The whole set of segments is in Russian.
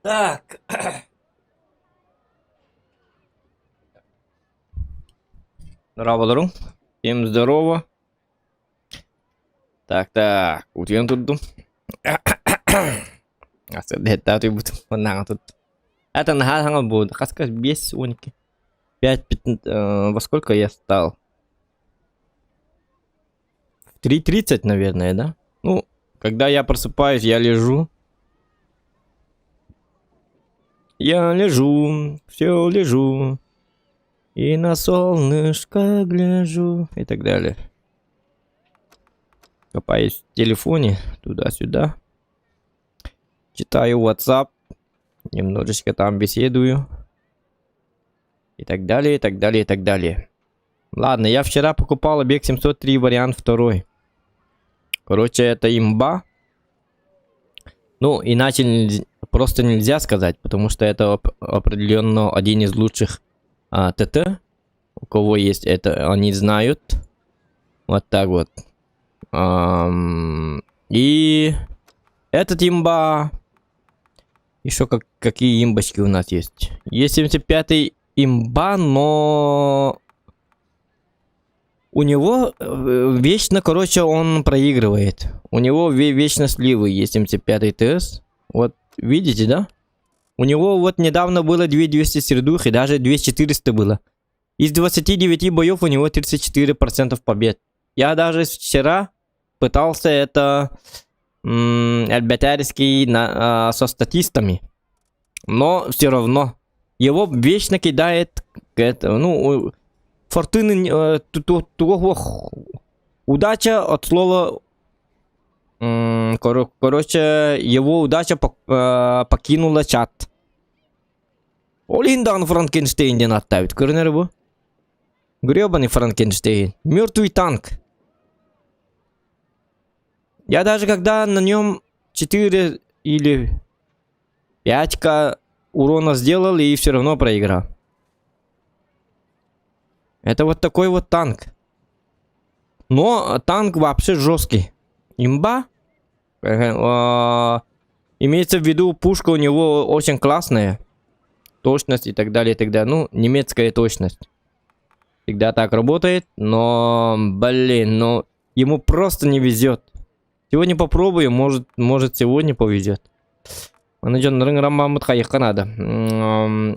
Так. Здорово, здорово. Всем здорово. Так, утвен тут. Это ты будешь менang тут. Это на хангал будет. Хаска без уники. 5, во сколько я стал? В 3:30, наверное, да? Ну, когда я просыпаюсь, я лежу. Я лежу, все лежу. И на солнышко гляжу. И так далее. Копаюсь в телефоне туда-сюда. Читаю WhatsApp. Немножечко там беседую. И так далее, и так далее, и так далее. Ладно, я вчера покупал объект 703 вариант 2. Короче, это имба. Ну, иначе просто нельзя сказать, потому что это определенно один из лучших ТТ. У кого есть это, они знают. Вот так вот. И этот имба. Еще какие имбочки у нас есть? Есть 75-й имба, но у него вечно, короче, он проигрывает. У него вечно сливы есть 75-й ТС. Вот, видите, да? У него вот недавно было 2200 сердух и даже 2400 было. Из 29 боев у него 34% побед. Я даже вчера пытался это альбатарский со статистами. Но все равно. Его вечно кидает ну, фортуны, удача от слова, короче, его удача покинула чат. Олиндан Франкенштейн ден оставит, көрінер бу? Гребаный Франкенштейн. Мертвый танк. Я даже когда на нем 4 или 5к урона сделал и все равно проиграл. Это вот такой вот танк. Но танк вообще жесткий. Имба. Имеется в виду, пушка у него очень классная. Точность и так далее, и так далее. Ну, немецкая точность. Всегда так работает. Но, блин, но ему просто не везет. Сегодня попробую, может сегодня повезет. Надо.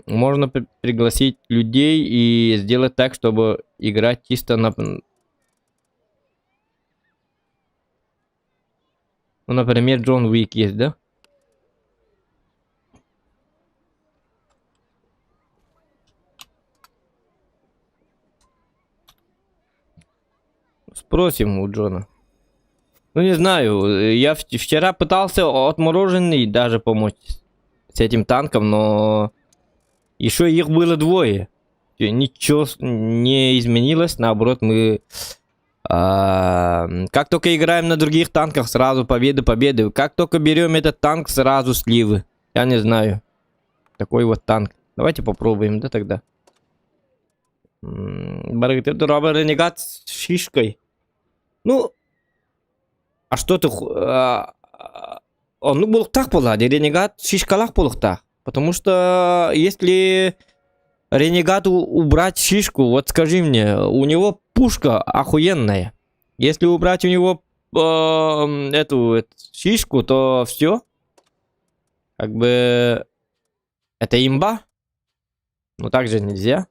Можно пригласить людей и сделать так, чтобы играть чисто на... Ну, например, Джон Уик есть, да? Спросим у Джона. Ну, не знаю, я вчера пытался отмороженный даже помочь с этим танком, но еще их было двое. Ничего не изменилось, наоборот, мы... как только играем на других танках, сразу победы. Как только берем этот танк, сразу сливы. Я не знаю. Такой вот танк. Давайте попробуем, да, тогда. Это Робер Ренегат с шишкой. Ну, а что ты... Он был так полади, Ренегат в шишкалах полухтах. Потому что если Ренегату убрать шишку, вот скажи мне, у него пушка охуенная. Если убрать у него эту шишку, то все. Как бы это имба. Но также нельзя.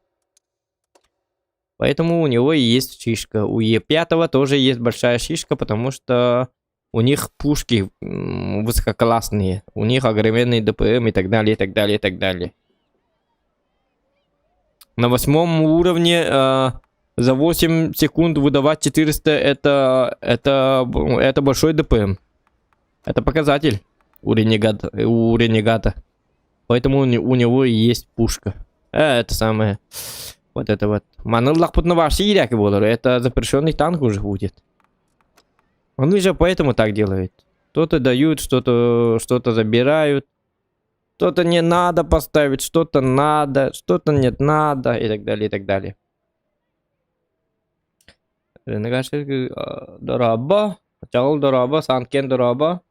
Поэтому у него и есть шишка. У Е5 тоже есть большая шишка, потому что у них пушки высококлассные. У них огроменный ДПМ и так далее, и так далее, и так далее. На 8 уровне за 8 секунд выдавать 400 это большой ДПМ. Это показатель у ренегата. Поэтому у него и есть пушка. Это самое. Вот это вот. Это запрещенный танк уже будет. Он же поэтому так делает. Что-то дают, что-то забирают. Что-то не надо поставить, что-то надо, что-то нет надо, и так далее, и так далее. Дораба. Чал дораба, санкен дораба.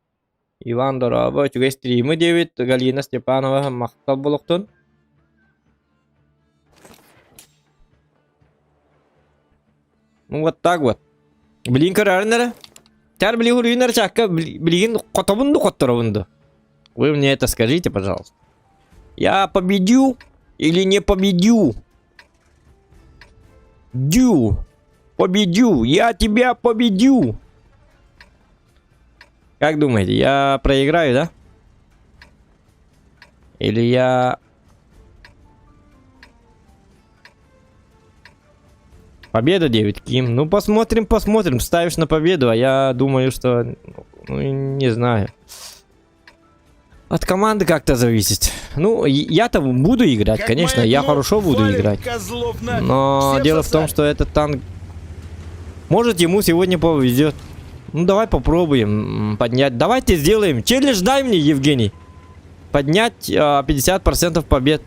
Иван Дорова, чугай стримы девит, Галина Степанова, мақтал болуқтын. Ну вот так вот. Блин, карарнера. Тяр бли хуруинар чакка, блин, котобунду котторовунду. Вы мне это скажите, пожалуйста. Я победю или не победю? Победю, я тебя победю. Как думаете, я проиграю, да? Или я... Победа, Дэвид Ким. Ну, посмотрим. Ставишь на победу, а я думаю, что... Ну, не знаю. От команды как-то зависит. Ну, я-то буду играть, как конечно. Я хорошо буду играть. Но дело в том, что этот танк... Может, ему сегодня повезет. Ну, давай попробуем поднять. Давайте сделаем. Челлендж дай мне, Евгений. Поднять 50% побед.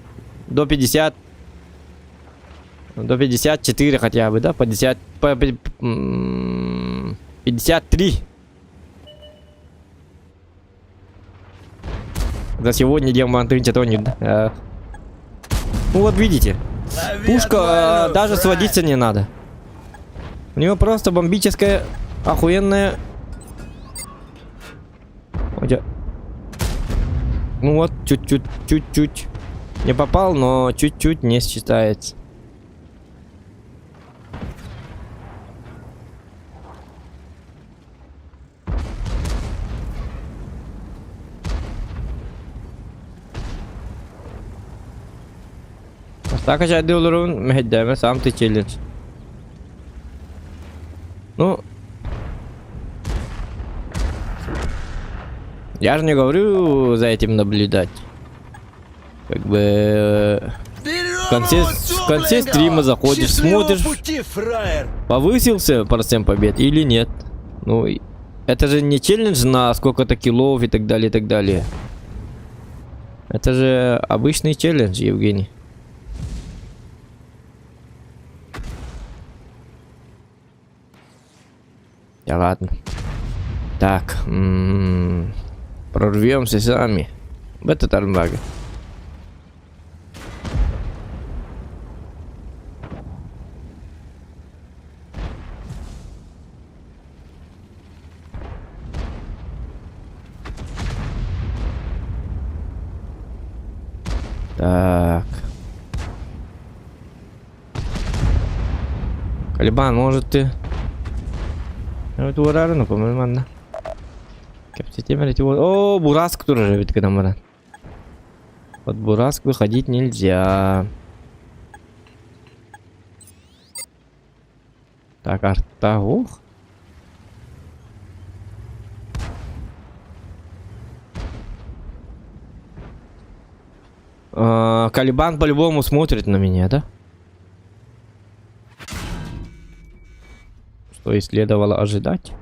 До 50. До 54 хотя бы, да? 53. За сегодня диамантовый титоник, да? Ну вот видите. Пушка даже сводиться не надо. У него просто бомбическая, охуенная... Ну вот, чуть-чуть. Не попал, но чуть-чуть не считается. Так acayip olurum mehdeme сам ты челлендж. Ну, я же не говорю за этим наблюдать. Как бы в конце стрима заходишь, смотришь, повысился процент побед или нет. Ну, это же не челлендж на сколько-то киллов и так далее, и так далее. Это же обычный челлендж, Евгений. Да ладно. Так. Прорвемся сами. В этот армбага. Так. Калибан, может ты... Это урарно, по-моему, ладно. О, Бураск тоже живет, когда мы. Под Бураск выходить нельзя. Так, арта, ух. Калибан по-любому смотрит на меня, да? Что и следовало ожидать.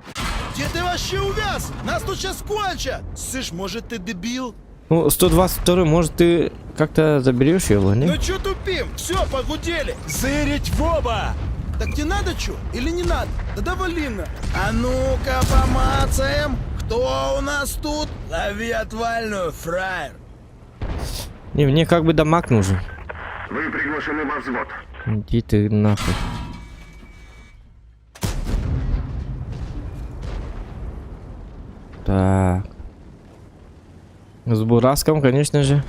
Где ты вообще увяз? Нас тут сейчас кончат! Слышь, может ты дебил? Ну, 122, может ты как-то заберешь его, не? Ну чё тупим? Все, погудели! Зырить в оба! Так тебе надо чё? Или не надо? Да довали на! А ну-ка помацаем! Кто у нас тут? Лови отвальную, фраер! Не, мне как бы дамаг нужен. Вы приглашены во взвод. Иди ты нахуй. Так. С Бураском, конечно же.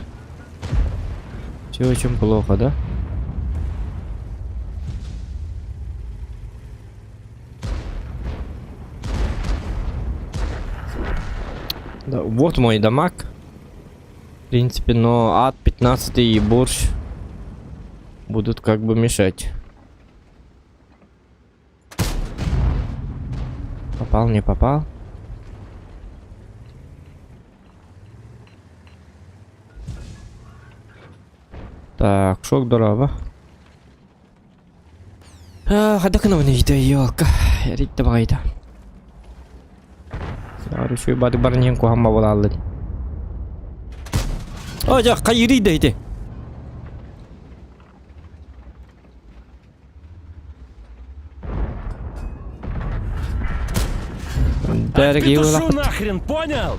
Все очень плохо, да? Да, вот мой дамаг. В принципе, но ад 15 и борщ будут как бы мешать. Попал, не попал. Так, шок дорого. Хадакна вона йде, йолка. Рідь давайте. Зараз ще бади барненько гамма волали. О, я кайрі дайте. Отпетушу нахрен, понял?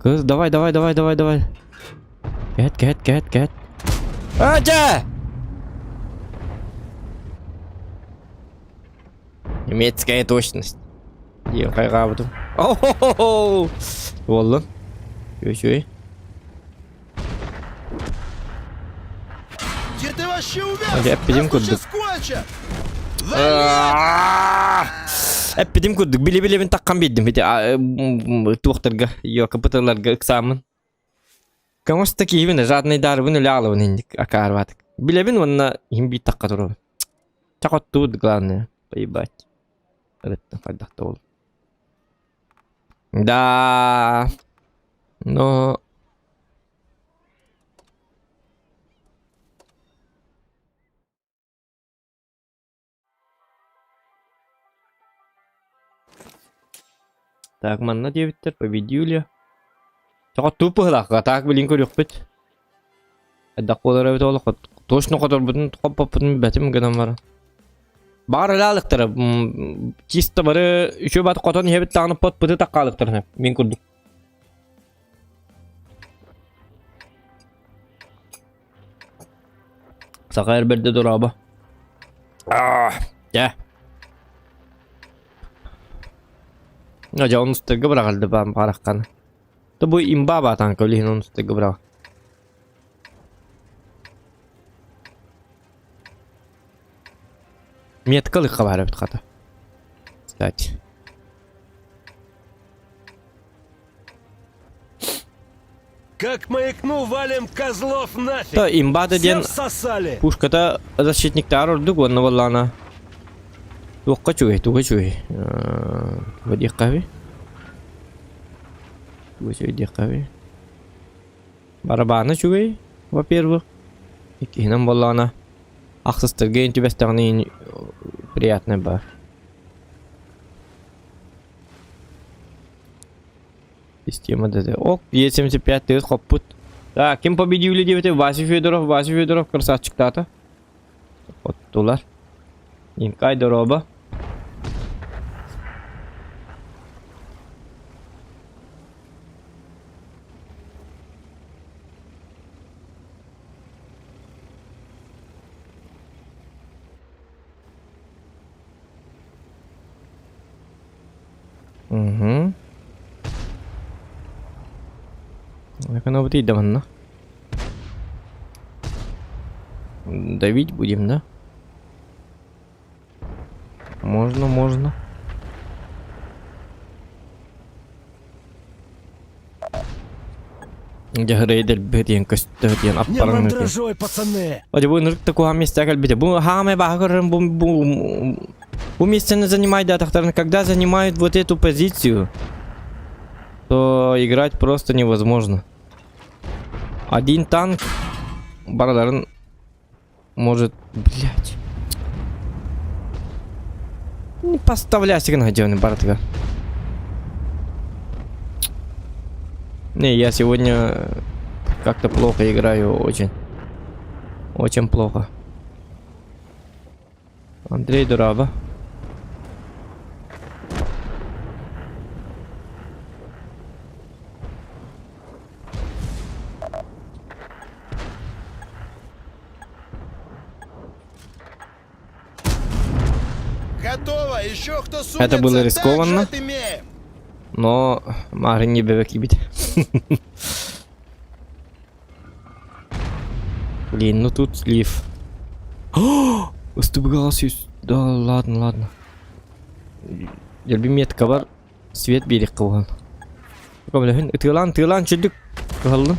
Kız давай. Get. Aja! Немецкая точность. Дiyeyim kaybettim. Ohohoho! Oldu. Şöyle. Где ты вообще увяз? Hadi hep bizim Нас тут kurduk. сейчас кончат! Hep bizim kurduk. Bile ben takkan bildim. Bir de doktorga, yok kapıtalarga eksamen. Kamus taki yine жадный дар bunu ляловын инdik акарватык. Bile ben onunla him bir takka durur. Çakot тут главное. Поебать. Это фальдахта oldu. Да. Но... Так, манна девиттер победили. Чакот тупо хлакка, так билин көрүк бит. Адак болар эбит олох. Точно кодор бутун коппапын бетим генем бар. Бар лалыктыр. Чисто бары үшө бат котон хебит тагынып пот быты таккалыктыр. Мен көрдүк. Сакайр берде дораба. Ya. Aja onun üstüne bırakıldı ben parakkanı. Da bu imba batan köylerin onun üstüne bırak. Меткалык кабар бит ката. Кстати. Как маякну, валим козлов нафиг! Да имба деген всосали! пушката защитниктар урдук онны валлана. Тугка чуй. Води кави. Води кави. Барабаны чуй, во-первых. Икинам валлана. Ахсыстырга интибестагны приятный бар. Система ДД. Ок, Е75 тез хоппут. Так, кем победил девятый? Вася Федоров, красавчик тата. Вот тулар. Инкай дороба. Угу. Как оно будет давно? Давить будем, да? Можно. Я рейдер беден костюм Не аппарат. мандражой, пацаны! Оди bu nırk такого места kalbide. Bu hame bakırım bu место не занимает атактарны. Когда занимают вот эту позицию, то играть просто невозможно. Один танк бардарын может, блять. Не поставляйся на гадёный бардага. Не, я сегодня как-то плохо играю, очень плохо. Андрей Дураба. Готово! Еще кто сунется, Это было рискованно. так же отымеем. Но Марин не бебек ебит. Блин, ну тут слив. Уступгалась. Да ладно. Жерби метка бар. Свет берек кылган. Тылан чүлдүк кылды.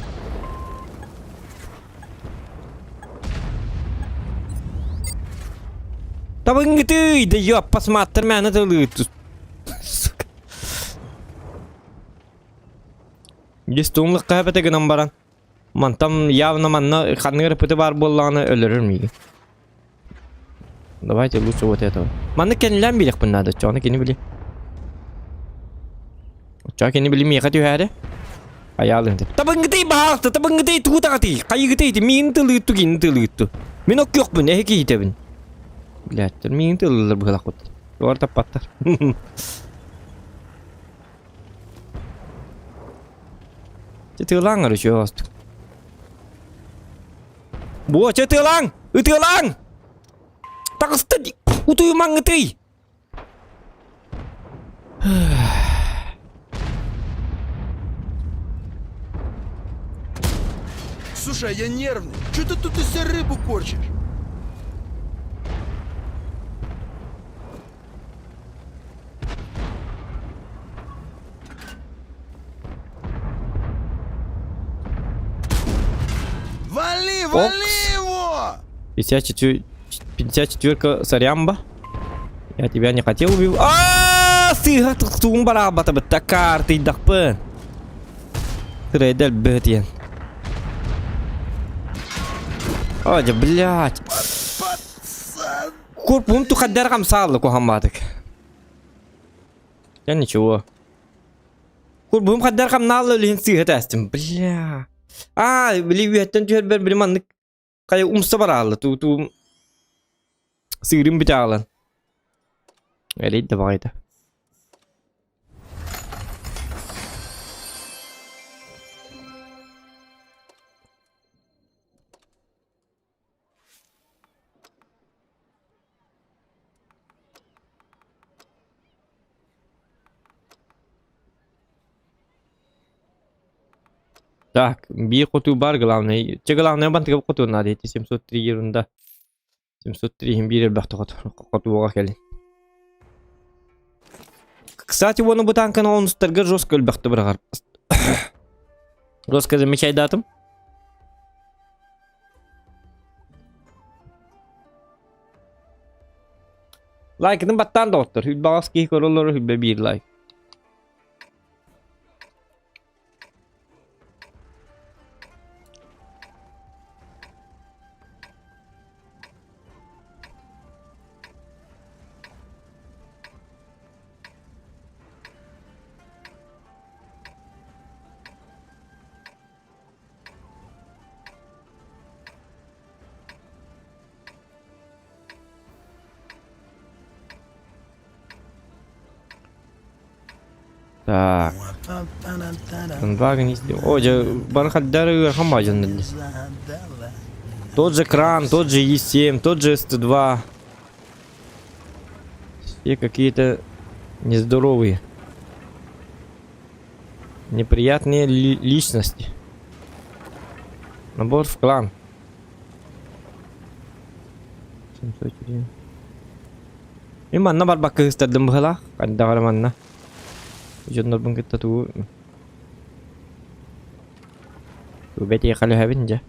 Табың ты, да ёп, посмотри, меня тылы. Дистумлык кайбете гынан баран. Ман там явно манна ханны репети бар болланы өлөрөр миги. Давайте лучше вот этого. Манны кенлен билек бун надо, чоны кени били. Ча кени били мига түйәде. Аялын деп. Табың гыты баакты, табың гыты туутагаты. Кайы гыты мин тылытту кин тылытту. Мен ок yok бун, эки итебин. Блядь, мин тылылар быгылак бут. Ор таппаттар. Çıtılan arışıyor astık. Bu çıtılan! Itılan! Takıstı! Utuyuman ıtıy! Слушай, я нервный. Че ты тут из себя рыбу корчишь? Вали, вали его! 54-ка сорямба. Я тебя не хотел убить. Сыга туксуң барабата бітті карты дақпы. Трейдер бітен. Ой, блядь. Пацан! Корпум тухаддар камсалы кухамбатык. Я ничего. Корпум хаддар камналы лин сыга тәстім. Бля. Білеуеттен түйер бір білманлық. Қай умса баралы. Ту сыгырым біте алын. Әлейді бағайды. Так, bir kutu var главное. Че главное бантыга kutu надо эти 703 ерунда. 703 bir бахты kutu оға келин. Кстати, оны bu танканы онустарга жестко өлбәкті бір ғарып. Жестко замечай датым. Лайкының баттан да оттыр. Хүлбі ағыз кейі көрілері хүлбі бір лайк. Так. Вагон есть. О, бархатдары хамажен. Тот же кран, тот же Е7, тот же С2. Все какие-то нездоровые. Неприятные личности. Набор в клан. 704. И манна бар бакы стадым бхала. Кандагар манна. Жондар бун кетті туу. Бәте қалы хәбін жа.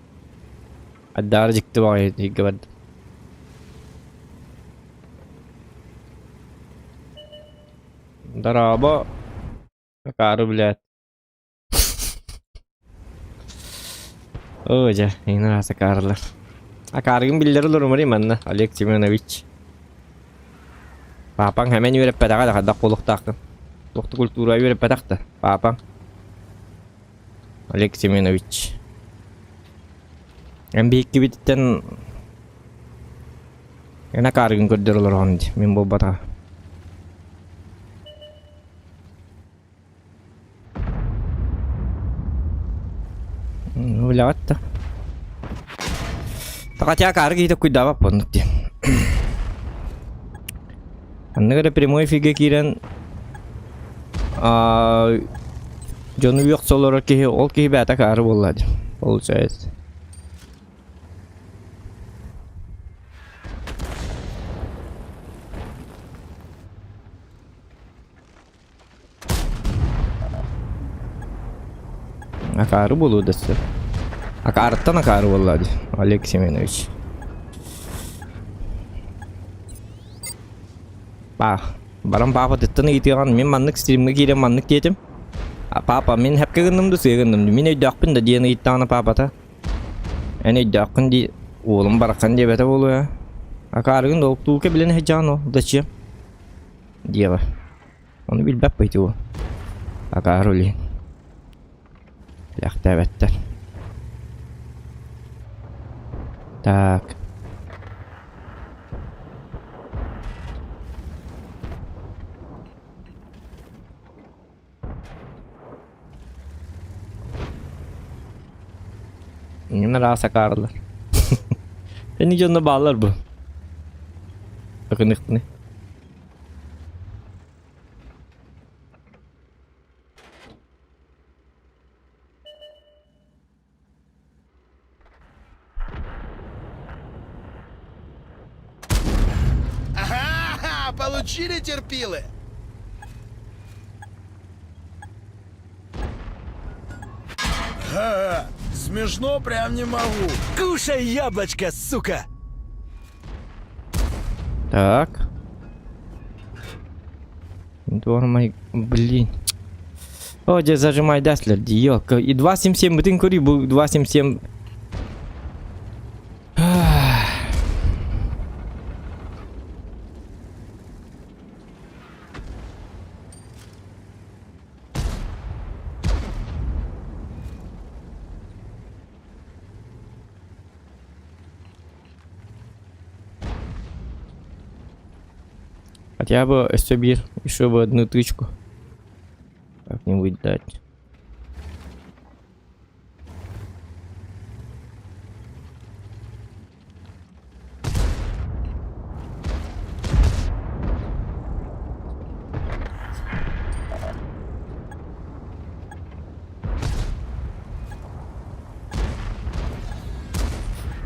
Аддары жікті бағай жекке барды. Дараба. Акары біләт. О, жа. Еңнер аса карылар. Акарығын білдері лұрмыр еманна. Олег Семенович. Папаң хәмен өріп бәдіға да қадда қолықтақын. Тоқты культура веріп бәтақты, папаң. Олег Семенович. Әмбейікке беттен... Әна қарығын көрдер олар оңды, мен бұл батаға. Өлі атты. Тақатия қарығы етіп күйді бап бұндық ден. Анны прямой фиге кирен... Джон Уик солора кихи ол кихи бәті кары болады. Получается. Акары болу дәсі. Акарыттан акары болады. Олег Семенович. Бақ. Барам папа тыттыны итеген мен маннык стримге кирем маннык кетем. Папа мен хәпкә гыннымды сыгындымды. Мен өйдәкпин да диене иттаны папата. Әне өйдәкпин ди улым баракан дип әтә булу я. Акарыгын да туке белән хәҗан ул дачы. Диева. Аны билбәп байту. Акарыли. Яхта бәттер. Так. Yine rasa karlar. Beni canına bağlar bu. Bakın ne? Ага, получили терпилы? Ха, смешно прям не могу. Кушай яблочко, сука! Так. Дормай, блин. О, где зажимай даслер, диёлка. И 277, bütün kuri bu 277. Хотя бы Собир еще бы одну тычку как-нибудь дать.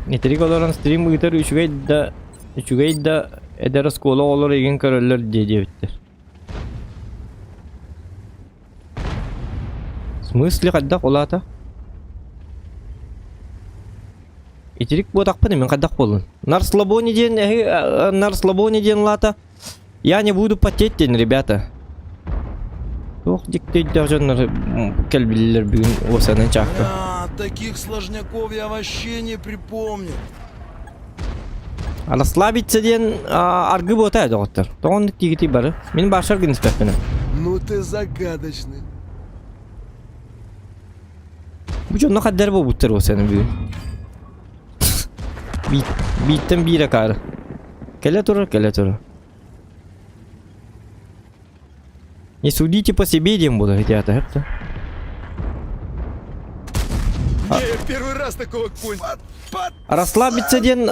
Nitelik olarak stream gitar üçüge da eder skola olur egen körüller diye bittir. В смысле каддак улата? Итирик bu takpını men каддак болун. На расслабоне ден лата. Я не буду потеть, ребята. Ох, диктей даже кельбиллер бүгүн осанын чакты. Таких сложняков я вообще не припомню. Расслабиться ден аргы бота доктор. Тоон тигити бары. Мен башар гын спектен. Ну ты загадочный. Bu çok ne kadar bu butter o senin bir. Bitten bir akar. Kele туру. Не судите по себе, дем буду, ребята, это. Я первый раз такого понял. Расслабиться ден,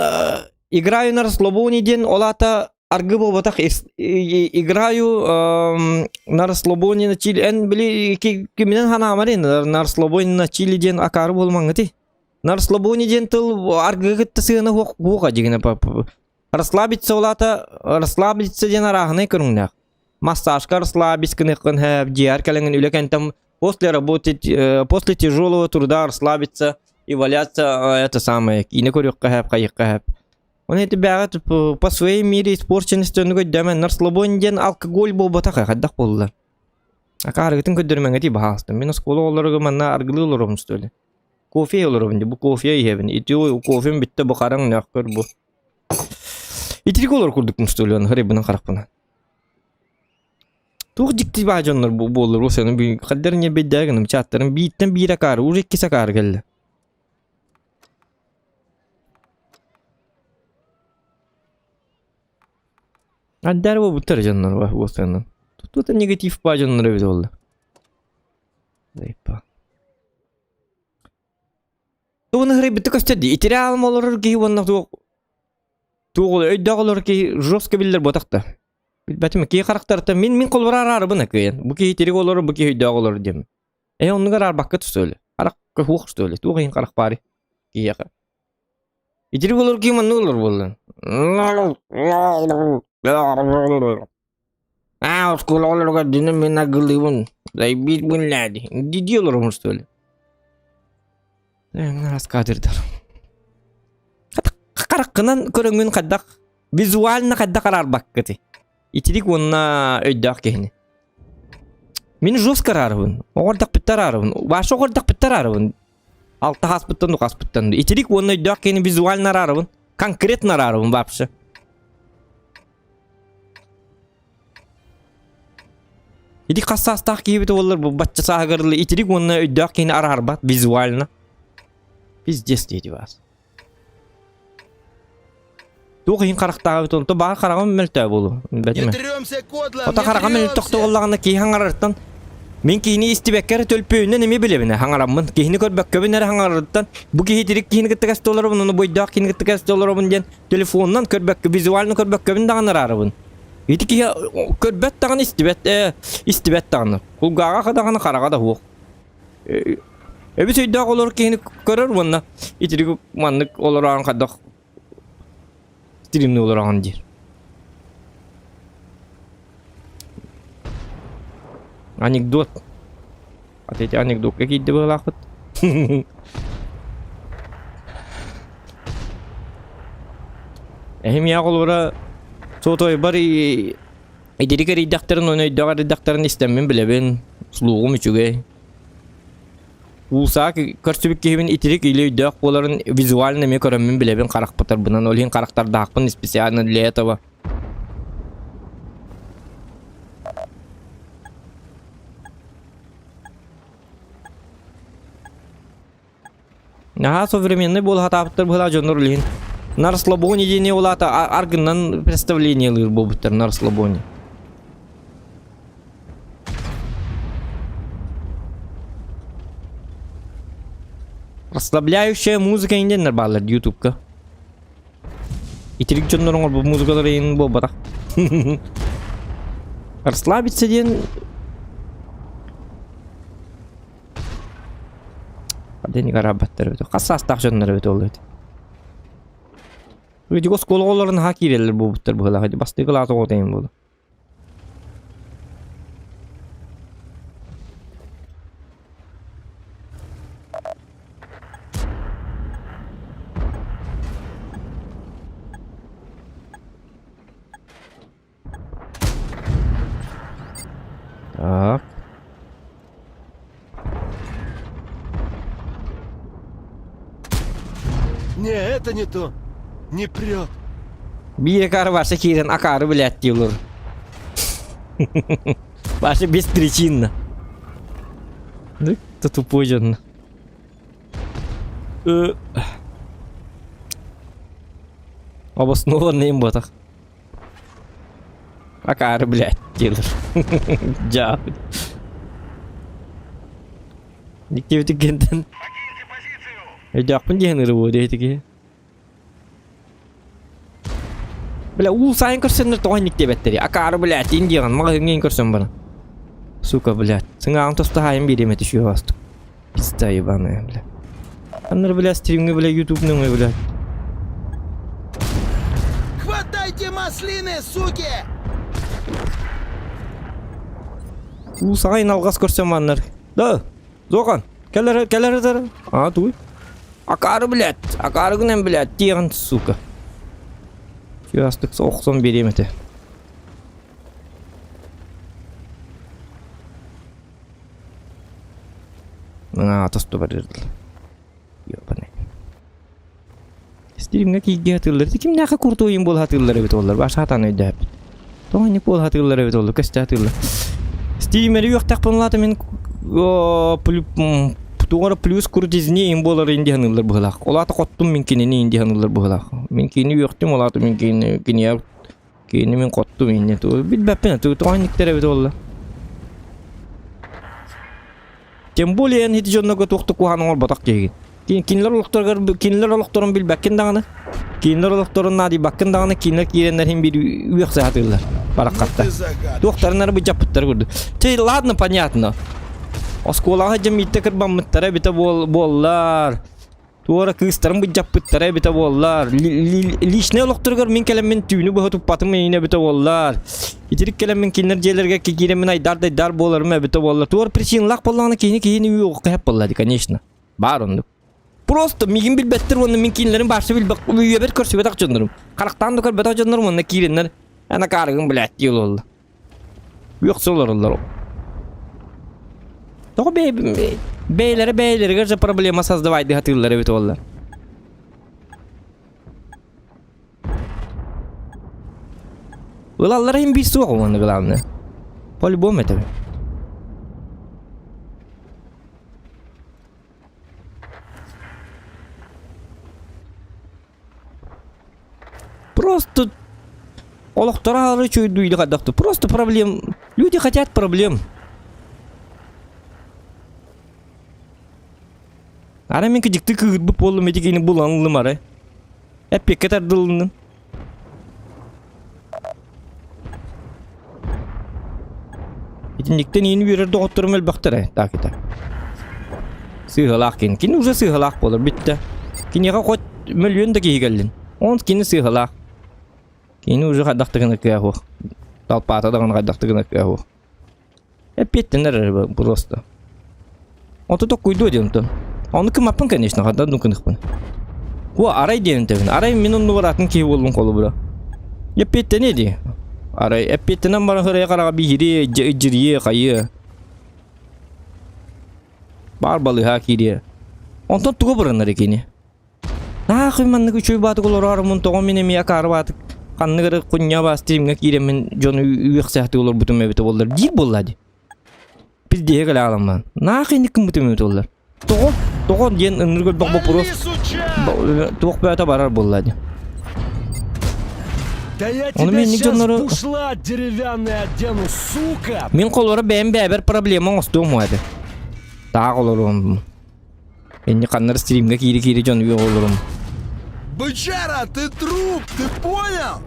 играю на расслабоне ден, олата аргыбо батах играю на расслабоне на чили. Эн били кимнен хана амарин на расслабоне на чили ден акар болмаңыти. На расслабоне ден тыл аргыгытты сыгына хука дегене пап. Расслабиться ден арахны кырмынак. Массажка расслабить кыныкын хэп, диар калengin үлекен там после работы, после тяжелого труда расслабиться и валяться это самое. И не курюкка хэп, кайыкка хэп. Он это бягат по своей мере испорченности, он говорит, да, на расслабоне ден алкоголь был батака, хаддах боллар. А каргытын көддөрмөн эти бахастым. Мен скола оларга манна аргылы олорум стөле. Кофе олорум ди, бу кофе йебин. Ити ой кофем битте бу караң накыр бу. Итрик олор курдук мустөле, аны хребинен каракпына. Тух дикти бажоннор бу боллар, осенин би каддерне беддагыным чаттарым биттен бире кар, уже икки сакар келди. Аддар бу буттар жаннар ва осенин. Тут негатив бажоннор бит болду. Зайпа. Туны хребитти көстөдү. Итерал молор ки вонна тугул өйдөгөлөр ки жостко билдер ботакта. Бәтим ки карактарта мен колбара арабына кыйын. Бу ки терек олор, бу ки өйдөгөлөр дем. Онугар арбакка төсөлө. Арак хук төсөлө. Тугын карак пари. Ки яка. Итерек олор ки маннулор болду. Скола олорга дине мен агылыбын. Дай бит бунлади. Диди олор мустөлө. Раскадырдар. Караккынан көрөңүн каддак визуально каддак арбаккыты. Итирик онна өйдак кехни. Мен жестко арабын. Огордак биттар арабын. Башы огордак биттар арабын. Алты хаспыттан укаспыттан. Итирик онна өйдак кехни визуально арабын. Конкретно арабын вообще. Итирик кассастак кийбит олар бу батча сагырлы. Итирик онна өйдак кехни арабат визуально. Пиздец дейди вас. Тугын карактагы бит онто баа караган мөлтө болу. Не трёмся, кодла. Ота караган мөлтө токто боллаганда ки хаңараттан Men kini istibekker tölpüğünden emi bilebine hangaramın. Kihini körbek köbünleri hangarırdan. Bu kihi dirik kihini gittikes dolarabın. Onu boyda kihini gittikes dolarabın diyen telefondan körbek vizualini körbek köbün dağınır arabın. Iti ki körbet dağın istibet dağını. Kulgağa kadağını karağa da hoğuk. Bir söydağ olur kihini körür bununla. İtirik manlık olur ağın kadağ. Stirimli olur ağın dir. Anekdot. Ateti anekdot какие-то было ход. Hem ya kolora sotoy bari idiri ke redaktorun onu idara redaktorun istemem bile ben sluğum üçüge. Ulsa ki körsübük kimin itirik ile idak boların vizualini me köremem bile ben karak patar bunan olhin karakter dağpın spesialini leyataba. Наха современный бол хатаптар была жонурлин. На расслабоне не улата аргнан представление лыр бобуттар на расслабоне. Расслабляющая музыка инденер баллар YouTube-ка. Итирик жоннорыңор бу музыкалар ин бобата. Расслабиться ден Дени гарабаттар бит. Кассас тахжоннар бит олду. Үйдүгө сколголорун хакирелер буттар була. Хadi басты кылаты отайын болду. Так. Не, это не то. Не прет. Bir kar varsa kiren akarı bilet diyorlar. Başka без причин. Да, это тупой жан. Обоснованный им ботах. Akarı bilet diyorlar. Cevap. Dikti kentten. Jakpın diyenleri bu deydi ki. Бля, улсайын көрсөннөр тоғайник деп әттері. Акары, блядь, индиған, маға үңген көрсөн бана. Сука, блядь. Сыңағын тоста хайын береме түші бастық. Пизда ебаная, блядь. Аннар, блядь, стримге, блядь, ютубның, блядь. Хватайте маслины, суки! Улсайын алғас көрсөн баннар. Да, Зоқан, кәлері дары. А, туй. Акары, блядь, акары күнен, блядь, тиған, сука. Ястык соқсон береметі. Мына атысты бар ерділ. Ёпаны. Стримге кейге атылар. Кім нақа күрті ойын бол атылар өт олар. Баша атан өйді әп. Тоғайник бол атылар өт олар. Көсті атылар. Стримері өқтақ пұнлаты мен туғара плюс күртезіне ең болар енді ханылар бұғылақ. Олаты қоттым мен кенені енді ханылар бұғылақ. Мен кені өқтім, олаты мен кені мен қоттым енді. Біл бәппен әті тоғайниктер әбет олар. Тем более ән хеті жонына көтіқті қуғаның ол батақ кеген. Кенілер олықтарын біл бәккен дағаны. Кенілер олықтарын нади бәккен дағаны. Кенілер керенлер хем бір өқсі хатылар. Бараққатта. Тоқтарынары бұл жапыттар көрді. Тей, ладно, понятно. Осколаға жамитті кірбамыттары біті боллар. Туора кыстарын бұл жаппыттары біті боллар. Лишне олықтырғыр мен кәлеммен түйіні бұғы тұппатым меніне біті боллар. Итірік кәлеммен кенлер жерлерге кекеремен айдар боларым біті боллар. Туора причинлақ боллағына кейіне өғі қәп боллады, конечно. Бар онды. Просто мегін білбәттір оны мен кенлерін баршы білбәк үйебет көрсі бәтақ жонырым. Қарақтан дұқар бәтақ жонырым онына кейренлер. Әна қарығын біләт ел олды. Өқсі олар олар. Тоғы бейлері көрсе проблема создавайды хатылары бет олар. Олалары hem bir суық оны главное. По-любому это. Просто олықтары чөйді үйді қаддақты. Просто проблем. Люди хотят проблем. Ara men kıcıktı kırbıp bolum etikini bulanlım ara. Hep pekketer dılının. İtinlikten yeni bir yerde oturum el baktır takita. Sığhalak kin uza sığhalak bolur bitti. Kin yaka kot milyon da ki gelin. On kini sığhalak. Kini uza kadaktıgını kıyahu. Talpata da kadaktıgını kıyahu. Hep bittiler просто. Он-то только уйдет, он-то. Он кымапын, конечно, когда нукынықпын. О, арай дейін тәвін. Арай менің нұғыратын кей болуын қолы бұра. Еппетті не де? Арай, еппеттінен бары қырая қараға бейхире, жирие, қайы. Бар балыға кейре. Он-тан тұғы бұрынар екені. Нақы манны күчөй баты қолыр арымын тоғын мен емей ақары баты. Қанны қыры құння бастыремге кейремен жоны үйек сияқты олар бұтым әбеті болар. Дир болады. Biz diye gel ağlamam. Naqı nikim bitemedi onlar. Toğon diyen ınırgıl bak bu pros. Toğ böyle barar bolladı. Да я Он тебя меня сейчас нигде бушла деревянная одену, сука! Мен kolları benim bir problemim olsun vardı. Daha olurum. Ben kanlar stream'e kiri canı yok olurum. Бычара, ты труп, ты понял?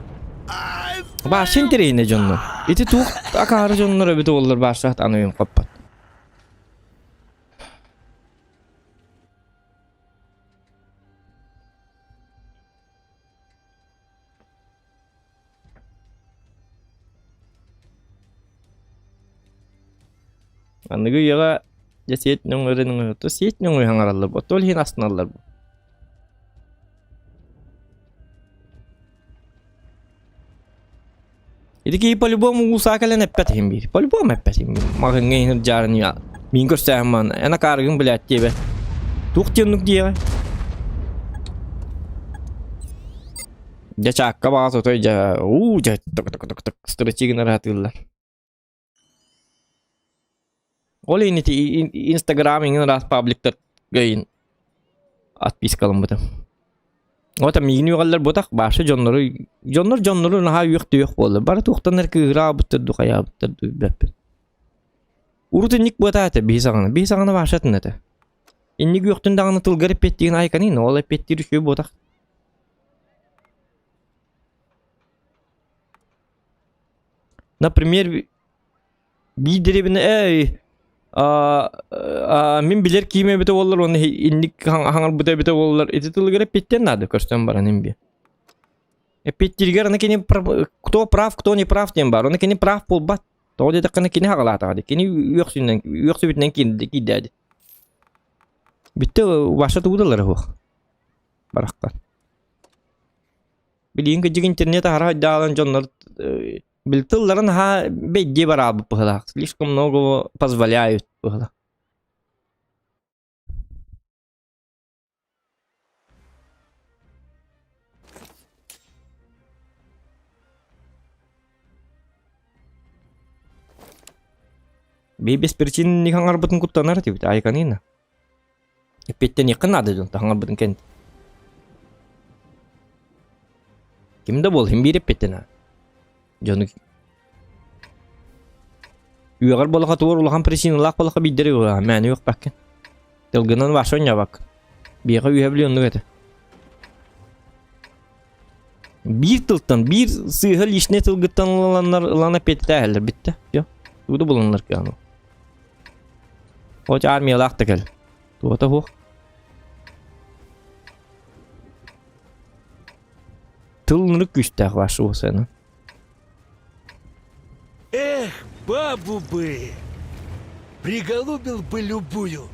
Ай, Başın tereyine canlı. İti tuğ akarı canları bir de olur başlat anayım kapat. Anıgı yağa ceset nöngörünün ötü set nöngö hangarallar bu. Tol hin asnallar bu. Идики по-любому усакален эппетим бир. По-любому эппетим. Магын гейнер жарын я. Мин көрсәмән. Ана каргын блядь тебе. Туктенук дия. Я чакка базу той я. Я так стратегия ратыллар. Оле инити Instagram иңин рас пабликтер гейн. Отпискалым бутам. Вот там yeni yollar botak başı jonları naha yok boldu. Bara toxtanlar ki gra bitirdi qaya bitirdi bep. Urutinlik botata bisagana başatın ete. İnnik yoktun dağını tılgarıp pettiğin aykanın ol pettir şu botak. Например, bir derebine min bilir kime bite bollar onu indik hangar bite bollar eti tılgara petten nada körsem baran imbi. Pettirger ana kini кто прав, кто не прав тем бар. Ona kini прав болбат. Тоде да кана kini хагалата ады. Kini yok sübütnen kindi kidadi. Bitti başa tuğdalar ho. Baraklar. Bilin ki internet hara dalan jonlar Билтылларын ха бедде барабы пыхлах. Слишком много позволяют пыхлах. Би без причин не хангар бутын куттанар тибит айканина. Петтен якын ады жон хангар бутын кент. Кимде бол хим бире петтена. Jono Uygar bolaqa tuwar ulahan presin laq bolaqa bidere ula mani yok bakken. Tılgınan başon ya bak. Biyaqa uyabiliyordu gete. Bir tıltan bir sığır işine tılgıttan olanlar lana pette heller bitti. Yo. Tuğda bulunlar ki anu. Hoca armiya laqta gel. Tuğda hoq. Tılnırık güçtaq başı o senin. Эх, бабу бы! Приголубил бы любую,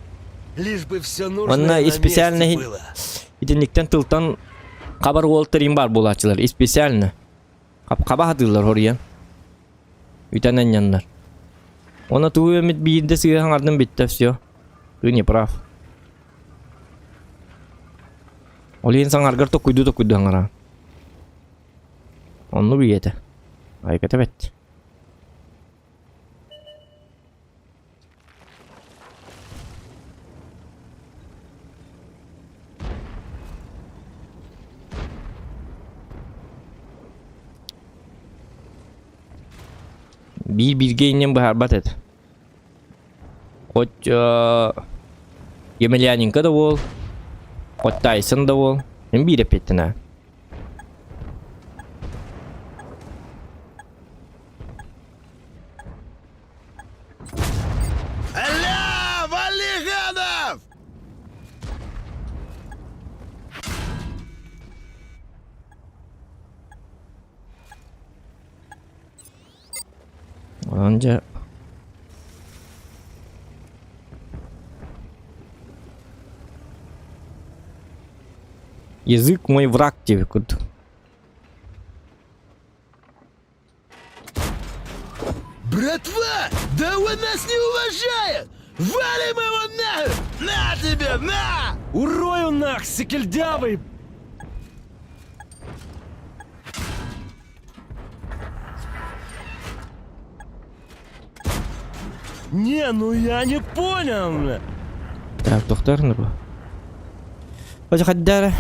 лишь бы все нужное Onunla на специально месте было. İtinlikten tıltan kabar voltayım var bulaçılar. Spesialne. Kaba hadırlar oraya. Ütenen yanlar. Ona tuğu ümit bir de sığıhan ardın bitti всё. Gıni praf. Oli insan argar tokuydu hangara. Onu bir yete. Aykat evet. Bir geynen baharbat et. Koç Yemelyanin kada bol. Kottaysın da ol. Ben bir repettin ha. Аля, вали гадов! Anca язык мой враг тебе куда. Братва, да он нас не уважает! Валим его нахуй! На тебе, на! Урою нах, секельдявый! Не, ну я не понял, бля. Так, доктор ну. Hoca haddara.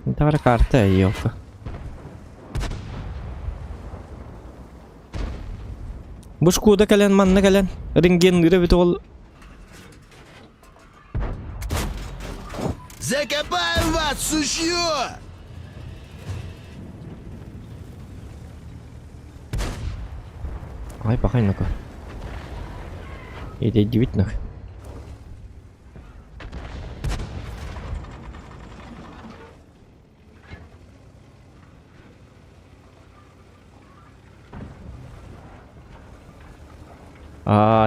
Intara karta yok. Buş kuda kalen manna kalen. Ringen nire bitol. Закопаем вас, сучье! Ay bakayım naka. İyi de divit nak.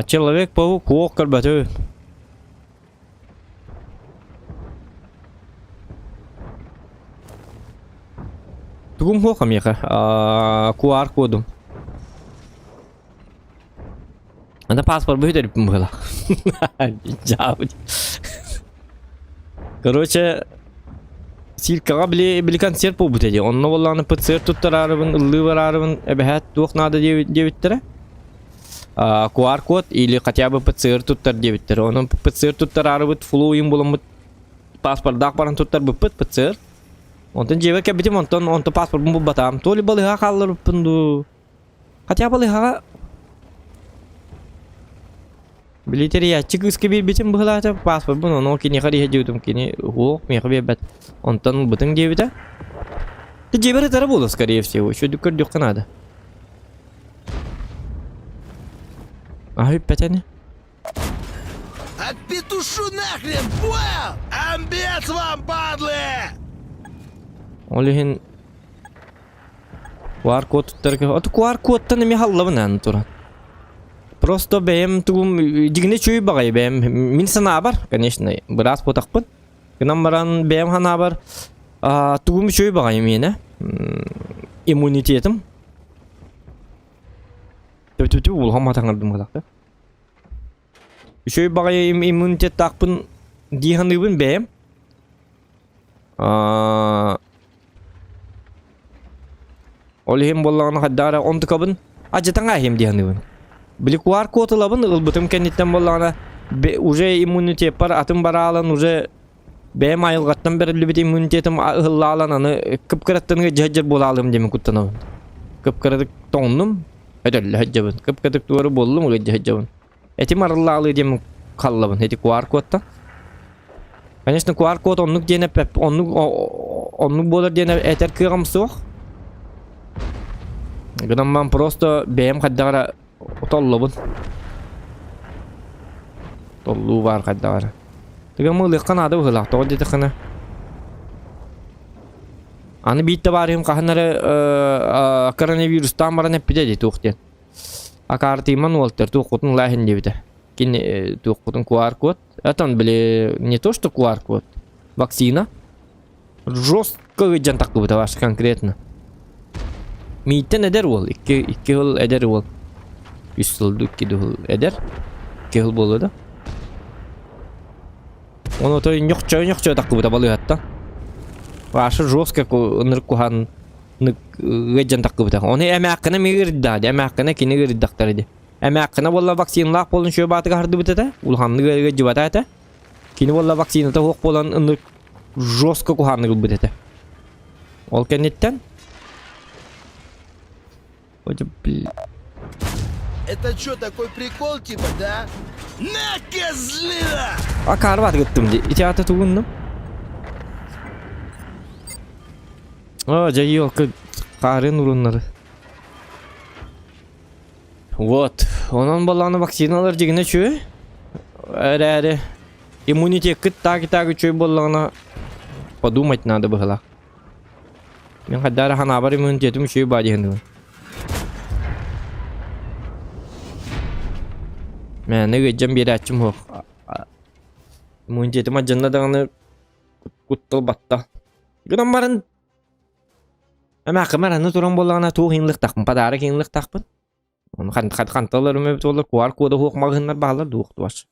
Человек-паук, кокер, батю. Тугум хокам яха. QR кодом. Anda паспорт бы dari pembela. Jauh. Короче, силкага били концерт по бутеди. Онно валланы ПЦР туттарарыбын, ыллы барарыбын, эбэхат туох надо дебиттера. QR код или хотя бы ПЦР туттар дебиттер. Onun ПЦР туттарарыбыт флу им буламыт паспорт дакбарын туттар быппыт ПЦР. Онтон жебе кебитим онтон паспорт бу батам. Толи балыга каллыр пынду. Хотя балыга Билетери я чигыс кебир битим быхлата паспорт бу но кини хари хежутум кини хо мехбе бет. Онтон бутын дебита. Ты жебе тара болу скорее всего. Что дукар дёкка надо. Ай, пятяне. Отпетушу нахрен, понял? Амбец вам, падлы! Олихин QR код туттарга. Ото QR кодтан эми халлабын аны тура. Просто бэм тугум дигне чуй багай бэм мин сана бар, конечно, бираз потакпын. Гынан баран бэм хана бар. Тугум чуй багай мене. Иммунитетим. Төтү ул хама таңырдым калакта. Чуй багай иммунитет такпын диханыбын бэм. Олихим боллагына хаддара онтукабын ажатаңа хем диханыбын. Били QR код алабын ылбытым кенниттен боллагына уже иммунитет бар атым баралан уже бэм айылгаттан берилби бит иммунитетим ыллалан аны кыпкыраттынгы жажыр болалым деме куттанабын. Кыпкырдык тоңнум эдел хаджабын. Кыпкырдык туары болдум уже хаджабын. Этим арлалы дем каллабын. Эти QR кодта. Конечно, QR код оннук дене пеп оннук болар дене этер кыгам сох. Гынан мен просто бэм хаддара Толлубун. Толлу бар каддар. Теге мылы канады была. Толди текне. Аны битте барым кахнары коронавирустан баран эпидеди тухтен. Акарти мануалтер тухутун лахин дебите. Кин тухутун QR код. Атан биле не то что QR код. Вакцина. Жестко жантак быта ваш конкретно. Миттен эдер бол. Икки хыл эдер бол. Üstüldük ki eder. Kehil bolu da. Onu to yok takı bu da balı hatta. Vaşı жестко ınır kuhan gecen takı bu da. Onu emeğine mi girdi? Emeğine kini girdi daktarı. Emeğine valla vaksinlak bolun şöyle batı gardı bu da. Ulhanlı gecü batı da. Kini valla vaksini de hok bolan ınır жестко kuhanlı bu da. Ol kennetten. Hocam Это что, такой прикол типа, да? На, козлина! Akarvat gittim. İtihatı tuğundum. Жай елка қарын уруннары. Вот. Онан баланы вакциналар жегіне чөй. Әрі. Иммунитет кіт таки чөй баланы подумать надо было. Мен қаддары ханабар иммунитетім чөй бады хенді. Мен өйджем бері әтчім хоқ. Иммунитетім аджанна дағаны құттыл батта. Гүнан барын Ama kemaranı turan bolağına tuğ hinlik takpın, padara hinlik takpın. Onu kantalarım evet olur, kuar kuada hoğuk mağınlar bağlar doğuktu var.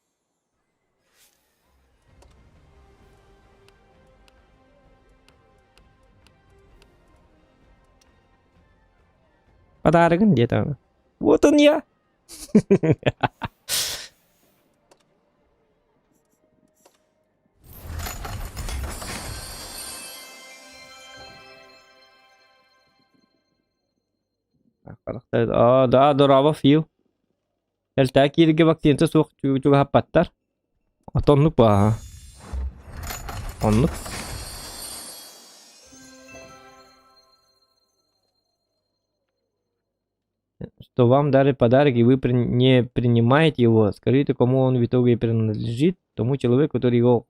Padara gün diye tamam. Вот он я. Да, дорава фил. Элтаки лиге вакцинасы соқ чуга хаппаттар. Атонлук ба. Онлук. Что вам дали подарок, и вы не принимаете его, скажите, кому он в итоге принадлежит, тому человеку, который его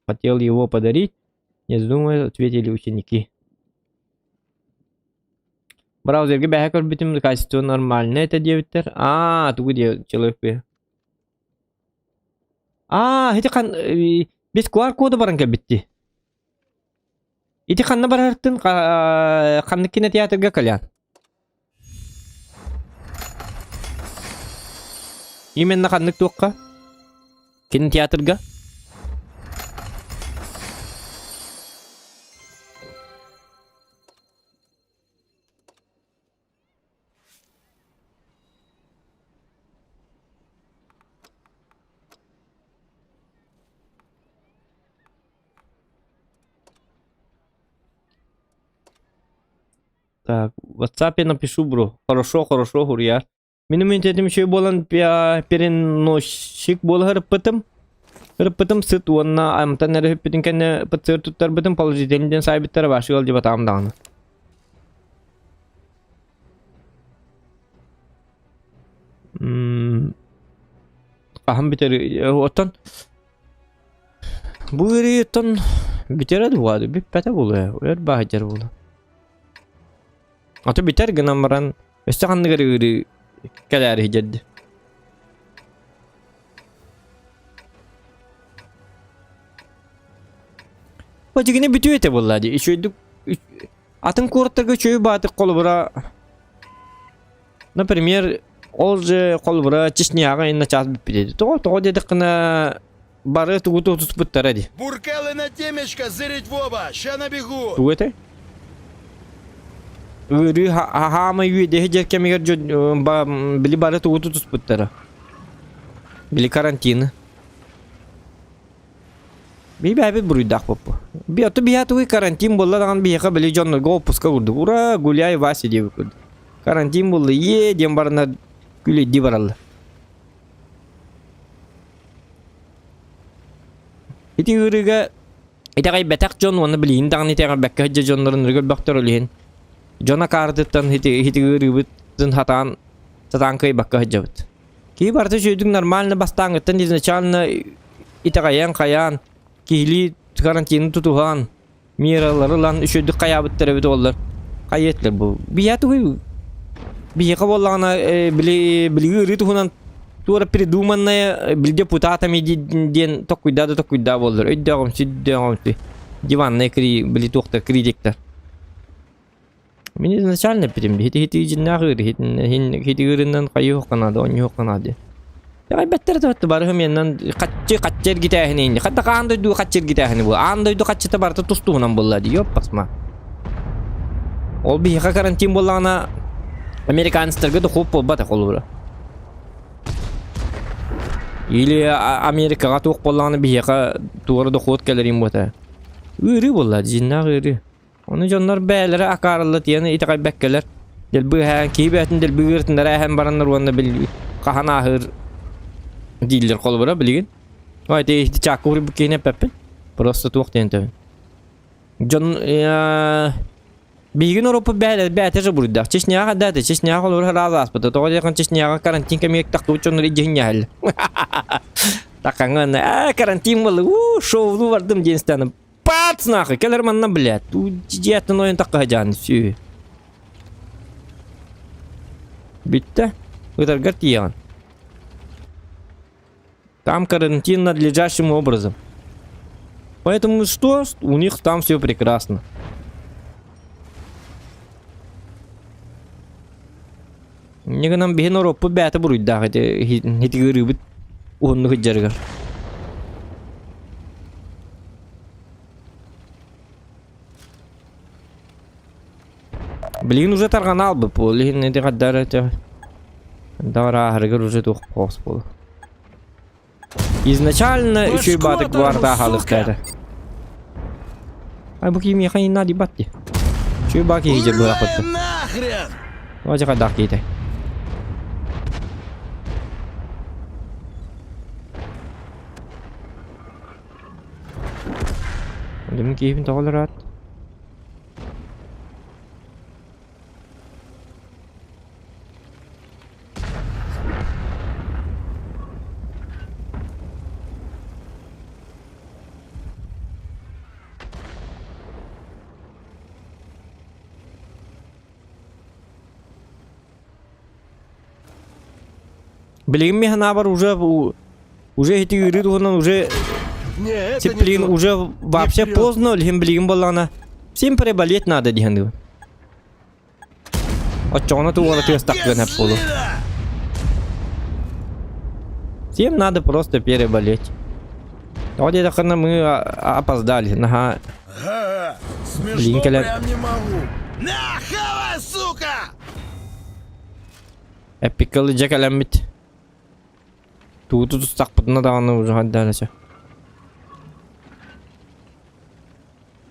хотел его подарить, не думаю, ответили ученики. Браузерге бәһәкөр битим качество нормально это девиттер. Тугу де человек бе. Хити кан бит QR коды баран кәбитти. Ити канна барартын канны кинотеатрга калян. Именно канны туққа кинотеатрга. Так, в WhatsApp напишу, бро. Хорошо, Хурьяр. Минем интетим ще болан переносчик бол хырпытым. Хырпытым сыт уанна амтан әрі хыппетін кәне пытсыр туттар бітім положительден сайбиттары башығал деп атам дағаны. Қахым бітер, оттан. Бұл ері оттан бітер әді болады, біп пәті болу, өр бағыджар болу. Аты битер гынан баран өсті қанды көрі кәләрі жадды. Бәжігіне біту еті болады. Атын көрттіргі чөй баты қолы бұра. Например, ол же қолы бұра чешнияға енна час біп бітеді. Тоғы деді қына бары тұғыты ұтыс бұттар әді. Буркалы на темечко, зырить в оба, ща набегу. Туғы еті? Ürü hama yüyde hecek kemiğer bili bari tuğutu tusputlara. Bili karantina. Bir abi buruydak popu. Bir atı bir hatı karantin bolla dağın bir yaka bili canlı go puska vurdu. Ura gulyay vasi diye vurdu. Karantin bolla ye diyem barına gülü di barallı. Iti ürüge iti kay betak can onu biliyin dağın iti kay bekka hecce canların ürüge baktır olihin. Jona kardıttan hiti gırıbıttın hatan satankayı bakka hıcabıt. Ki barta şöydük normalini bastangıttan izначально ita kayan kihili karantini tutuhan miraları lan şöydük kayabıttır evet ollar. Kayetler bu. Biyatı bu. Biyaka bollağına bili gırı tuhunan tuğra prидуманная бил депутатами ден так cuidado ollar. Öydağım süddağım. Divanna kri bili tuğta kritiktер. Мен изначально прям хити жиннагыр хити гырынан кайы хоканады он хоканады. Я беттер да бар хменнан каччер гитахны инде. Хатта кандай ду каччер гитахны бу. Андай ду каччета барта тустугунан боллады. Ёп басма. Ол би карантин боллана американцтарга да хоп болбата колура. Или Америкага тоқ болланы би тугара да хот келерим бота. Үрү боллады жиннагыры. Onu jonlar bəyləri akarlı tiyəni itiqay bəkkelər. Del bu hən kibətində del bu yırtınlara həm baranlar onda bil qahan ahır diller qol bura bilgin. Vay te ihtiçaq quri bu kene pepin. Просто туq tentə. Jon Bilgin Avrupa bäteje burda. Çeşniya kadar çeşniya olur razı aspıda. Toğa yakın çeşniya karantin kemik taktı uçun rijin yahil. Takangan karantin malı. Şovlu vardım cinsten. Pat snakı keler manna bilet. Tu ciyetten oyun takkacan sü. Bitti. Kadar гартиян. Там карантин надлежащим образом. Поэтому что? У них там все прекрасно. Негенам бихен Европа бәті бұруйда хетігірі біт оғынны хыджарығар. Блин, уже тарған албы бұл. Лихин неде қаддар әті. Даура ахырығыр уже тоқып қоқс болу. Изначально үші батық бұарда қалықтайды. Ай бұл кейім еқан ена дебатты. Үші бақи хиджар бұра қотты. Нахрен! Ваджа қадақ кейді. Demin keyfin tağılır at. Блин, механа бар уже эти юрит уже Не, это не Теплин то. уже вообще вперед. поздно, лихим блин балана. Всем приболеть надо, диханду. А чё на ту вот ты так на полу? Кислина! Всем надо просто переболеть. Вот это когда мы опоздали. Ага. Ага, смешно Блин, Коля. прям не могу. На, хавай, сука! Эпикалы джекалямит. Тут так подна давно уже отдалась.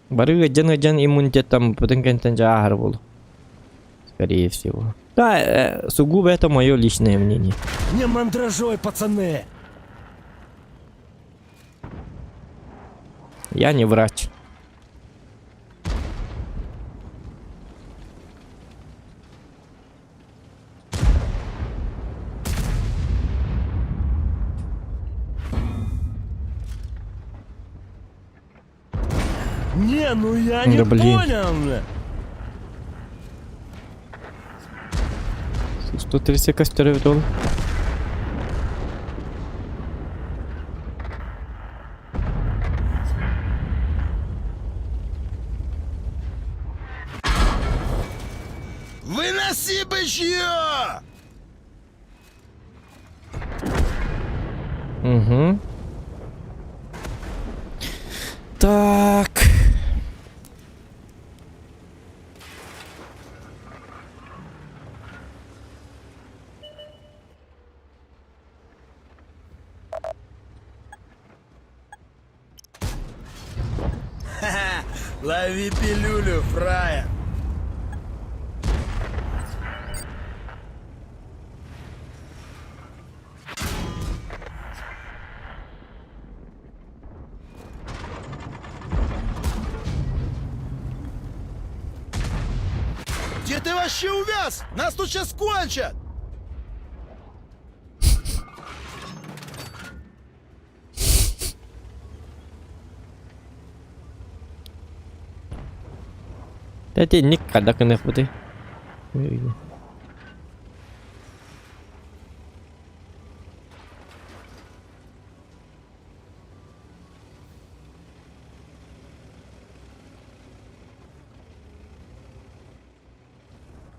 Бары гаджан иммунитет там потом контент жахар был. Скорее всего. Да, сугубо это мое личное мнение. Не мандражой, пацаны. Я не врач. Не, ну я Да не блин. понял. 130 костеров дол. Выноси бычье! Угу. Так. Ха-ха, лови пилюлю, фрая. Где ты вообще увяз? Нас тут сейчас кончат! Dadi nik kada kena putih.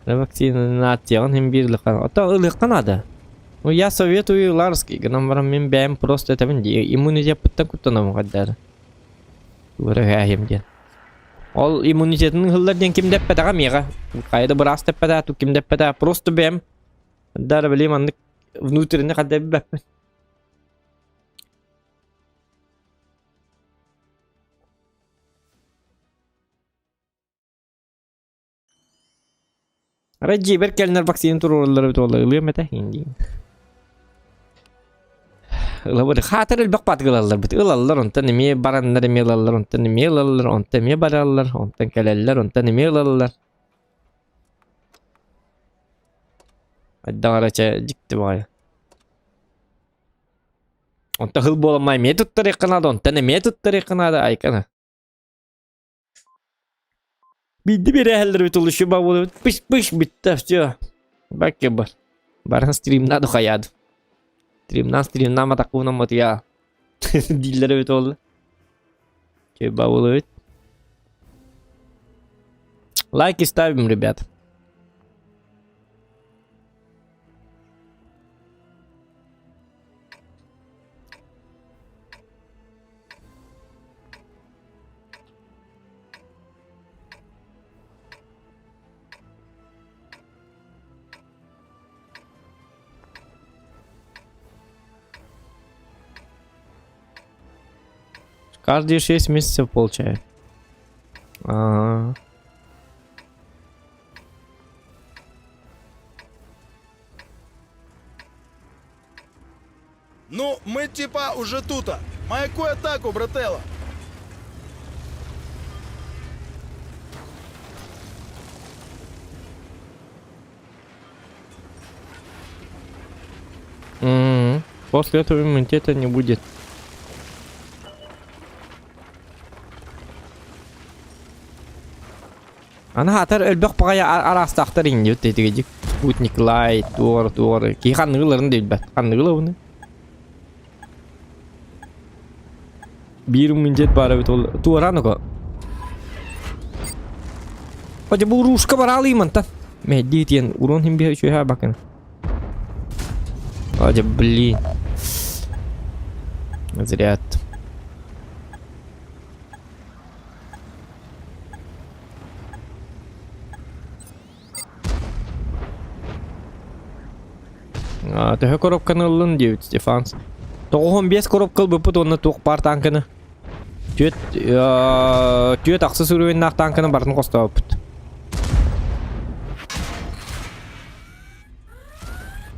Вакцинацион hem birlikten. Ata ılıkkan ada. Ну я советую ларский, гномарам мен бәм просто это венди. Иммунитет пыттан куттанам каддар. Вырага hem ден. Ол иммунитетінің хыллардан ким деп пәтаға меға. Қайда біраз деп пәтаға, ту ким деп пәтаға. Просто бәм. Дары білем анық внутренне қадда бәппен. Раджи бір кәлінер вакцин тұрулары өті олар. Үлі мәті енді. Лабады хатыр элбек батгылалар бит ылаллар онтан эме бараннар эме ылаллар онтан эме ылаллар онтан эме бараллар онтан келеллер онтан эме ылаллар Айдағарача жікті бағай. Онта хыл боламай методтар екінады, онтаны методтар екінады, айканы. Бидді бері әлдір бит олышы ба болды, пыш-пыш бітті, все. Бәкке бар. Барын стримна дұқаяды. Стримна матақуына маты я. Диллері бит олды. Че ба болды бит. Лайки ставим, ребят. Каждые 6 месяцев получает. Ага. Ну, мы типа уже тута. Маякуй атаку, брателло. После этого иммунитета не будет. Ана атар өлбөк багая арастактар инде өтөтүгү. Спутник лайт, тур. Ки ханныгыларын дейт бат. Ханныгылы буну. Bir иммунитет бар бит ол. Тураныго. Ходе бу рушка бар алыймын та. Медитен урон хим бе чөй ха бакын. Ходе блин. Зря. Төһө коробканы ылын дейбит Стефанс. 95 коробкал быпыт онна тук бар танканы. Түйет ақсы сүрүвен ақ танканы барын қоста быпыт.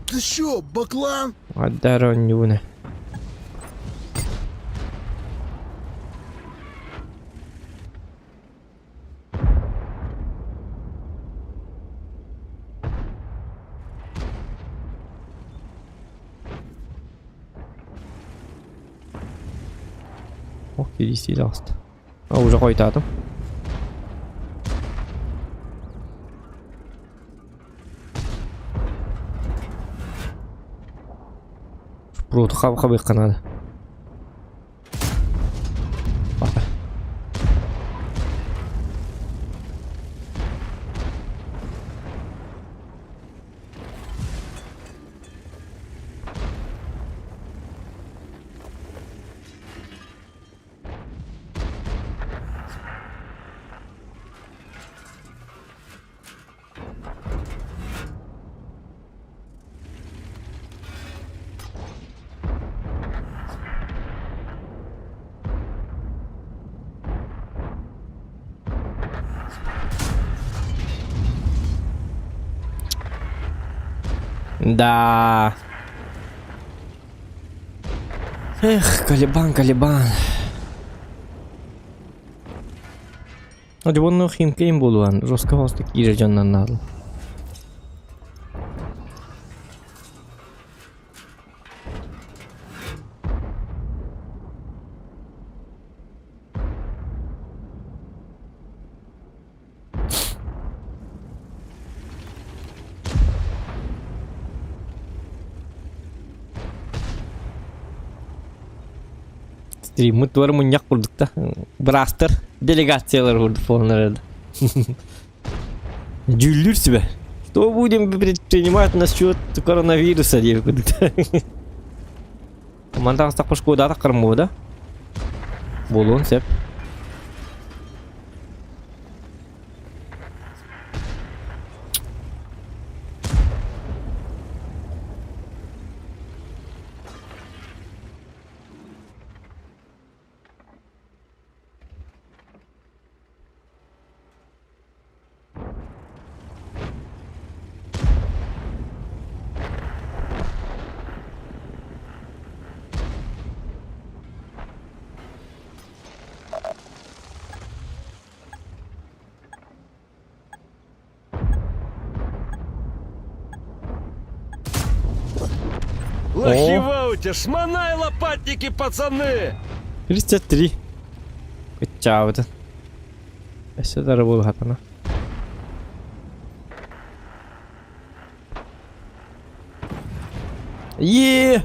Ты шо, баклан? Аддар он не буны. Ох, перейти даст. А, уже қойтадым. Шпруты қабы қанады. Бақы. Да. Эх, Калибан. Hadi bunu химкейм болуан. Жестко хостик иже жаннан надо. Мы твор муньяк курдук та. Брастер делегациялар курдук полнары. Жүлдүр себе. Что будем предпринимать насчет коронавируса, деп курдук та. Команда астак пошкода такырмы да? Болон сеп. Лохиваute, шмонай лопатники, пацаны! 33. Good job. Эсэ дарабул хатана.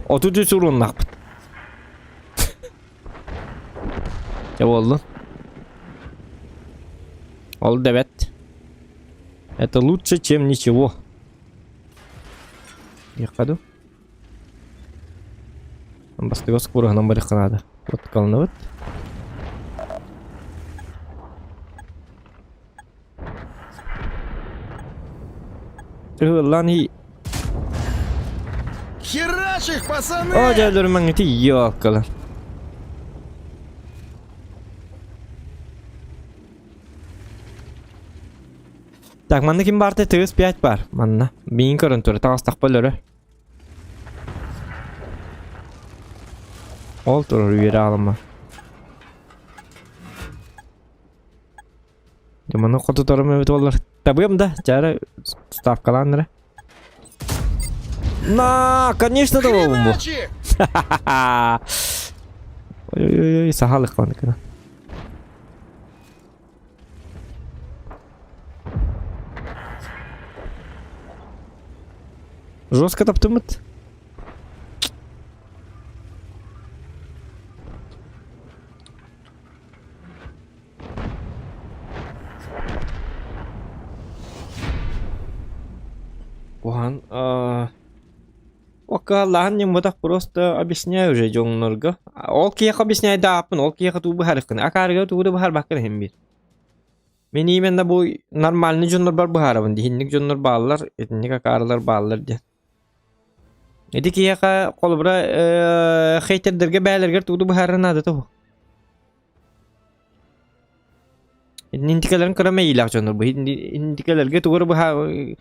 Отуду сурун нақпыт. Ya oldu. Oldu evet. Это лучше, чем ничего. Якаду. Бастыга скурагынан барик канада. Вот калны вот. Lan iyi. Херач их, пацаны! O geldirim iti yok kalan. Так, манда ким бар те 5 бар. Манна. Мин көрүнтүрү тагыстак болору. Ол турur үйері алыма. Деманы қоты тұрым өбіт олар. Табыйым да, жары ставкаландыры. На, конечно, да ол бұл. Хреначи! Ой-ой-ой, сахалық қанды кіна. Жестко таптым өт. Оған, окаллахан не мудак просто объясняю уже жоңнорго. Ол кияк объясняй да апын, ол кияк тубы харыкын. Акарыга тубы бахар бакын хем бир. Мен именно бу нормальный жоннор бар бахарабын. Дихинник жоннор баалар, этинник акарылар баалар де. Эди кияка колбура хейтердерге бәлергер тубы бахарын ады тубы. Интикаларын көрөмей илак жоннор бу. Интикалерге тубы бахар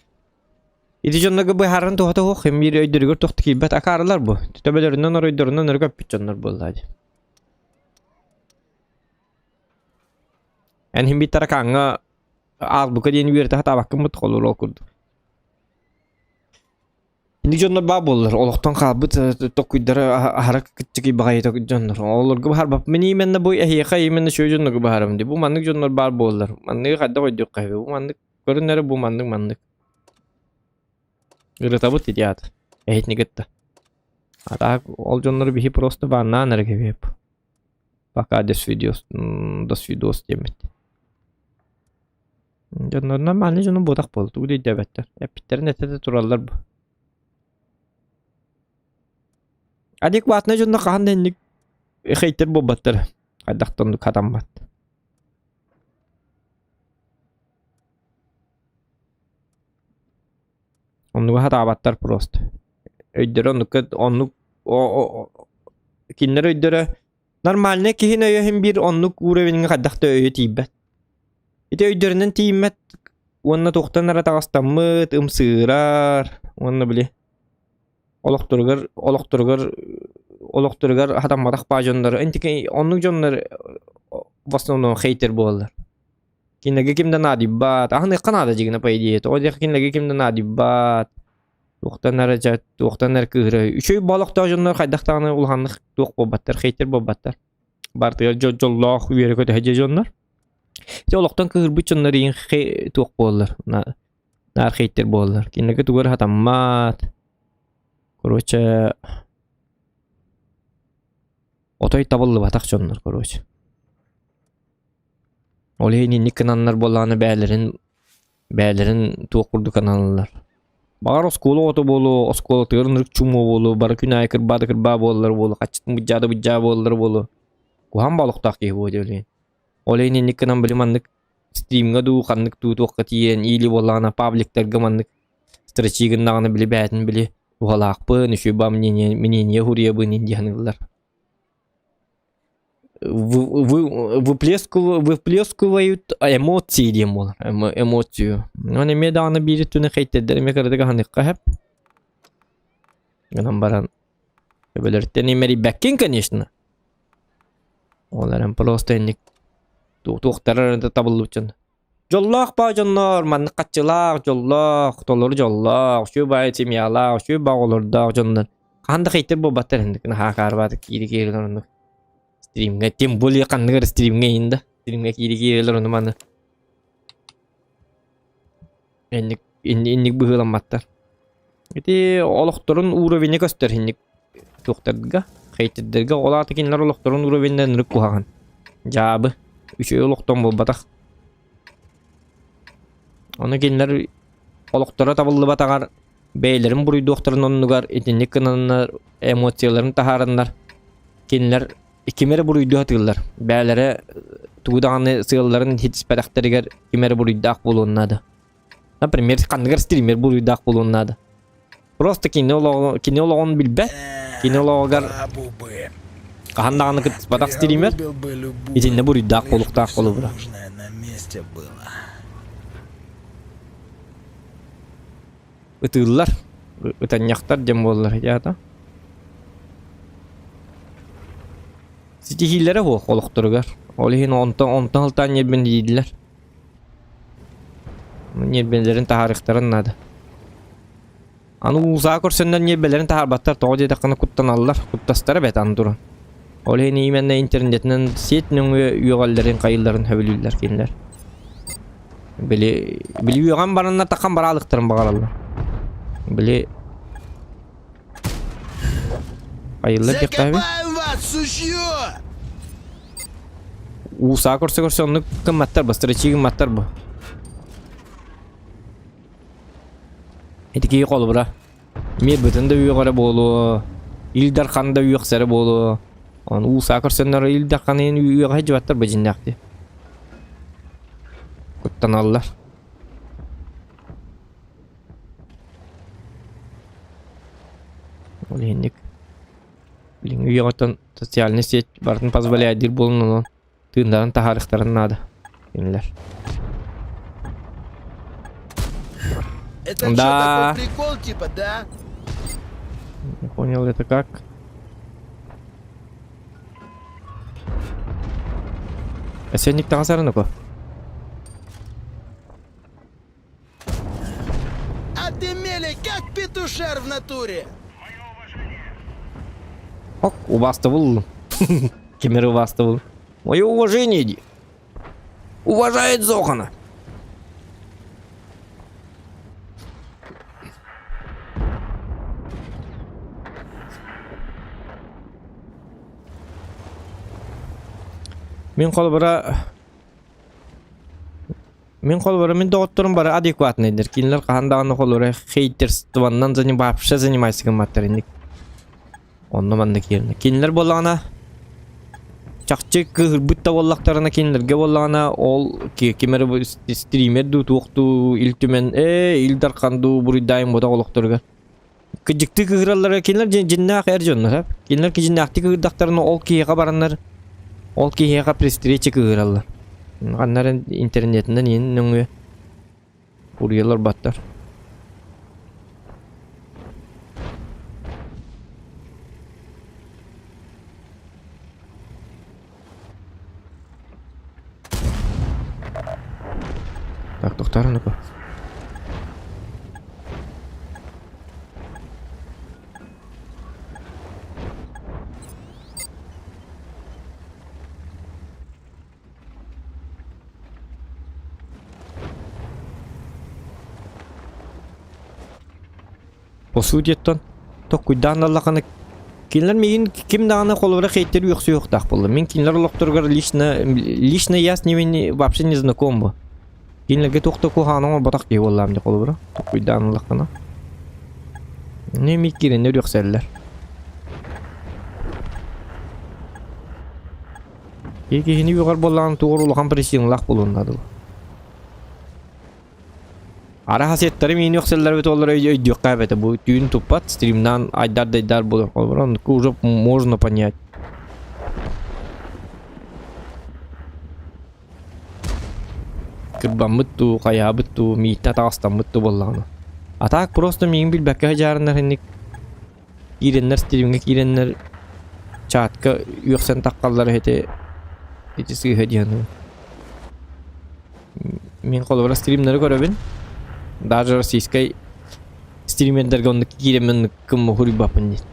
İdi jonnaga bu harın tohta hoq hem bir öydürgür tohta kibet akarlar bu. Töbelerinden öydüründen örgöp bütçonlar boldı. En hem bir tarakanga az bu kadar bir tahta bakım mut olur okurdu. İndi jonnar ba bollar. Oloqtan qabıt tokuydara harak kitçiki bagay tokujonlar. Olurgu bahar bap meni menne bu ehiqa yemenne şu jonnaga baharım di. Bu mandık jonnar bar bollar. Mandık hadda koyduk qaybe. Bu mandık görünleri bu mandık. Грытабыт идиат. Эхит не гытта. А так, ол жоннор бихи просто банна нергевеп. Пока дос видеос демет. Жоннор нормальный жону бодак болду. Уди дебеттер. Эпиттерин этете тураллар бу. Адекватный жонно кахан денник хейтер бобаттар. Кайдактан кадамбат. Onu hata abattar prost. Öydere onluk kinler öydere normalne kihin öye hem bir onluk uğrevinin kaddakta öye tibbet. İte öyderinin tibet onna toqtan ara tağastamıt ımsırar onna bile. Oloqturgar hatammadak bajonlar. Entiki onluk jonlar basnono hater bollar. Kinlegi kimden adibat. Ahne kanada jigna paydiyet. O dek kinlegi kimden adibat. Toqtan arajat, toqtan arkıhra. Üçöy balıqta jonlar qaydaqtağına ulhanlıq toq bobattar, hater bobattar. Bartıya jolloq uyere kötü hece jonlar. Te oloqtan kıhır bütçonlar yin toq bollar. Nar hater bollar. Kinlegi tugar hatammat. Korоче Otoy tabıllı batak jonlar korоче. Oleyni kanallar bolany bälerin toqurdu kanallar. Bagar oskolu oto bolu, oskolu tırnırık çumu bolu, barakünay kırba bollar bolu, kaçtın bıcca bollar bolu. Kuhan balıqtaq ki bu dölen. Oleyni kanan bilimanlık streamga du kanlık tu toqatiyen ili bolana publiklerga manlık strategiyagını bili bätin bili uhalaqpı nüşü bam meneniye huriye bu nindiyanılar. Выплескивают эмоции демон, эмоцию. Он имеет данный бирит туне хейтедер, мне кажется, ганны кахеп. Ганам баран. Белертен имери бекин, конечно. Оларам просто ник туқтарар да табылучан. Жоллақ ба жоннор, манны қатчылақ, жоллақ, толор жоллақ, шу бай тимиялақ, шу бағолордақ жоннор. Kanda kayıtır bu batar hendik. Naha karbadı kiri kiriler onu. Stream'e tüm bolya kandıgar stream'e indi. Stream'e kiri kiriler onu manı. Endik bu hılan battar. Iti olukturun uğravini göster hendik. Doktorga. Kayıtırga ola tekinler olukturun uğravinden rık kuhagan. Jabı. Üçü oluktan bu batak. Onu kinler oluktura tabıllı batagar. Beylerin burayı doktorun onugar. Etinlik kınanlar. Emosiyaların taharınlar. Kinler ikimeri burayı hatırlar. Beylere tuğdağını sığırların hiç pedakteriger ikimeri burayı dağ bulunnadı. Например, kandıgar streamer burayı dağ bulunnadı. Просто кинологон билбе. Кинологар Бабубы. кахандаганы кыт батак стример. Любил бы любую, Итинне бурayı dağ лишь болук бы dağ всё болу бура. нужное на месте было. Itıllar. Itanyaktar dem bollar ya da. Stihillere ho olukturgar. Olihin ontan haltan yebin didiler. Yebinlerin tarihlerin nadı. Anu uzağa korsenden yebinlerin tarbattar toğu dakikana kuttan allar. Kuttastarı betan durun. Olihin imenle internetinden setinin üyegallerin kayılların hövülüller kinler. Bili üyegan baranlar takan baralıktırın bağırallar. Bili kayıllar yakta abi. Закопаем вас, сучье! Uzağa korsa onu kımmattar bu. Strateji kımmattar bu. Etiki kolu bura. Mir bütün de üyegara bolu. İldar kan da üyegsere bolu. Onu uzağa korsanlar İldar kanın üyega hecvattar bu cinnakti. Kuttan allar. Olihindik. Bilin üyegatan sosyalini set barın pazbalaydir bolunun. Tığınların taharıkların nadı. Dinler. Это что, Да. такой прикол типа, да? Не понял это как. Осенник тағасары нұқы. А ты, Мелик, как петушар в натуре? Ок, убасты бұл. Кемері убасты бұл. Мое уважение ди. Уважает Зохана. Мен қолбара мен доғыттырым бары адекватныйдыр. Кинлер қағандағаны қолбара хейтерстваннан вообще занимайся гамматтар индік. Онны манды керіні. Кинлер болағана чақчы кығыр бұтта болақтарына кинлерге болағана ол кемері стример ду туқты илтімен илдар қанду бұрыдайын бода олықтырға. Күджікті кығыралары кинлер жиннақ әр жонлар. Кинлер ки жиннақты кығырдақтарына ол кейеға баранлар. Ол кейеға престречі кығыралар. Аннарын интернетинден ең нөңі бұрыялар баттар. Так, тоқтар ну-ка. По сути, это только данные кинлер мин ким даны қолыбыра хейттер юқсы юқтақ болды. Мен кинлер лоқтырғыр лично я с ними вообще не знаком бы. Кинлерге тоқты куханыма батақ кей болам де қолыбыра. Только данные лақына. Не миккерендер юқсәлілер. Екешіні юғар болағын туғыр ұлған пресиң лақ болуынады. Ара хасеттері мен юқсәлілер бет олар өйдіқ қабеті. Бұл түйін тұппат стримнан айдар-дайдар болыр қолыбыра. Оны уже можно понять. Кырбан бұтту, қая бұтту, мейітна тағыстан бұтту болағына. А так просто мен білбәкке жарындар хенник киреннер стримге киреннер чатка юқсан таққаллары хеті сүйі дейіні. Мен қолыбыра стримнері көрөбін. Даже российской стримердерге онды киремен кім мұхури бапын дейді.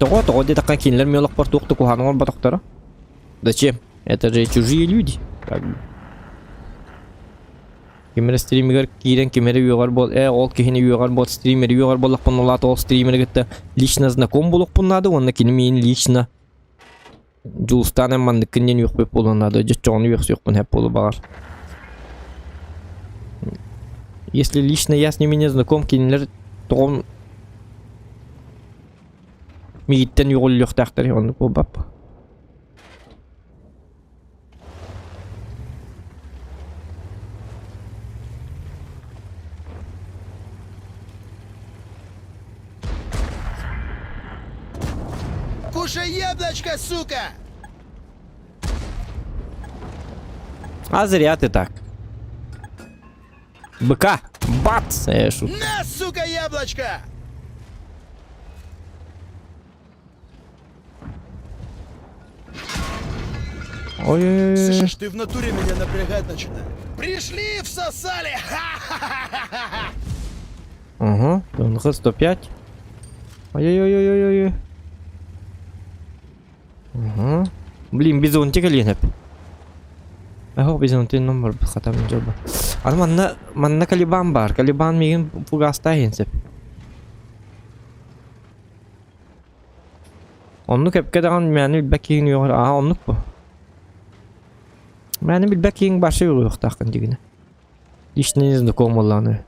Того где-то кинлер мелок портук-то кухану батоктора. Зачем? Это же чужие люди. Как бы. Кемер стример кирен кемер югар бол, ол кехине югар бол стример югар боллак пунлат ол стример гетте лично знаком болук пуннады, онна кини мен лично Жулстан мандыккенен юк беп болунады, жочону юк юкпун хеп болу багар. Если лично я с ними не знаком, кинилер тогон мигиттен югул юктактар, онду болбап. Кушай яблочко, сука! А зря ты так. Быка! Бац! Эшу. На, сука, яблочко! Ой-ой-ой. Слышишь, ты в натуре меня напрягать начинаешь. Пришли, всосали! Ха-ха-ха-ха! Ага, ТНХ 105. Ой-ой-ой-ой-ой. Ага. Блин, бизонтик или нет? Ага, бизонтик номер хатам джоба. А манна калибан бар, калибан мигин фугаста хенсеп. Онну кепкедаган мени билбекин югар. А, оннук бу. Мени билбекин башы юк такын дигине. Лично не знаком олланы.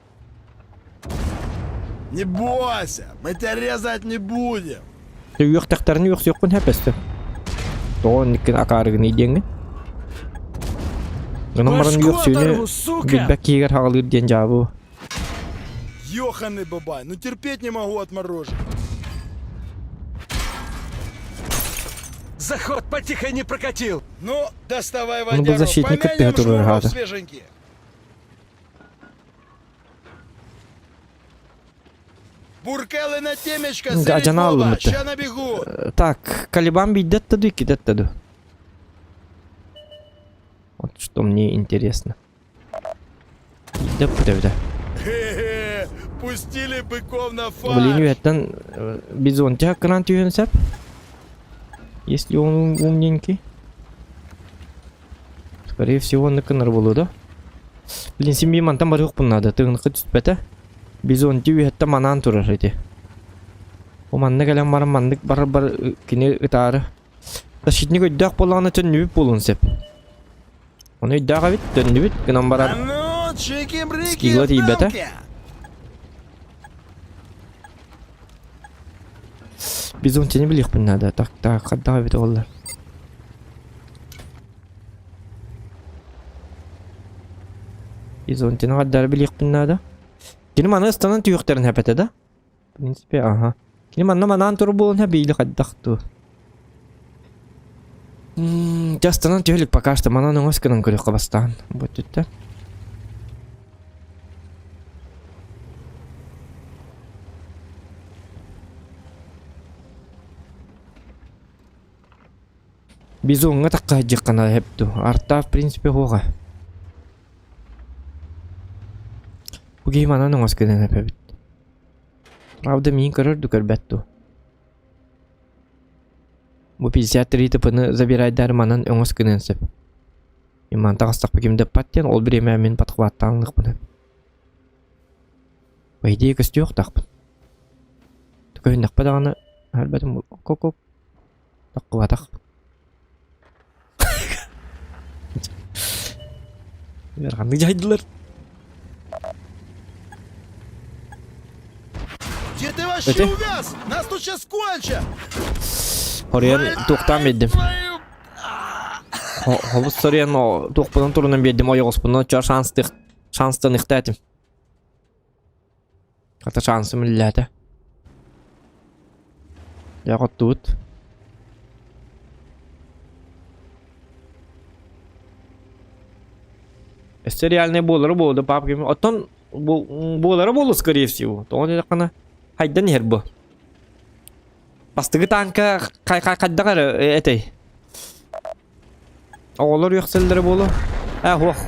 Не бойся, мы тебя резать не будем. Ты юк тактарны юк юкпун хепесте. То никин акарыгын идеңи. Гынамарын юк сөйле билбекигер хагалыр ден жабу. Ёханый бабай, ну терпеть не могу отморожен. Заход потихо не прокатил. Ну, доставай был водяру, защитник, помянем который шнуров рада. свеженьких. Буркалы на темечко, Да, сырить джанал Вова, лымытты. ща набегу. Так, калибан бидеттаду и кидеттаду. Вот что мне интересно. Да, да. Хе-хе, пустили быков на Блин, фарш. это бизонтик кран тюнсеп. Если он умненький. Скорее всего, он на канар был, да? Блин, семьи ман там барюк надо. Ты на хоть спета? Бизонтик это манан турар эти. У манна галам мар мандык бар кине итары. Защитник өйдак болғаны түннүбіп болуын сеп. Оны өйдак авит, түннүбіп, гынан А барар. ну, чики-брики, Скигла ребята. Бизонтини биликпин надо. Так, кадда авит олар. Бизонтини каддар биликпин надо. Кини маны ыстанан түйөктерин хепете да? В принципе, ага. Кини манан туру болуын хеп бейли каддакту. Жастанан түйөлүк пока что манан оңос кынан көрөк кабастан. Вот түттө. Бизонга такка жаккана хепту. Арта в принципе хога. Буги манан оңос кынан хепет. Правда, мен көрөрдү көрбөттү. Бу 53 тыпыны забирайдар манан оңос кынан сеп. Иман тагыстак бекимде паттен ол биреме мен паткваттанлык бу. Вайди көстүк такпын. Түкөйнөк падаганы албетим коко такватак. Верганды жайдылар. Где ты вообще Это? увяз? Нас тут сейчас кончат. Хорьер туктам едим. Твою- Хобус сорен о тухпунун турунан бердим ойгоспунун чор шанстан ихтатим. Ката шансым иллата. Я тут. Если реальные болары болду, папки. Оттон болары болу, скорее всего. То он это хайдан хербу. Бастыгы танка кайдагар этой. Оğlar yokselleri bolu.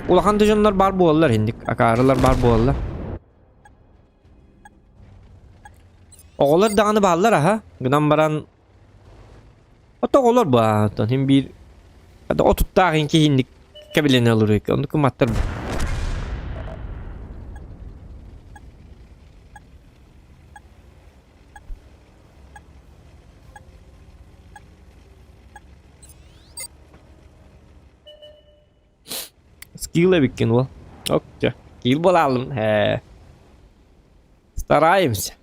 Ulakan düzünler bar bollar hindik. Akarılar bar bollar. Oğlar dağını ballar ha. Gıdan baran Hatta olur bu atan hem bir hadi o tuttağın ki hindik kabilene olur ki onu kumattır. Skill'e bikin bu. Okça. Skill bulalım. He. Стараемся.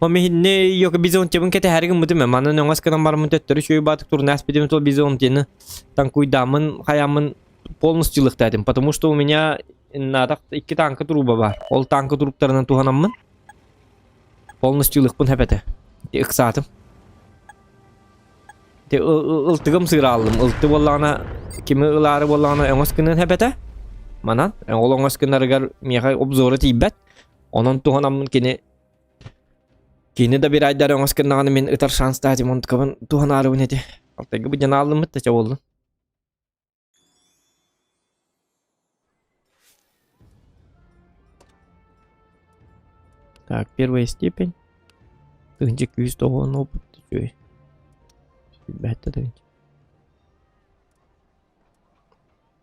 Мами не yok bizon çabun kete her gün mutum mana nongas kanan bar mutetleri şöyle batık tur nas bedem tol bizon teni tankuydamın hayamın полностью потому что у меня надо iki tanka truba var. Ol tanka truplarından tuhanamın полностью lıkpın hepete. Iksatım. De ıltıgım sığır aldım. Iltı bollana kimi ılары bollana öngös kının hepete. Manan ol öngös kınlarıgar miyaha obzora tibbet. Onun tuhanamın Kini de bir ayda öngös kınlarını men ıtar şans dağıcım onu tıkabın tuhanarı nedi. Altagi bu jana aldım mı taça oldu. Так, первая степень. Тынче күйіз тоғын опыт. Бәтті да.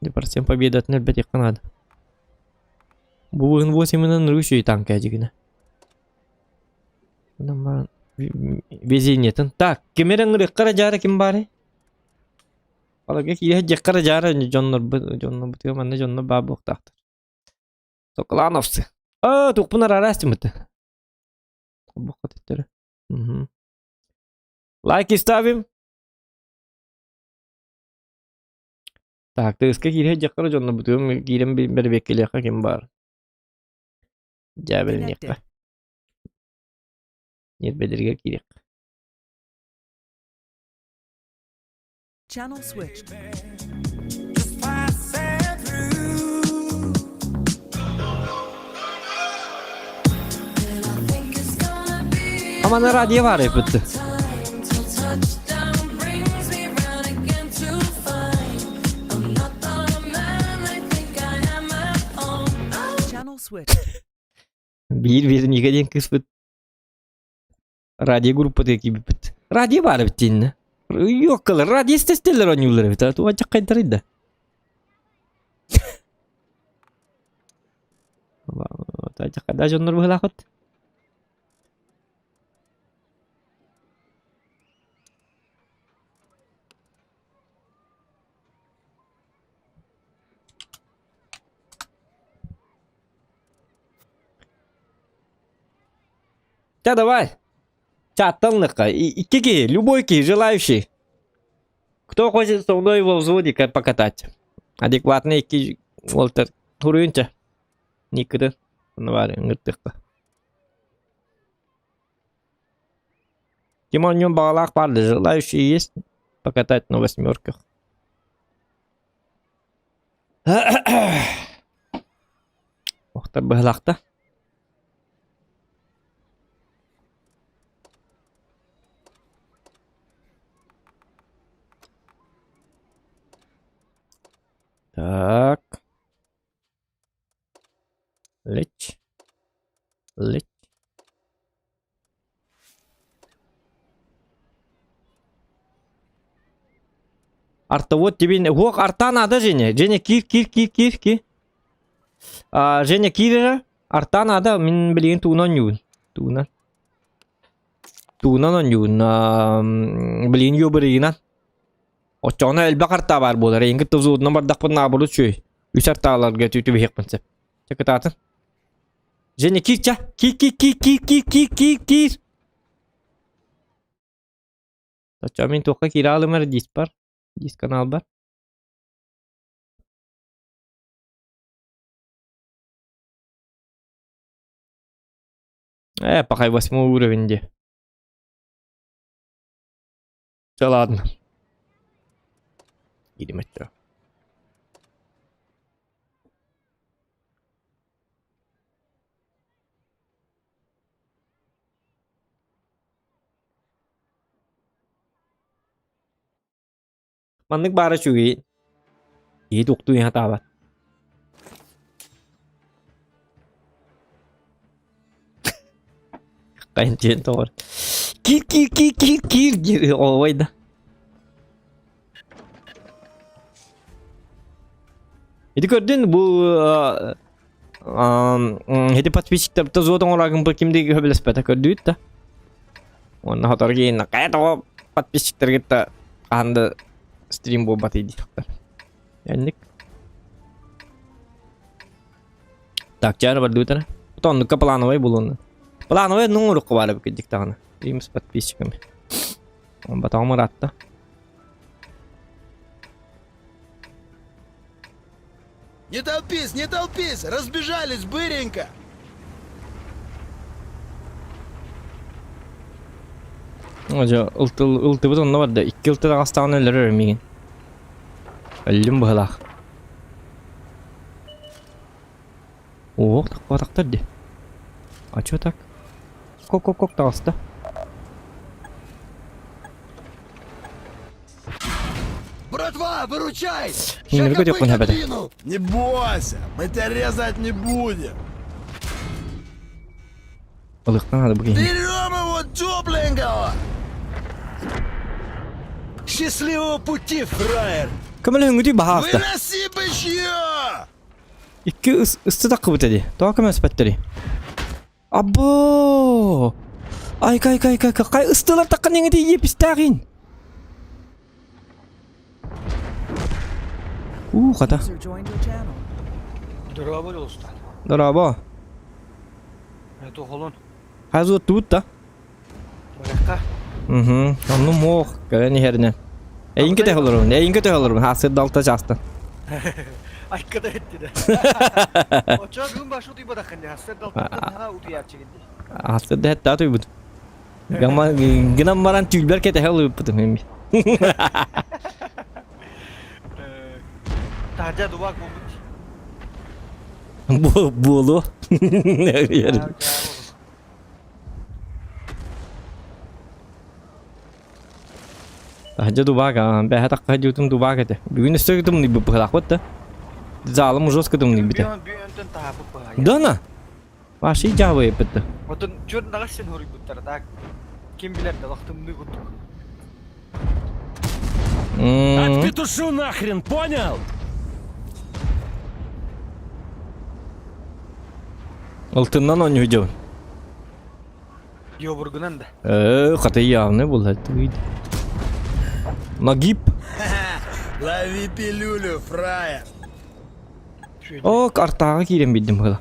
Департсен победа от нельбет як Канада. Бувын 8-нын рүші танк әжігіні. Везениетін. Так, кемерен рыққара жары кем бары? Алага кие жекқара жары жоннор бұтыға манна жоннор бабы оқтақтыр. Соклановсы. Туқпынар арасты мыты. Бақат еттері. Лайки ставим. Так, тыска кире жаккара жонна бутум кирем бер беккелека ким бар. Жабелнекка. Нет бедерге кирек. Channel switched. Ama ne radyo var hep bitti. Channel switched. Bir nikadien kısmı. Radyo gruptaki bir bit. Radyo var bittiğinde. Yok kalır. Radyo sesler oynuyorlar bir tane. Tu acak kayıtları da. Acak ada jonor behlakot. Да, давай. Чат тылныка. Икки, любой ки, желающий. Кто хочет со мной во взводе покатать? Адекватный икки, Волтер. Турюнча. Никуда. Навари, ngırtıkta. Тимоньон балах парды. Желающие есть покатать на 8. Охтар быхлакта. Так. Лечь. Лечь. Арта вот тебе... Ох, арта надо, Женя. Женя, кир. Женя, кир. Арта надо. Мен білген туынан юн. Туынан он юн. Білген ю бірігінен. Очоğuna elbaq arta var bolar. Engi tuzuduna bardaq bu nabulu çöy. Üç artalarga tütü bir hekmansep. Çakıt atın. Jenny kir ça. Kir. Taçamin toqa kiralı mer dispar. Dis kanal bar. Пока 8 уровень. Все, ладно. Идем отсюда. Маннык бары чуги. И тукту я табат. Кайын тен тор. Kir. Ой да. Эди көрдүн бу эди подписчиктер тозодон орагын бу кимдеги хөбөлөспөтө көрдүт да. Онна хоторгин кайда подписчиктерге та анда стрим болбат иди. Яник. Так, чара бар дутара. Потом плановый был он. Плановый номер квалив диктана. Им с подписчиками. Он потом рад-то. Не толпись, разбежались быренько. Оja ıltı buton ne vardı? 2 ıltı da hastane ölür miyim? Ölüm bağlak. Oh, tak taktırdı. Açıyor tak. Kok da hasta. Братва, выручай! Не, ну, Ща какой копыта ты двинул. Не бойся, мы тебя резать не будем. Ilıktan hadi bakayım. Берем его тепленького. Счастливого пути, фраер! Kamerayı hüngüdü baha hasta. Выноси бычье! 2 ıstı dakika bu dedi. Daha kamer spetleri. Abo! Ay kay ıstılar takkan yang di yep istarin. Kata. User joined your channel. Здорово, Рустам. Daraba. Это холон. Hazır tut da. Барака. Onu moh. Göreni herine. Eyin kötü olurum. Hasır dalta çastın. Айкада етті де. Оча бүгін башы ұтый бадақын де. Хастар далтан ұтый әрчегенде. Hasır da hatta tuy bud. Gınam varan tülber kete helu butum hem. Tarja duvak bulmuş. Bolu. Yerim. Hacı dubaga, ben hatta hacı dubaga de. Bugün istedim ni bu bırakıp da. Zalım uzos kadın ni bite. Bir yöntem tahabbuk bahaya. Dana. Başı cevabı yaptı. Otun çür nagasın hori buttar da. Kim bilir de vaktimi kutu. Отпетушу нахрен, понял? Altından oynuyor. Yo burgunan da. Katı ya ne bu lan? Nagip. Лови пилюлю, фраер. O kartağa girin bildim hala.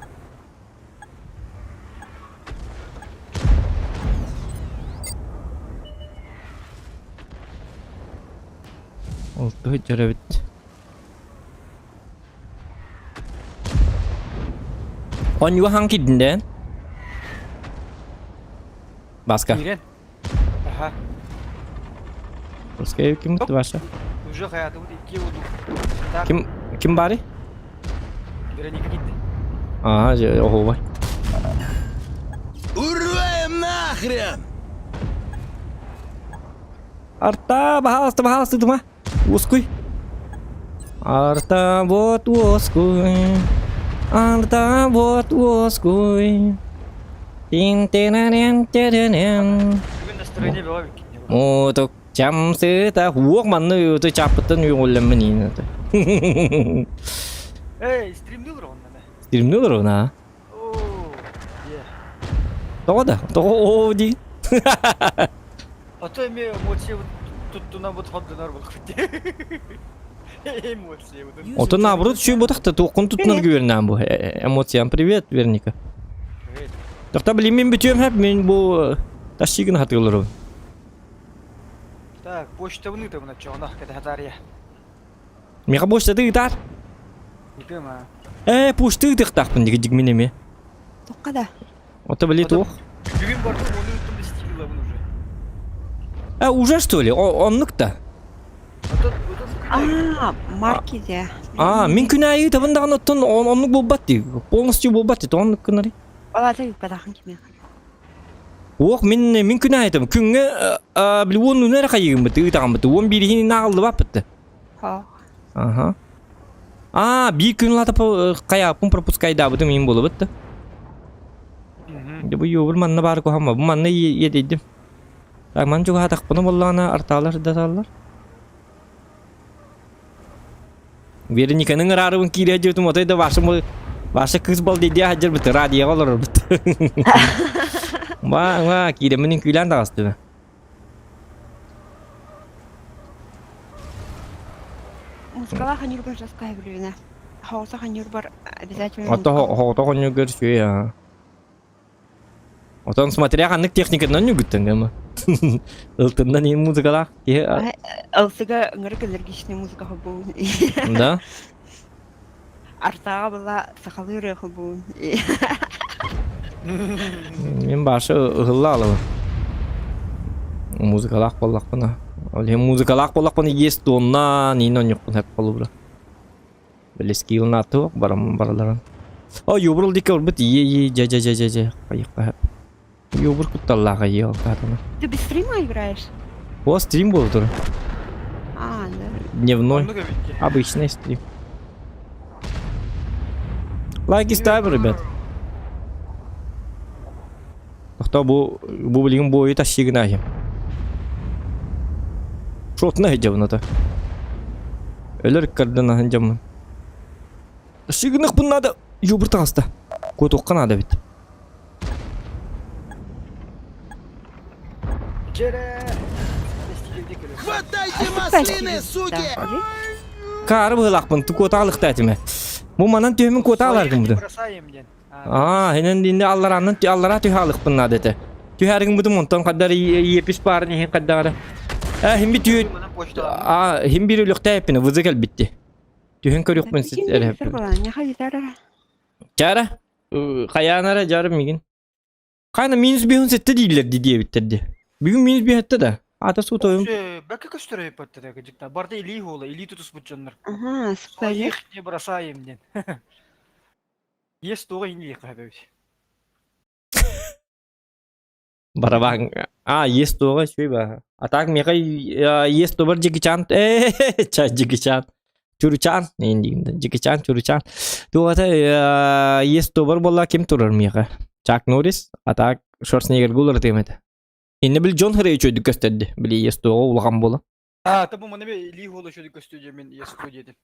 Oldu cerevit. On yu hangi dinden? Başka. Miren. Aha. Başka kim gitti başka? Уже hayatımda 2 oldu. Kim bari? Veronika gitti. Aha, oho var. Урваем нахрен! Arta bahas tu mah. Uskuy. Arta bot uskuy. Arta bot uskuy. Tin tenanen. Bugün настроение было викинг. Một trăm sư ta huốc mà nơi tôi chắp tân yêu làm mình nhìn rồi. Эй, стримдил ровно, да? Tìm nước rồi nè. О, е. Đó đó, đó ô đi. А то имею эмоции тут на вот ходу нар болох бит. Эмоции вот. Ото наоборот şu bu takta tokun tutnar güverinden bu. Emosyon привет Верника. Takta bileyim ben bitiyorum hep ben bu taşıyığını hatırlıyorum. Так, почта вныта в началах, когда хатария. Mega boşta değil tar. Не понимаю. Poşta tıktak ben dik mine mi? Тоқада. Ото bilет o. Бүгін бардым, оны өттім де стилила бұны уже. Уже что ли? Onluk da. Маркиде. Мен күнәйі табындаған оттон onluk болбат ди. Полностью болбат ди. Onluk күнәри. Балаты бадахын кеме. Оқ мен күн айтам. Күнге біл оны нәре қайығым бітті, ұйтаған бітті. 11-ні нағылды бап бітті. Аха. Bir күн латып қаяпын пропускайда бітті мен болы бітті. Бұл еуір манна бары қоғам ба. Бұл манна едейдім. Так, man juga hatak bunu bollana artalar datallar. Biri nikanın ararın kire jurtum otayda başa kız bol dedi hajar bitir radyo olur bit. Wa kire menin külan da astı. Музыкалар ханюр бар жаскай билүүнэ. Хауса ханюр бар обязательно. Ото хото коню görüşüyor ya. Otan смотря kanık teknikten ne gütten ama. Iltından iyi müzikalar. Алсыга ыңырык энергичный музыка хабуун. Да. Артага бала сахалыры хабуун. Мен başı ıhıllı alıp. Müzikalar bollak bana. Hem müzikalar bollak bana есть onna nino yok hep bolur. Böyle skill natı baram baraların. O yubrul dikör bit ye ja. Kayık hep. Yubur kutallar kayıyor kadına. Ты без стрима играешь? O stream boldur. А, да. Дневной. Обычный стрим. Лайки ставь, ребят. Кто bu bilgin boyu taşıyın ayım. Şot ne hecab nata. Ölür kardana hancamın. Taşıyınık bunlar da yumurta hasta. Kotokan ada bit. Хватайте маслины, суки! Karı bıhlakpın tu kotalık tatime. Bu manan tühümün kotalardım bu. Hemen dinde Allah'a tühalık bunlar dedi. Tühergin budu montan kadar yepis parını hem kadar. Hem bir tüy. Hem bir ülükte hepini vızıkal bitti. Tühün körük ben sizlere hep. Не ходи, тара. Cara. Kayanara carım migin. Kayna minus bir hun sette değillerdi diye bitirdi. Bugün minus bir hatta da. Ata su toyum. Бәкі көстірі пәтті дәгі жікта. Барды или олы, или тұтыс бұт жанлар. Ага, спали. Сайық не бросаем ден. Ес тоғы инли қабәбі. Barabang. Yes to şey ba. Atak meka yes to bar Jackie Chan. Jackie Chan. Churu Chan. Indi Jackie Chan, Churu Chan. Tu ata yes to bar bolla kim turur meka. Chuck Norris atak Schwarzenegger gular temete. İnne bil John Hurray çöydük gösterdi. Bili yes to ulğan bola. Tabi мұны бе или олы шөді көстеуде мен ес то дедім.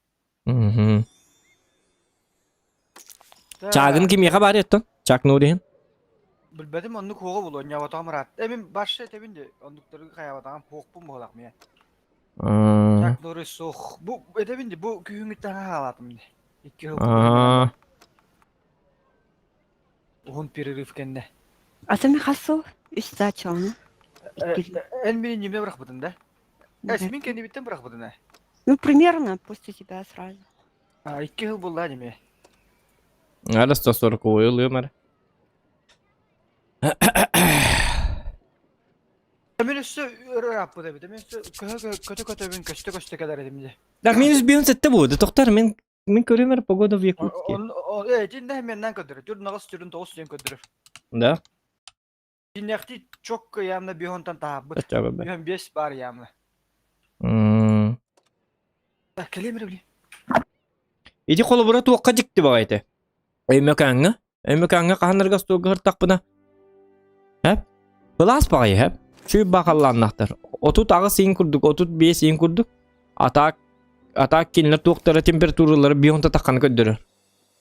Chuck'ın kim yaka bari ettin? Chuck Norris'in. Білбәдім онды коғы бұл ойын яватағым рат. Мен башы әтебін де ондықтырғы қаяватағым поқпын болақ мен. Чак Норрис соқ. Бұл әтебін де бұл күйіңіттен қалатым де. Екі ғыл. Оғын перерыв кәнде. Атами хасу үстачы оны. Ән менен неме бірақ бұдын да? Әсмен кәнде біттен бірақ бұдын да? Ну, примерно, после тебя сразу. Екі ғыл бұл да неме. Ara 140 yıl ömer. Мен өсі өрі апы да біді. Мен өсі көті-көті көшті кәдер едім де. Так minus bir hun sette bu. Doktor men görüyorum pogoda в Якутске. Жинді меннен көдірі. Түрін ағыз түрін 9 ден көдірі. Да. Жиннәқті чок ямна бихонтан тағабы. Бихон 5 бар ямна. Келемір білі. Иди колобура туокка жикти багайты. Эймекаңга каханырга стоога хыртак бuna. Hep. Plus bagay hep. Şu bakallannaktır. Otut ağı sin kurduk, otut biye sin kurduk. Atak kinler tuoktara temperaturaları biyonta takkanı köddürür.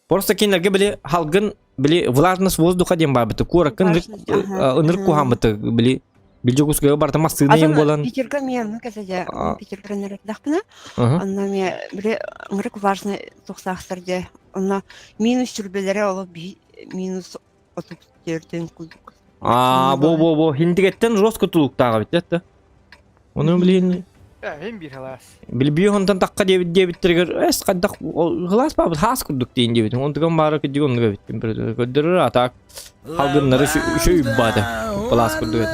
Просто кинерге били халгын били влажность воздуха дем бабыты. Куракын ынырк кухамыты били билжогускага барта массыны болан. Питерга мен казаja Питерга нердахпына. Анна ме били ыңырк важный туксахсырде. Анна минус жүрбелери олып минус 34-ден кулдук. Бо хиндигеттен жестко тулуктага битет. Onu билин. Hem bir halas. Bilbiyondan takka diye bittirger. Es kaddak halas babı has kurduk deyin diye bitin. Ondan bari ki diyor onu bittim. Gördürür atak. Halgınları şu ibadet. Plus kurduk.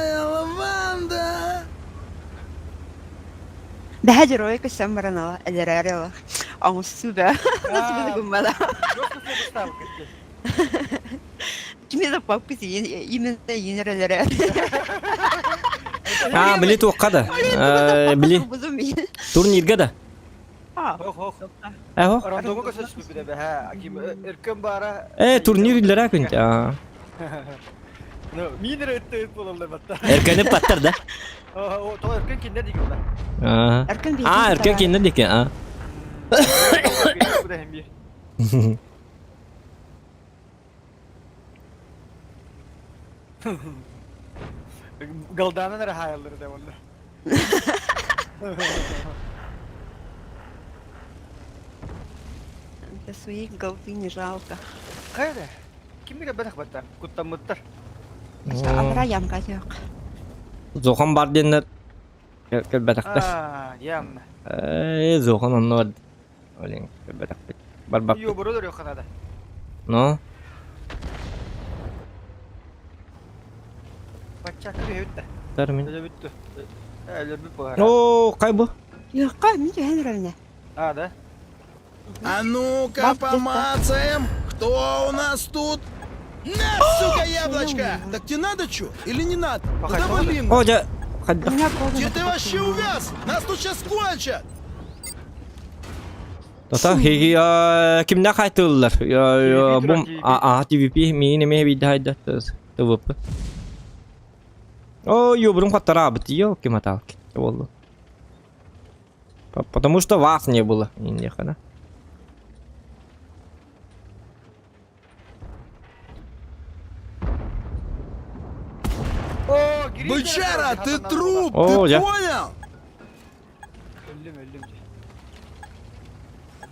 Бәһәдер ой көсәм барана, әләрәре ала. Аңсу да. Насыбы гуммала. Киме да папкасы именно енерәләре. Били туоккада. Били. Турнирге да. Рандомы көсәс бі бі бі. Ким өркем бара. Турнир illere akınca. Минер өттө бололду батта. Erkenip battır da. О, то эркен киндер диги ула. Aa. Эркен бейкен Aa erken тутара. kendin dike. Aa. Bu da hem bir. Galdanın ara hayalleri de onda. Да своих голды не жалко. Kayda. Kim bilir batak batak. Kuttan mıttar. Алра ямга жоқ. Zokan bar denler. Gel bataklar. Yam. Zokan onu var. Öyle gel bataklar. Bar bak. Yo buralar yok kanada. No. Bacak bir bitti. Termin. Öyle bitti. Öyle bir bu ara. Oo kaybı. Юққа мен хенралне. Да. А ну-ка Баб, помацаем, кто у нас тут? На, сука, яблочко! Так тебе надо что? Или не надо? Да Пахать давай, надо? Лин. Hoca. Hadi. Меня голды. Где ты вообще увяз? Нас тут сейчас кончат! Tata hegi kimden kaytıldılar? Ya bu TVP mini mi bir daha da TVP. О, ёбрым хатарабыт, ёлки-моталки. Wallah. Потому что вас не было. Нехана. О, Бычара, ты труп, О, ты я. понял? Öldüm.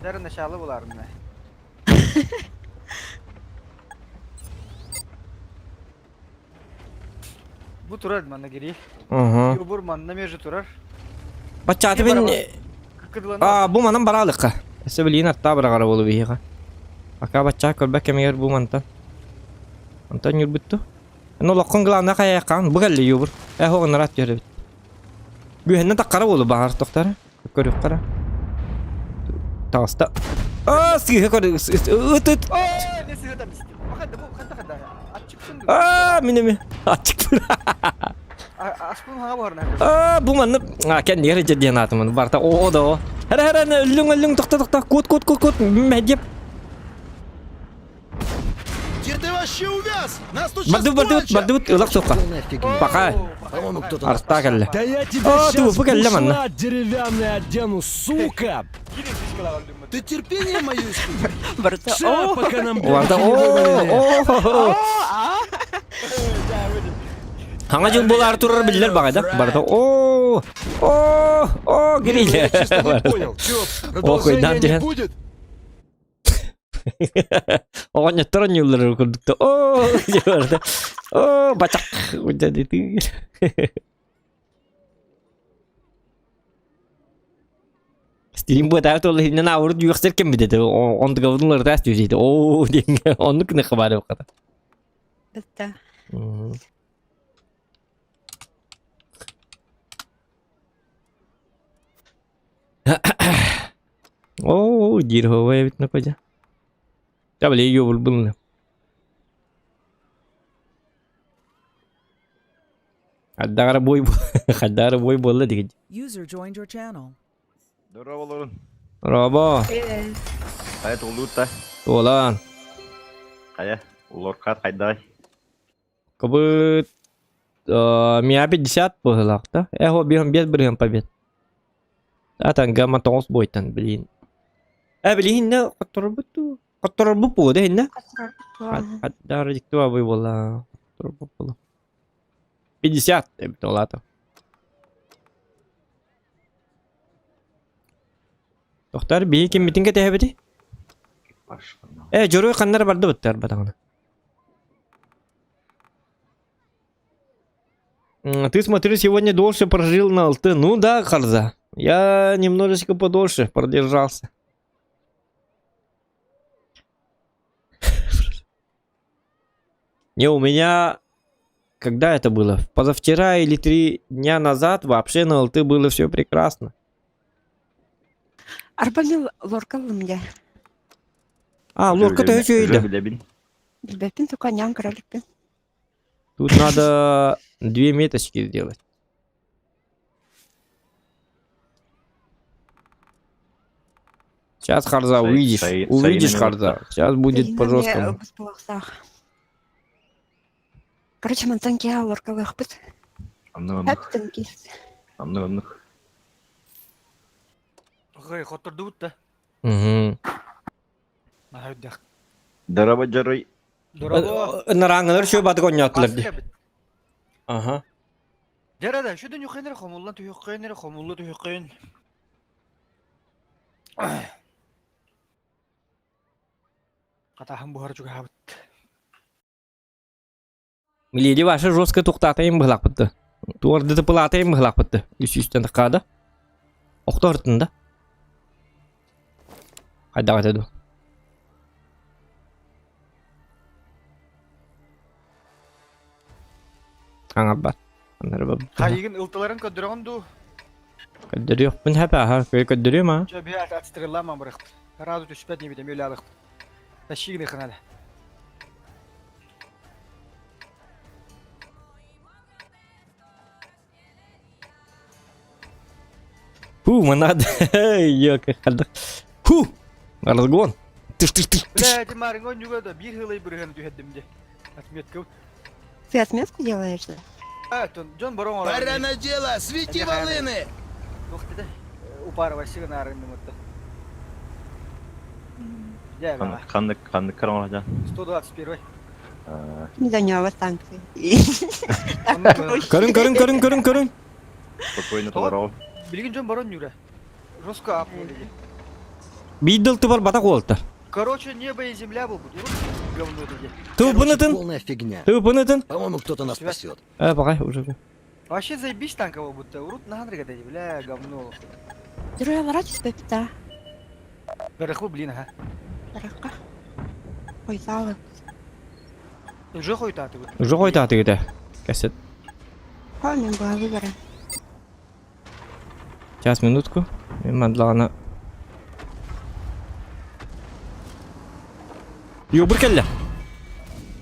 Darın aşağılı bularım ben. Bu turar manna geri. Ага. Yobur manna mevcut turar. Бачаты ben Kıkırlanır. bu manam baralıkka. Sebilin hatta bırakara bolu bihiqa. Aka bача kölbek kemer bu mantan. Mantan yurbuttu. No lokkon glana kaya kan bu galli yubur. Ho narat görüp. Gühenne takkara bolu bahar toktara. Körüp kara. Tasta. Aa sihe kor ut. Ooo ne sığırdan istedim. Bakın da bu kadar. Açık şimdi. Aa minimi. Açık. Aşkım hava var nerede? Aa bu manı kendi yere jediyen atımın. Barta o da o. Hara ne öllüng tokta. Kut. Medip. Где ты вообще увяз? Нас тут сейчас Бардывыт ылак соққа. Пока. По-моему, кто-то Арта келді. Да я тебе О, ты сейчас выпугал, Лемон. бушлат деревянный одену, сука! Ты терпение мое испытываешь? Барта. Ща, пока нам Оларда бляхи не вывалили. Хаңа жыл болар турар білдер бағайда. Барда кирейлі. Я честно не понял. Чё, продолжения нам не ден. будет? Оған еттірін елдері көрдікті. Жебарда. Бачақ. Өйдәді түгіл. Стилим bu da tolu hinden avurdu yükselken mi dedi. Onda gavurlar da söyledi. Diye. Onu ne kadar o kadar. Это. Jir havaya bitmek hoca. Tabii iyi bulbulun. Haddara boy bolla dige. User joined your channel. Здорово, Robo. Кая толута? Olan. Кая? Лоркат кайдай. Кабыт. Мия 50 пылакта. Эхо бирим без бирим побед. Атан гамма тоос бойтан билин. Билин не катырбыту. Катырбы пу да инне. Haddara diktu abi bolla. Kатырбы пу. 50 деп толата. Тоқтар бии ким митинге тэхэбити? Жорой каннар барды бүттер батагана. Ты смотри, сегодня дольше прожил на Алты. Ну да, Харза. Я немножечко подольше продержался. Не, у меня... Когда это было? Позавчера или 3 дня назад вообще на Алты было все прекрасно. Арбамил лоркалымда. Лорка-то еще и да. Билбепин только ням краликпин. Тут надо 2 меточки сделать. Сейчас, Харза, увидишь. Увидишь, Харза. Сейчас будет по-жесткому. Короче, мантан кия лоркалыхпыт. Анны, Хэптен кис. анны. Хай, хоттырды бутта. Мгм. Нахайдах. Дороба жарый. Дорого. Нараңылар шо баты коньятлар ди. Ага. Жарада, шудан юқайнер хомуллан түйіққайнер, хомуллы түйіққайын. Қатахын бұхар жүгі хабыт. Миледи ваша жестко туктатайын быхлак бытты. Туарды тыпылатайын быхлак бытты. Үс-үстен тыққады. Оқты ұртында. Қайда қатады. Аңа бар. Анары бар. Қайығын ұлтыларын көддіріғын ду. Көддірі жоқ. Бұн хәпі аға. Көддірі ма? Жөбе атстырылама бұрықты. Раду түспәт не бедем өлі алықты. Тәшігін иқынады. Фу, манады. Йока, қалдық. Фу! Разгон. Тыш. Бля, Димарың он югада бір хылай бұрығаны түйедімде. Отметка. Ты отметку делаешь, да? Джон Барон оран. Пора на дело, свети волыны! Уқты да. Упары васигын арыңды мұтты. Жай баға. Қанды қараңға жа. 121. Не занялась санкции. Көрін. Спокойно толарау. Білген Джон Барон юра. Жестко ап өлеге. Биділті бар батақ олды. Короче, небо и земля был. Говно деге. Тупынытын. Полная фигня. Тупынытын. По-моему, кто-то нас спасет. Бағай, уже. Вообще заебись танково будто. Урут на хандрика деге. Бля, говно. Дурая ворачивайся, пепта. Береху, блин, ага. Барака. Ой, залы. Уже хуй таты вот. Уже қойта атығыда. Кәсет. Ой, мен была выбора. Сейчас, минутку. Мен мандлағана. Йо, бір кәлі.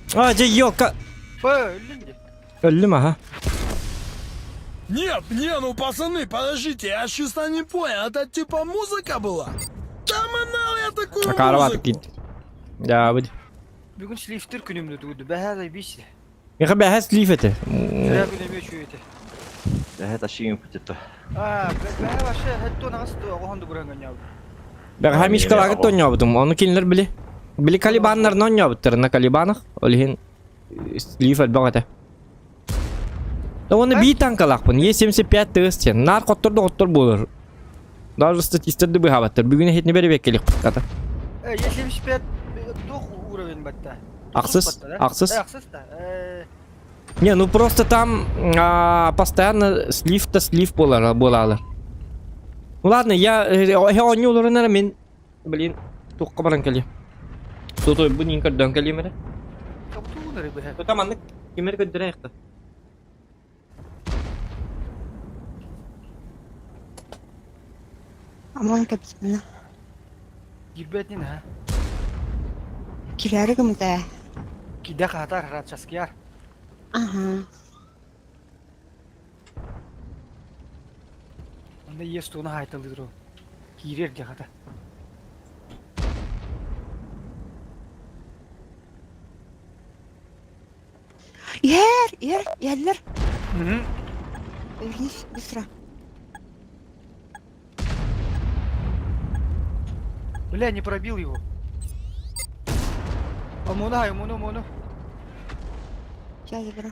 Жай, йоқа. Линди. Өлім, аға. Нет, ну пацаны, подождите, я чисто не понял, это типа музыка была? Да манал я такую Қарабаты музыку! кет. Ja, бұд. Бүгін шлифтер күнімді туды. Бәхә заебись. Меха бәхәс лифеті. Бля, күнеме чуеті. Дәхет ашиын пүтетті. Бәхә вообще хәтті нағасты оғанды көрәңген яу. Бәға мишкалағы тоnya бұдым. Оны келінлер білі. Білі калибанларын оnya бұттыр. На калибанық. Олығын лифет бағыты. Оны бей танкалақпын. Е-75 тығыстен. Нар қоттырды қоттыр болыр. Даже статистерді бұға баттыр. Бүгіне хетіне бәрі бәккелік бұттады. Е-75 тоқ уровень бәтті. Ақсыз? Ақсыз? Ақсыз да. Не, ну просто там постоянно слив болалар. Ну ладно, я оnya оларынара мен, блин, тоққа баран кәлі. Той бұнын көрден кәлі мәрі. Қабыту ұнары бәхә. Той таманлық кемер көддірі айықты. Амон капитана. Гирбетнин, ха? Киряры кымда. Кида қатар ратчаскияр. Ага. Анда естуына айтылды дұру. Кирер де қата. Ерлер. Вернись быстро. Бля, не пробил его. Моно. Сейчас заберу.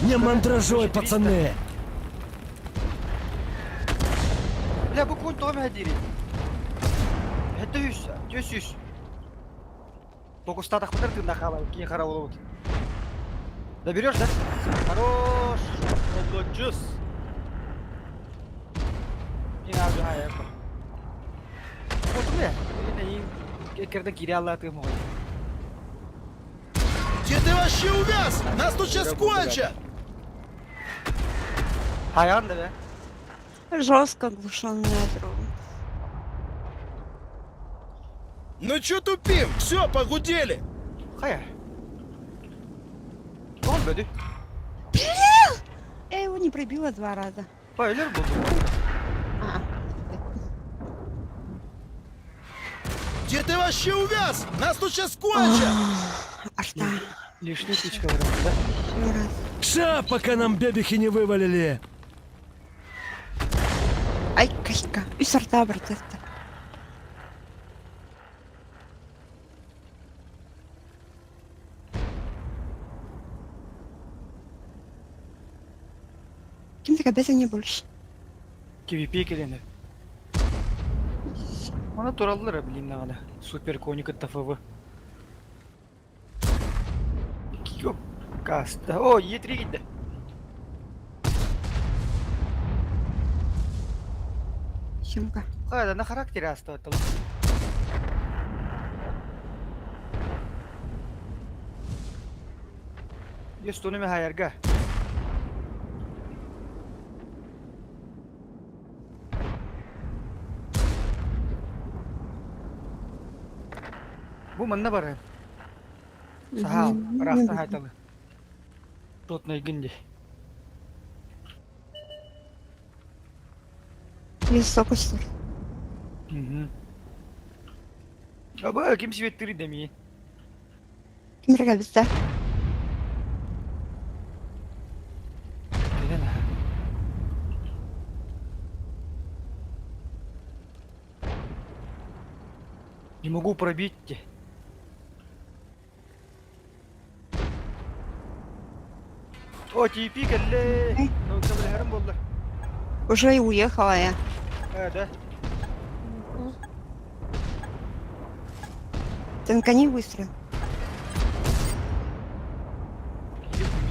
Не мандражой, пацаны. Бля, буквально томе хадири. Это юс. Только статах патер ты нахавал, кинь хараволовут. Доберешь, да? Хорош. Молодец. Не надо, это. Вот бля, я когда киряла ты мой. Где ты вообще увяз? Нас тут сейчас кончат! Хаян, да? Жестко оглушенная дрова. Ну чё тупим? Все, погудели! Хая. Он беды. Я его не пробила 2 раза. Пайлер был. А. Где ты вообще увяз? Нас тут сейчас кончат! Арта. Лишняя птичка выросла, да? Еще раз. Ша, пока нам бебихи не вывалили. Ай, кайка. Üst арта братетта. Kimse без не больше. KVP келені. Ona turallar bilin ağada. Super konik tafavı. Yok. Kasta. O, E3 gitti. Щемка. Hayda ne karakteri hasta atalı. Yestonu mi hayarga? Bu manna bara. Sahal, rasta haytalı. Totna gindi. Yüz sokuştur. Aba kim sivettiri demi. Kimse bizde. Neden ha? Не могу пробить. О, типи калле. Ну, кабл харам болла. Уже и уехала я. Да. Танкани выстрел.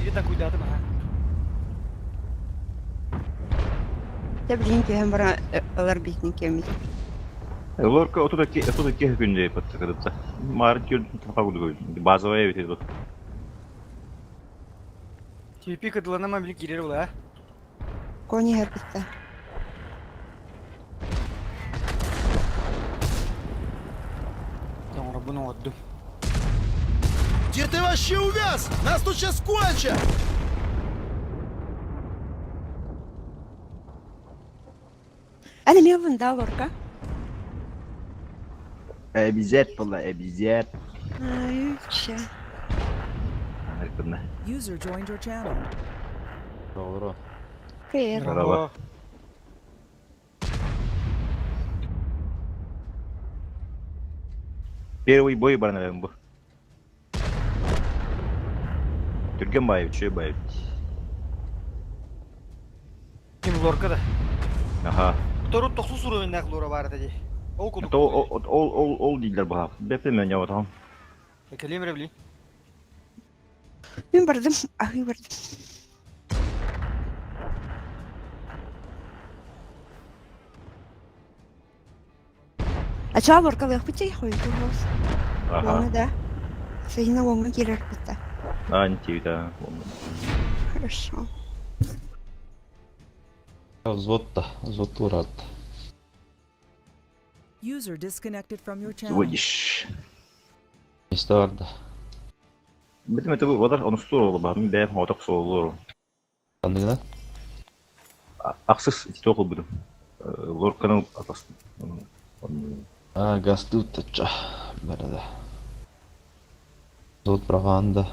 Иди так cuidado, мага. Я блин, я бара аларбитники. Лорка отуда günde yapıttı kadar. Mark gördüm kafa buldu. Bazıya evet bak. Типи кадла на мобиль кирер була. Кони гербиста. Там рабуну отду. Где ты вообще увяз? Нас тут сейчас кончат! أنا مين بندا لوركا؟ Ebizet valla ebizet. Ay, şey. Harikında. User joined your channel. Doğru. Привет. Merhaba. Первый бой бар, наверное, bu. Türkan Bayev, Çöy Bayev. Kim lorka da. Aha. Второй тохсу суровин нақ лора бар dedi. Ол кудук. Ol değiller bu ha. Beplemen ya tamam. Келемре бли. Мен бардым, ахи бардым. А чего лорка лех пути ходит у вас? Aha. Вон, да. Сына вон кирер пита. Aynı TV'de. Хорошо. Взвод урат. User disconnected from your channel. Зводишь. İşte vardı. Benim bu kadar onu soru bakım ben otak soru. Anladın mı? Aksız iki okul buldum. Lorkanın atası. Gaz tutacak. Böyle. Взвод пропаганда.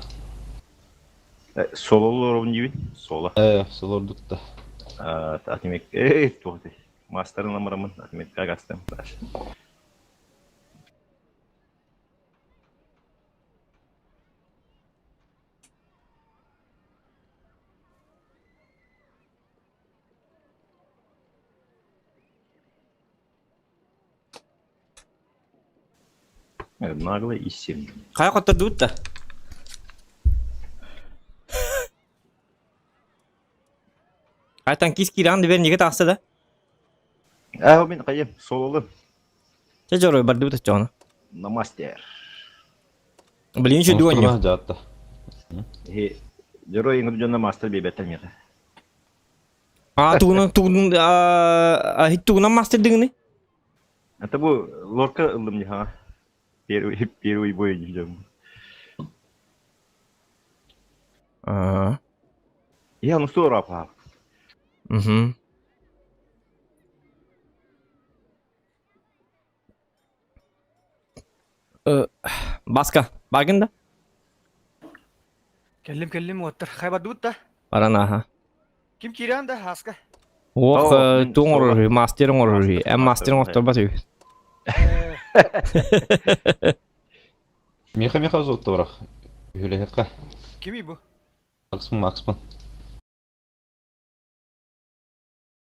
Solo lorun gibi. Sola. Солордук да. Атимек. Tuhte. Master'ın numaramın Atиmek kagastım. Наглый и сильный. Қай қотта дуытта? Қайтан кис кирағын дебер неге тақсы да? Мен қайым, сололы. Че жорой бар дуыта жоғына? На мастер. Білейін що дуан ем. жатты. Жero ең ұдыжонна мастер бейбеттен меға. Туғынан мастер дегіні? Это bu лорка ылым неға. Первый бой не ждем. Я ну что рапа. Baska. Bakın da. Kellim otur. Haybat dut da. Arana ha. Kim kiran da haska. Ох, мен туңор мастерин орори. Мастерин отобат. Меха золотто бірақ. Үйлехетқа. Kimi bu? Максман.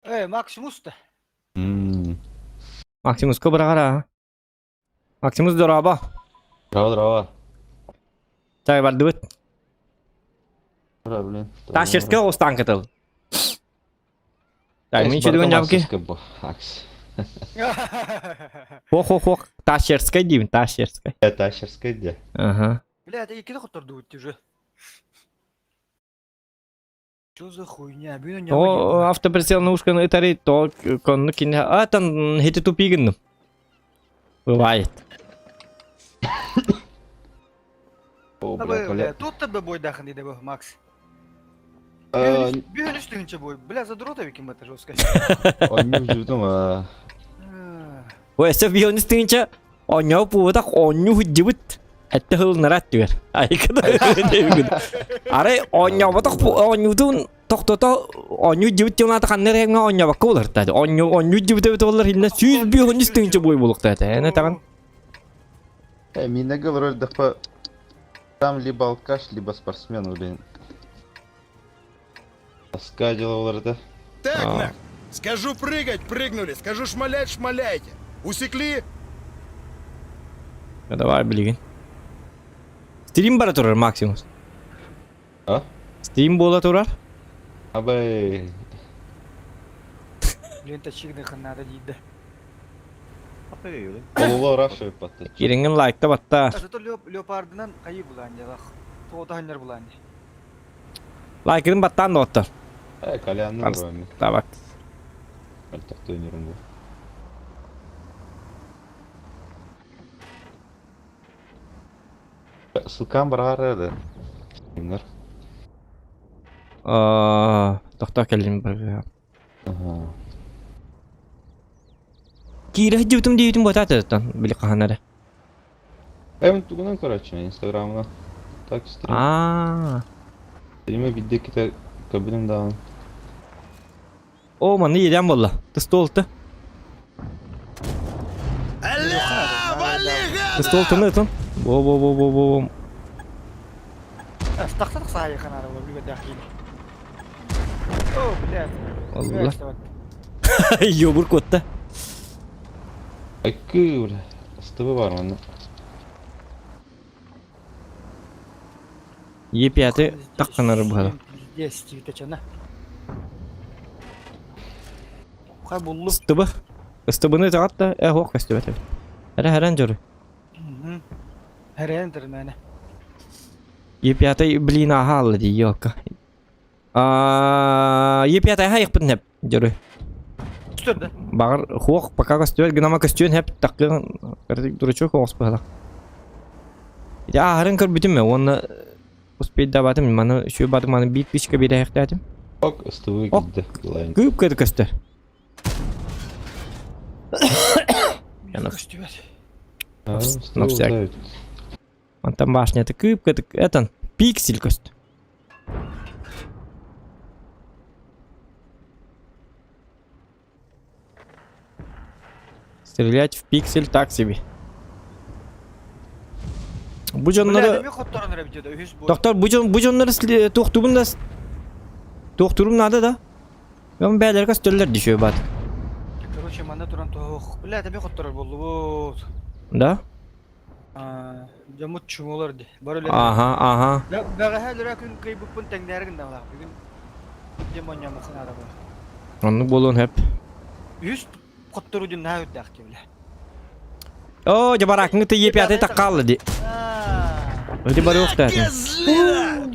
Maximus da. Максимус кобрагара. Максимус дораба. Драва. Чай бардыбыт. Бра, блин. Ташерска остан катыл. Чай мен чөдөгөн жабки. Акс. Хох. Ташерска дейм, Ташерска. Ташерская, да. Ага. Бля, это ikide құттырды өтті уже. Что за хуйня? О, автоприцел на ушко итари, то конну кине. Там хити тупигин. Бывает. О, бля. Тут тебе бой дахан дейді бұл, Макс. Бүйін үстігінші бой. Бля, задрот авиким это жестко. Он не вживдым, Ой, сэ бионис тинча. Оньо пуутак оньо худжибыт. Хэтте хыл нарат түгер. Айкада. Аре оньо батак оньютун тоқтото оньо жибит жонаты қаннер еңа оньо бакка болар тады. Оньо жибит болар хилна сүйіз бионис тинча бой болук тады. Эне таган. Минага вроде дапа там либо алкаш, либо спортсмен, блин. Скадила оларды. Так, нах. Скажу прыгать, прыгнули. Скажу шмалять, шмаляйте. Усекли? Давай, блин. Стрим бара турар Максимус. А? Стрим бола турар? Абай. Ленточигных надо дейді. Олуло рашой патты. Киреңген лайкта батта. Зато леопардынан қайы бұлан деді. Тоғытағандар бұлан деді. Лайкын баттан да оттар. Кальянның бұрами. Табак. Альтақты өнерім бұл. Сылкан бар еді. Kimler? Тоқта келдім бір. Кирі жібітім дейітім бота атыдықтан, білі қағанады. Мен тугунан короче, инстаграмына. Так стрим. Стриме видео кете кабинем дağın. О, маны еден болла. Тысты олты. Аля, вали, Тысты олтыны ұтын. Бо. Стақтадық сағай қанары бұл білбеді ақиын. О, блядь. Алла. Йобур котта. Акы, бля. Стыбы бар мында. Е5 таққанары бұғады. Здесь твитачана. Қай бұллы. Стыбы. Стыбыны тағатта, хоқ көстіп әтіп. Әрі жөрі. Әрен тұрын әне. Е5 блин ағалы дей, йоққа. Е5 хайық бұтын әп жөрі. Түстірді. Бағыр хоқ пока көстіп әт, гынама көстіп әп таққығын. Кәрдік дұрычу қоғыс бұғады. Ағырын кір бүтін мә, оны успеть даватым, маны шөй бадым, маны бит пичка бейді аяқты әтім. Ок, стыбы гидді. Күйіп көді көстір. Көстіп әт. Стыбы Он там башня, это кыбка, это пиксель кость. Стрелять в пиксель так себе. Бужоннары... Доктор, бужоннары тоқтурум надо, да? Мен бәлерге стөллер дешеу бат. Короче, манда туран тоқ. Бля, тебе хоттырар болду вот. Да? Жамут чумолар де. Ага. Бәға хәлірі күн қайбықпын тәңдәрігін дағылақ. Бүгін демон ямықсын ада бар. Оны болуын әп. Үст хоттыру ден нәу өтті әқте біле. О, жабарақыңы ты Е5 таққалы де. Өте бары өқті әтін.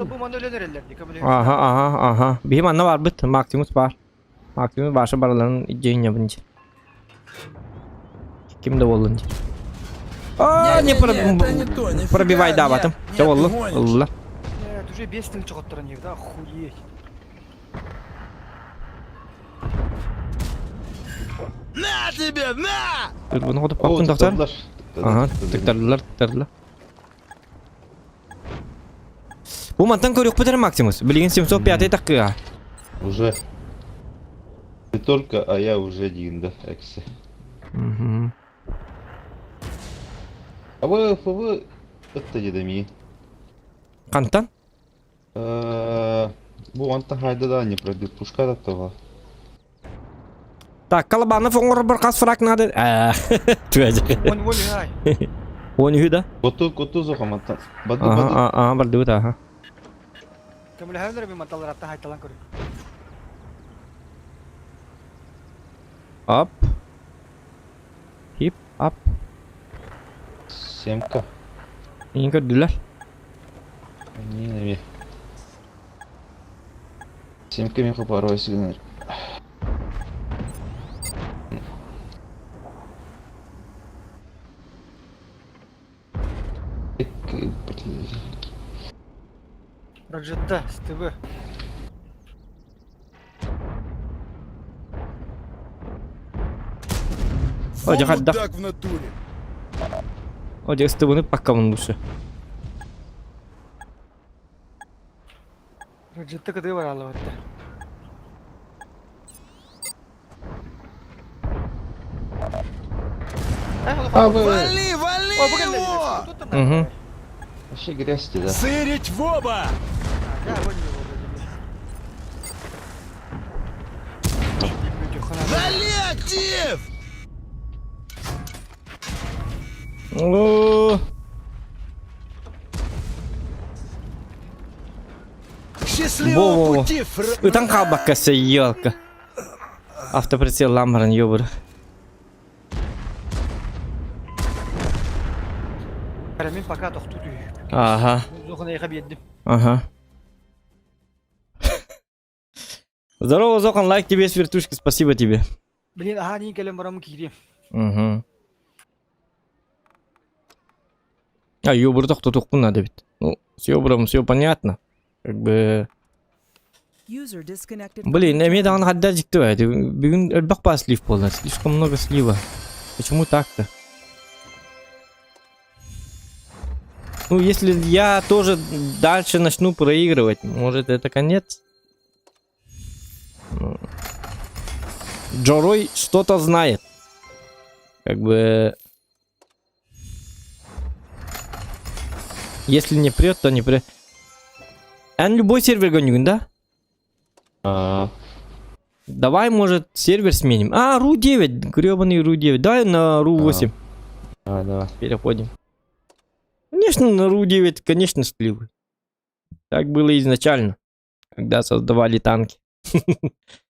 Тобу маны өлінер әлдер де көмілі. Ага. Бейім анна бар бұд, Максимус бар. Максимус башы барыларын идеяң ябынчы. Кімді болын де. Не пробивай, да, батым. Все, олла. Уже бестің чоғыттырын еді, охуеть. На тебе, на! Бұны қодып қаптың, доктор? Ага, тыктардылар. Bu mantan көрөк бітір Максимус. Білген 705 таққыға. Уже. Ты только, а я уже один, да, эксы. А вы это дедами. Қантан? Bu anta hayda da не пройдет пушка до того. Так, қалабаны фоңыр бір қас фрак нады. Түәжі. Оны ай. Он үйді? Коту зоха anta. Баду. Ага, барды өт, аха. Кемле хәлдер би маталар атта хайталан көрү. Ап. Хип, ап. 7К. Ең көрділер. Не. 7К мен порой сигнал. Раджетта, стыбы. О, жақа дақ. Так в натуре. О, жақа стыбыны паққамын бұшы. Раджетта кыды бар алып атта. Вали, вали его! Угу. Вообще грязь да. Сырить в оба! Вали актив! О, Счастливого Во-во-во. пути, Ытан қалбаққасы елка. Автоприцел ламбарын ёбыр. Карамин пока тоқту дүй. Ага, Зохана яқа беддим. ага. Здорово, Зохан, лайк тебе с вертушки, спасибо тебе. Блин, ага, не келем барамы кири. Угу. А, ёбыр тоқту надо ведь. Ну, с ёбыром все понятно. Как бы... User disconnected. from Блин, your мне channel. давно отдать диктует. Бегун альбахпа слив полный. Слишком много слива. Почему так-то? Ну, если я тоже дальше начну проигрывать, может это конец? Ну, Джорой что-то знает. Как бы... Если не прет, то не прет. А на любой сервер гоню, да? Давай, может, сервер сменим. А, РУ-9, гребаный РУ-9. Давай на РУ-8. Давай. Переходим. Конечно, на РУ-9, конечно, сливы. Так было изначально, когда создавали танки.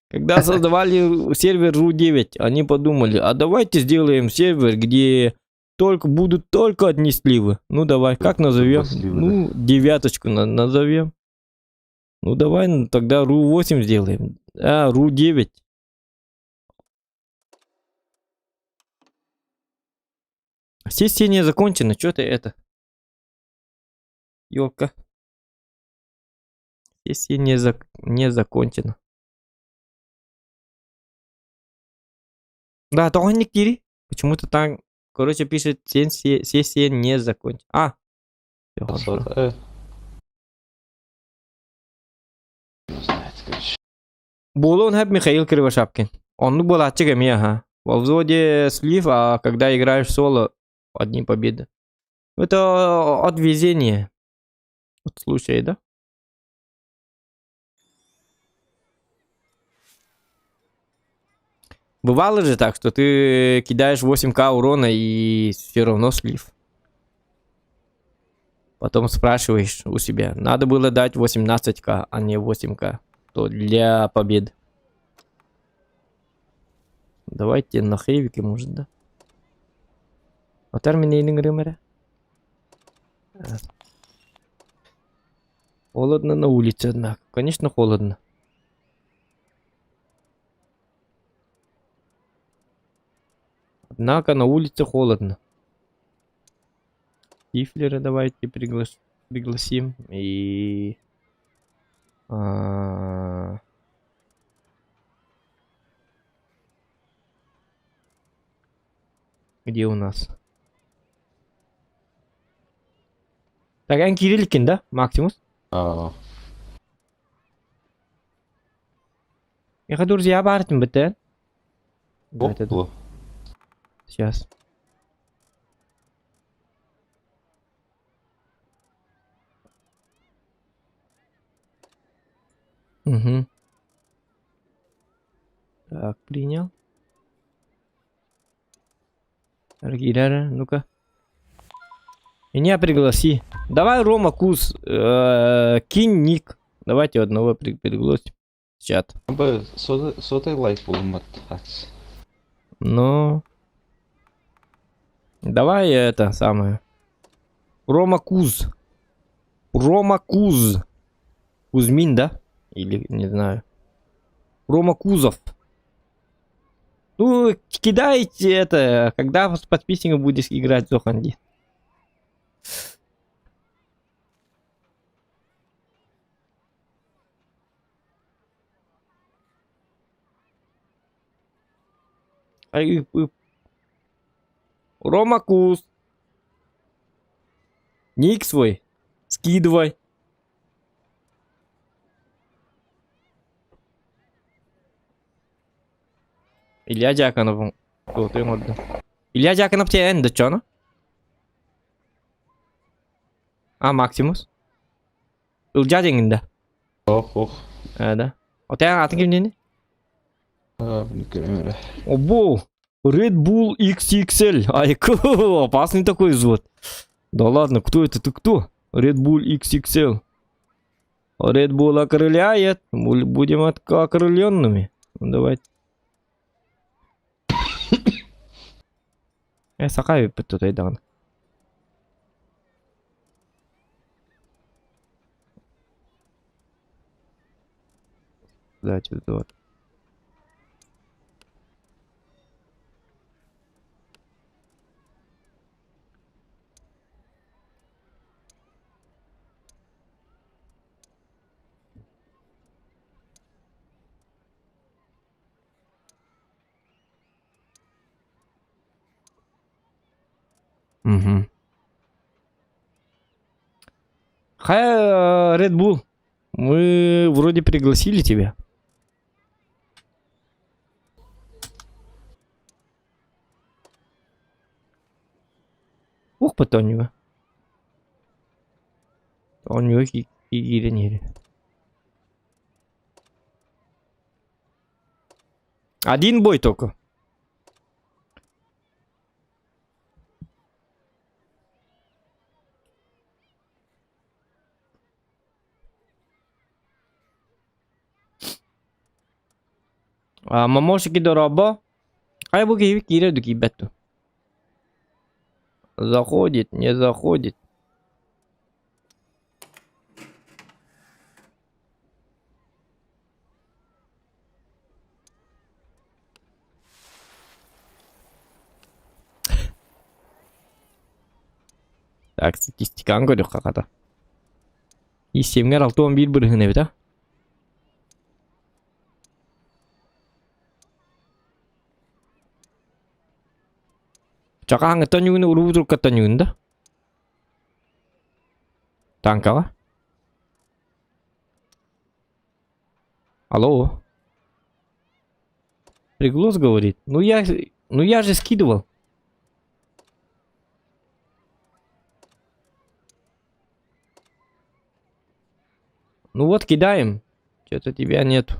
Когда создавали сервер РУ-9, они подумали, а давайте сделаем сервер, где будут только одни сливы. Ну давай, как назовем? Сливы, Ну, девяточку назовем. Ну давай тогда РУ-8 сделаем. А, РУ-9. Сессия не закончена, что ты это? Ёлка. Сессия не закончена. Да, только не кири. Почему-то там, короче, пишет, сессия не закончена. А. Всё хорошо. Болон хэп Михаил Кривошапкин. Он ну был отчиком я, ага. Во взводе слив, а когда играешь соло, одни победы. Это от везения. Вот случай, да? Бывало же так, что ты кидаешь 8К урона и все равно слив. Потом спрашиваешь у себя, надо было дать 18К, а не 8К. То для победы. Давайте на хейвике, может, да? А терминейный гримере? Холодно на улице, однако. Конечно, холодно. Однако на улице холодно. Тифлера давайте пригласим. И... Где у нас? Тагаан Кирилликин, да, Максимус? А, Я друзья бартим бітен. опа. Сейчас. Угу. Так, принял. Аргиляра, ну-ка. Меня пригласи. Давай, Рома, Куз, кинь ник. Давайте одного пригласим в чат. Бе, сотай лайк булмат. Ну. Давай это самое. Рома Куз. Рома Куз. Кузьмин, да? Или не знаю. Рома Кузов. Ну, кидайте это, когда с подписчиком будешь играть в Зоханди. Рома Куз. Ник свой. Скидывай. Илья Дьяконов. Кто ты ему отдал? Илья Дьяконов тебе энда, чё, ну? А, Максимус? Илья Дьяконов, Ох. да. У тебя атың кемден? Не көрем. Обо! Red Bull XXL. Ай, опасный такой звук. Да ладно, кто это? Ты кто? Red Bull XXL. Red Bull окрыляет. Будем окрыленными. Ну, давайте. Сакай тут айдан. Да, что-то вот. Угу. Хай, Red Bull. Мы вроде пригласили тебя. Ух, потоньего. Он него хигиренери. Один бой только. Мамошики дорого. Хай буги кире дуки бету. Заходит, не заходит. Так, статистиканы көрдік қақата. Есемгер 6-11 бірігіне бет, а? Чақа аңыттан югіні ұру тұрқаттан югінді? Танкаға? Алло? Приглас говорит. Ну я же скидывал. Ну вот, кидаем. Что-то тебя нет.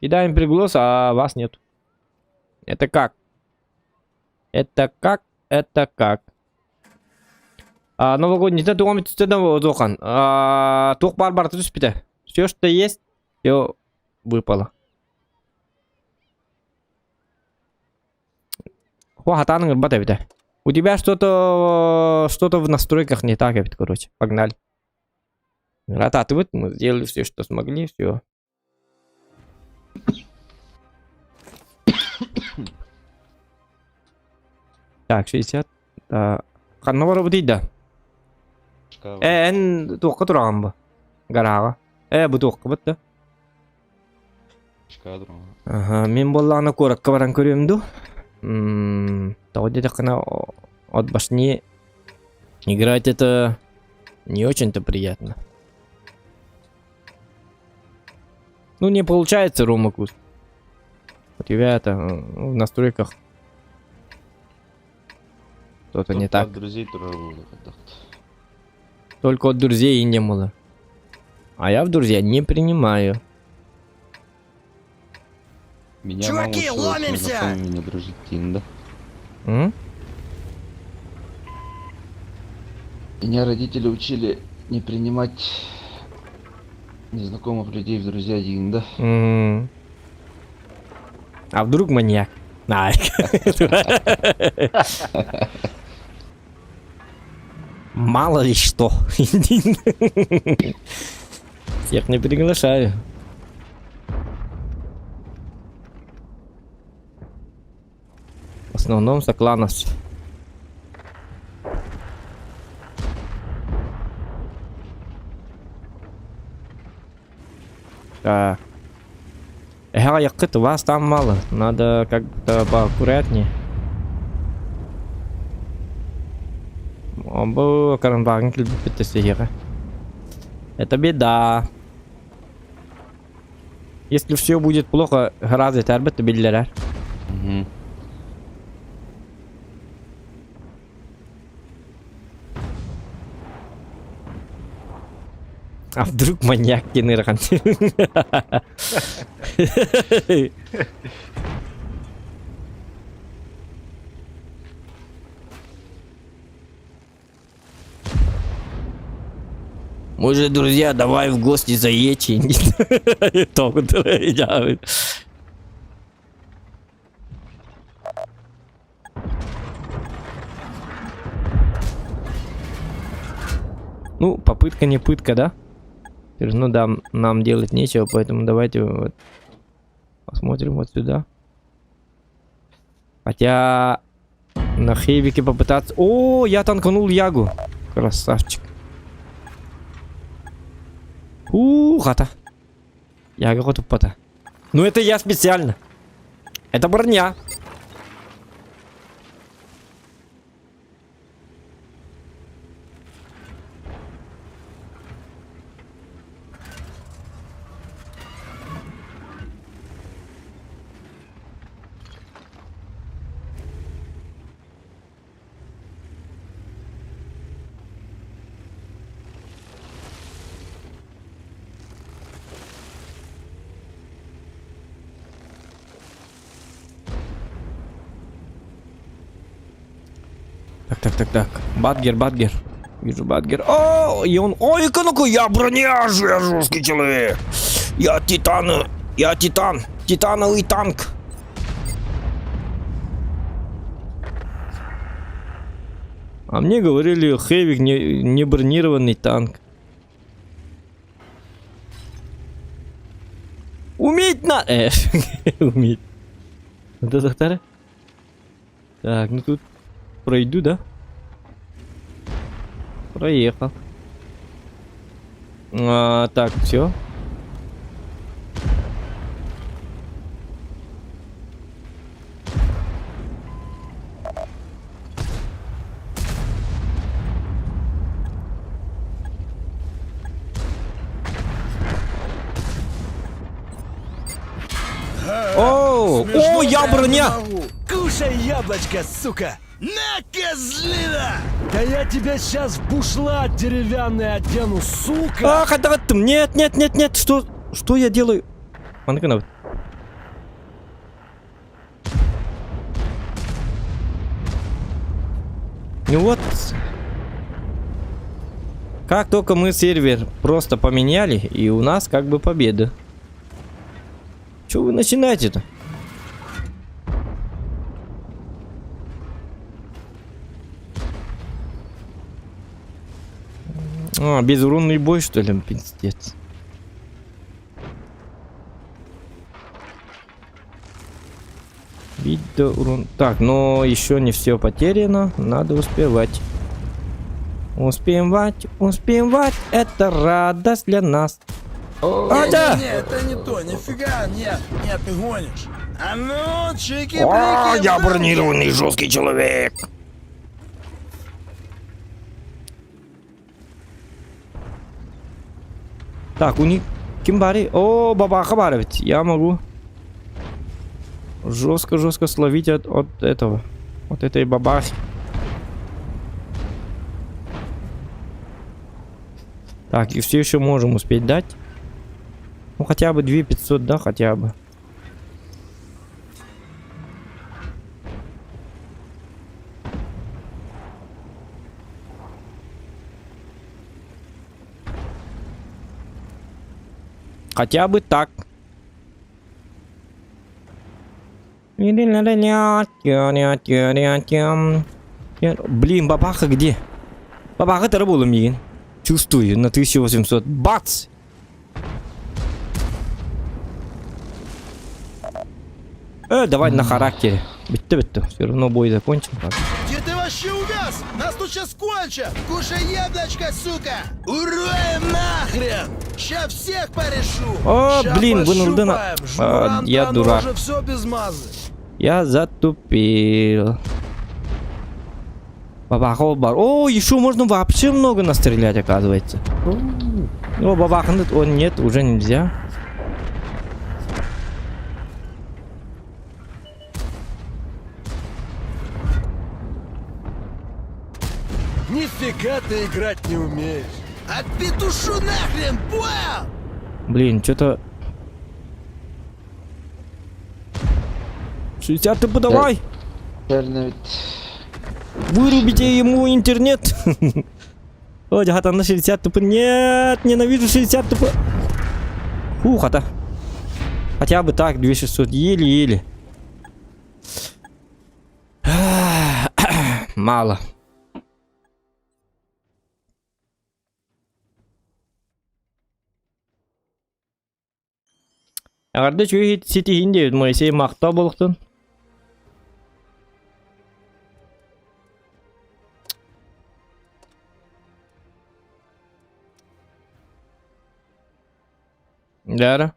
Кидаем приглас, а вас нет. Это как? Это как? Это как? Новогодний день туғам етістеді Зохан. Тоқ бар түспеді. Все, что есть, все выпало. Хатаның ұрбат әбіді. У тебя что-то в настройках не так, әбіді, короче. Погнали. Рататывать, мы сделали все, что смогли, все. Так, 60. Қанна бар бұ дейді? Ән тоққа тұраған бұ? Гараға. Бұ тоққа бұтты? Мен болағына қораққа баран көремді. Тау деді қана от башни играть это Не очень-то приятно. Ну, не получается, Ромакус. У тебя это в настройках что-то не так. От друзей тоже было. Только от друзей и не было. А я в друзья не принимаю. Меня Чуваки, мама учила с ломимся! незнакомыми не дружить, да? М? Меня родители учили не принимать незнакомых людей в друзья, да? М. А вдруг маньяк? Ай. Мало ли что. Всех не приглашаю. В основном соклановцев. Так. Вас там мало. Надо как-то поаккуратнее. Оба каранбаган килбит. Это беда. Если все будет плохо, гораздо тарбет биллерер. Угу. А вдруг маньяк кенерхан? Мы же друзья, давай в гости заедьте. Ну, попытка не пытка, да? Ну да, нам делать нечего, поэтому давайте вот посмотрим вот сюда. Хотя на Хейвике попытаться... О, я танканул Ягу. Красавчик. Хата. Яга готов пота. Ну это я специально. Это броня. Так. Бадгер. Вижу Бадгер. О, и он... Ой-ка, ну-ка, я броня, я жесткий человек. Я титан. Титановый танк. А мне говорили, Хэвик не бронированный танк. Уметь на... Уметь. Это захтары? Так, ну тут... Пройду, да? Проехал. Так, все. О, я броня! Кушай яблочко, сука! На, козлина! Да я тебя сейчас в бушлат деревянный одену, сука! Ах, это вот... Нет. Что я делаю? Ну вот. Как только мы сервер просто поменяли, и у нас как бы победа. Чего вы начинаете-то? Безуронный бой, что ли? Пиздец. Видно урон. Так, но еще не все потеряно. Надо успевать. Успевать. Это радость для нас. Да! Нет, это не то, нифига, нет, ты гонишь. А ну, чики-брики! Я бронированный жесткий человек. Так, у них... Ким бари? О, бабаха бары ведь. Я могу жестко словить от этого. От этой бабахи. Так, и все еще можем успеть дать. Ну, хотя бы 2500, да, хотя бы. Хотя бы так. Блин, бабаха где? Бабаха терабула мигин. Чувствую, на 1800. Бац! Давай на характере. Битте. Все равно бой закончен. Где ты вообще увяз? Нас тут сейчас кончат! Кушай яблочко, сука! Уроем нахрен! Ща всех порешу! О, Ща блин, вынужден. пощупаем. Журан, Я оно дурак. уже все без мазы. Я затупил. Бабаха бар. О, еще можно вообще много настрелять, оказывается. О, бабаха, он нет, уже нельзя. Нифига ты играть не умеешь. Отпетушу нахрен, понял? Блин, что-то... 60 ты подавай! Реально ведь... Вырубите ему интернет! О, дягата на 60 тупо. Нет, ненавижу 60 тупо. Фух, это. Хотя бы так, 2600. Еле-еле. Мало. Ағарды чөй сетейін де, Моисей мақта болықтын. Да.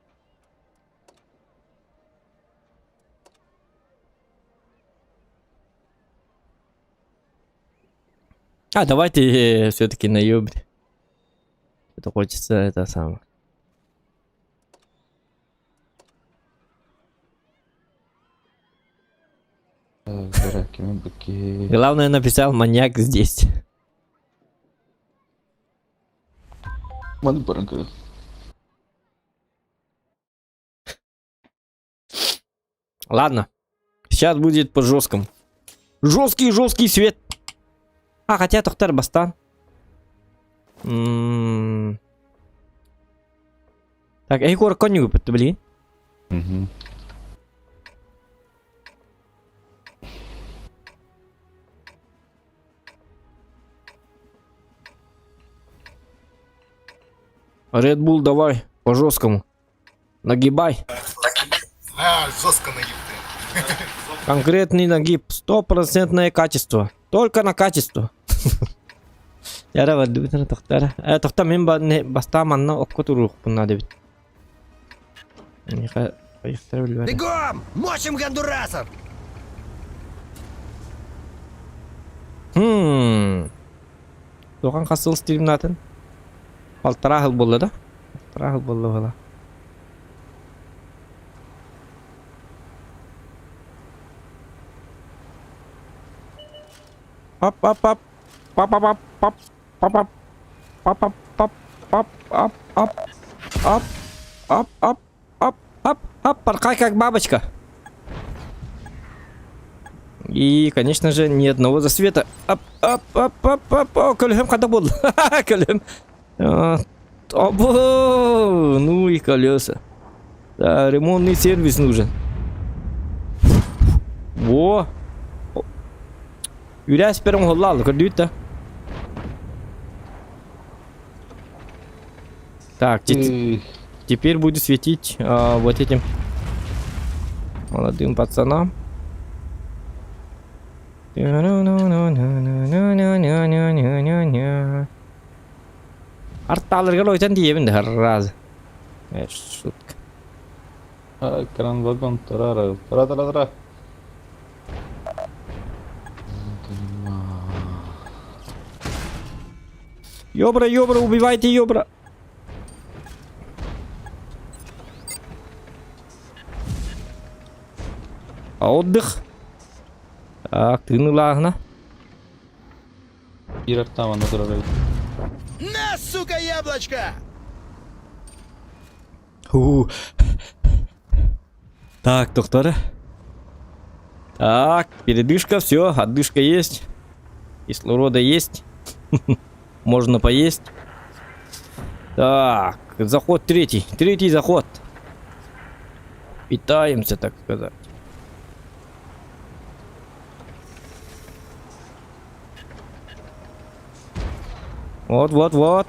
Давайте все-таки на юбре. Это хочется это самое. Главное, написал маньяк здесь. Ладно. Сейчас будет по жесткому. Жесткий свет. Хотя Тохтар Бастан. Так, Егор коню, блин. Red Bull, давай, по жесткому. Нагибай. Жестко нагиб. Конкретный нагиб. 100% качество. Только на качество. Я рад, Тохтар. Тохтар, мен бастаманна оккотурух пунна дебит. Бегом! Мочим гондурасов! Тоқан қасыл стримнатын. Алтыра хыл болды да? Алтыра хыл болды ғала. Порхай как бабочка. И, конечно же, ни одного засвета. Колем когда был. Колем. Ну и колеса. Да, ремонтный сервис нужен. Во. Юря с первым голлал, кардюта. Так, теперь буду светить вот этим молодым пацанам. Арталарга лойтан диебин да раз. Шутка. Кран вагон, тара. Ёбра, убивайте ёбра. Отдых. Так, тыны лагна. Бир там, оно дорогое. На, сука, яблочко! Фу. Так, доктор. Так, передышка, все, отдышка есть. Кислорода есть. Можно поесть. Так, заход третий. Третий заход. Питаемся, так сказать. Вот, вот, вот.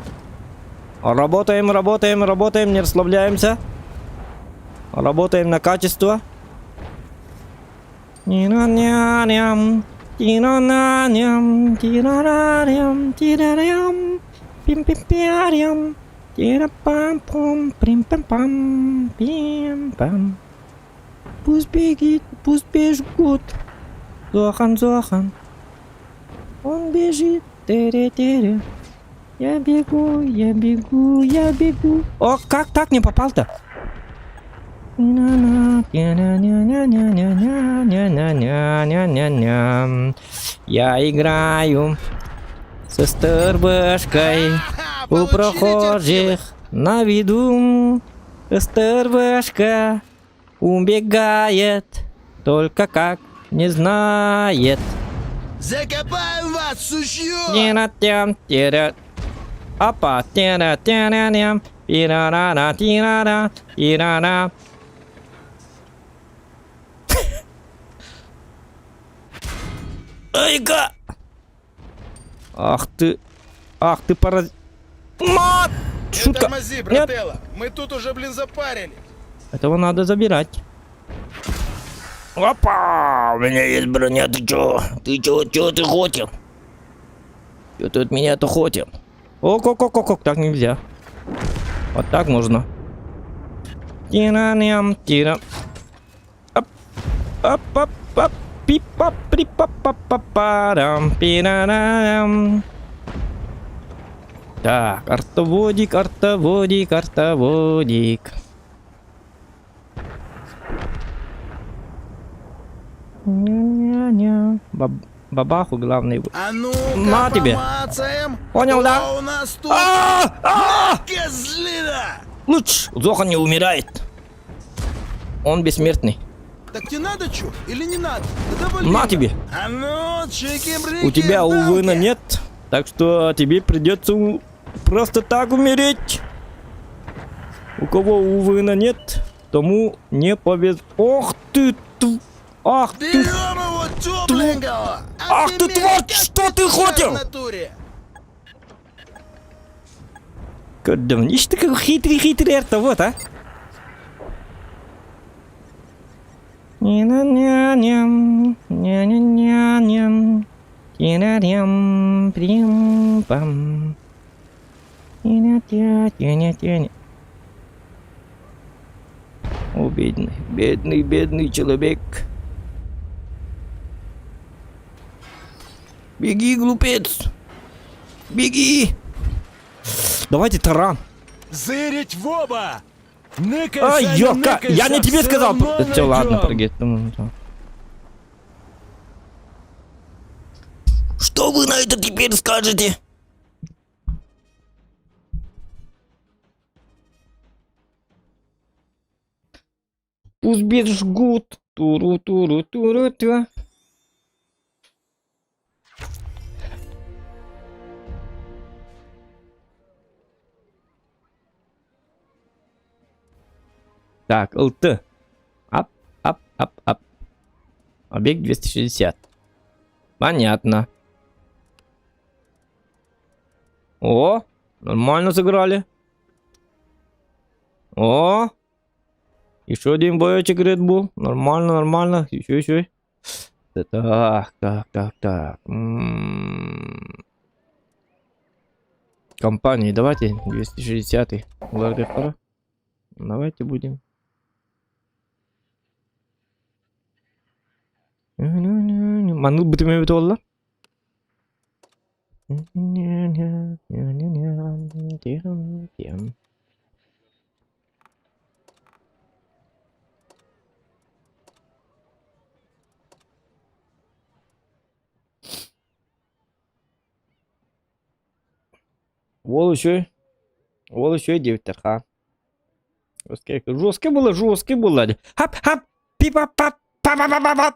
Работаем, работаем, работаем, не расслабляемся. Работаем на качество. Тирарям, тирарям, тирарям, тирарям, пим-пим-пиарям, тирапам-пум, прим-пам-пам, пим-пам. Пусть бежит. Зохан, Зохан. Он бежит, тере-тере. Я бегу, я бегу, я бегу. О, как так не попал-то? Я играю со старбашкой у прохожих на виду. Старбашка убегает, только как не знает. Закопаем вас, сучье! Тира-тям-тира. Опа, тира-тира-тям. Тира-ра-ра, тира-ра, тира-ра. Ай-ка! Ах ты паразит. Мат! Не Шутка. тормози, Нет, брателло. Мы тут уже, блин, запарились. этого надо забирать. Опа! У меня есть броня, ты чё? Ты чё ты хотел? Чё ты от меня-то хотел? Ок, так нельзя. Вот так можно. Тира-ням, тира. Оп. Пипа-при-па-па-па-парам, пирарам. Так, артоводик. Ня-ня-ня. Бабаху главный. А На ну-ка, тебе. помацаем. Понял, Кто да? у нас тут? А! Козлина! Лучше, Зохан не умирает. Он бессмертный. Так тебе надо что? Или не надо? Да довали. На тебе. А ну, чики-брики, У тебя увына нет, так что тебе придется просто так умереть. У кого увына нет, тому не повезло. Ох ты, ах ты, Берем его тепленького! ах ты, тварь, что ты хотел? В натуре! Ишь ты какой хитрый артовод, а? Ня-ня-ням, ня-ня-ням, тирарям, прим-пам. Тя-тя-тя-тя-тя. О, бедный человек. Беги, глупец. Беги. Давайте таран. Зырить в оба! Ай, ёка, я не тебе сказал. Все, ладно, прыгай. Что вы на это теперь скажете? Пусть жгут. Туру-туру-туру-туру. Так, ЛТ. Ап. Объект 260. Понятно. О, нормально сыграли. О, еще один боечек Red Bull. Нормально. Еще. Так. Компании, давайте 260-й. Ларгефора. Давайте будем. Маныл бітіме біті олла. Ол еще и 9 ха. Жорстке было. Хап, пипа, пап, па.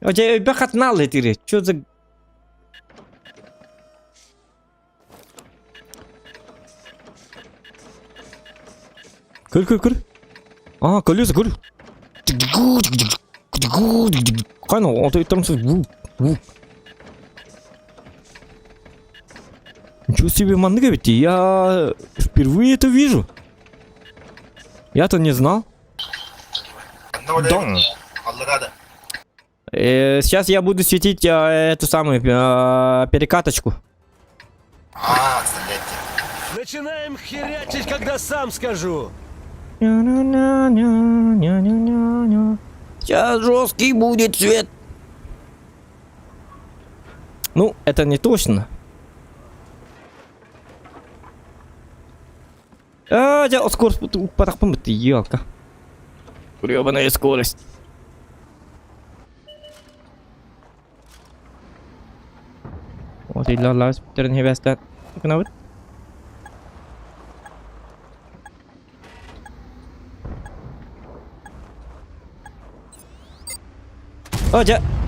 Оце бахатнали тире. Что за... Кыр. А, колеса, кыр. Кайна, он там... Ничего себе, манга ведь, я впервые это вижу. Я-то не знал. Да. Сейчас я буду светить эту самую перекаточку. Начинаем херячить, когда сам скажу. Сейчас жесткий будет цвет. Ну, это не точно. Скорость потахпом, ты елка. Гребаная скорость. Вот и для нас тернее веста. Как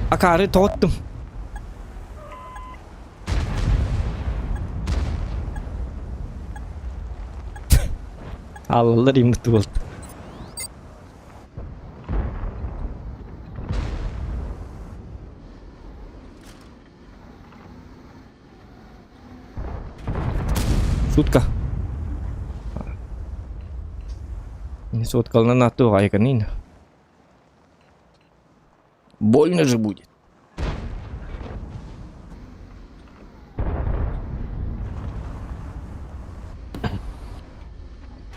акары тоттым. Аллалар иммутты болды. Шутка. Не соткал на то, а я канина. Больно же будет.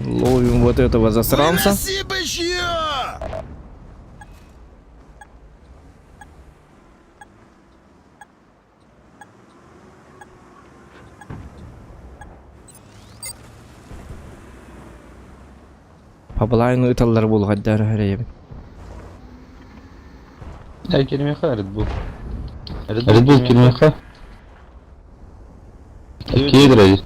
Ловим вот этого засранца. Спасибо, чьё! Паблайну италлар булгаддар хәрәем. Кельмеха, Red Bull. Red Bull Кельмеха. Какие играли?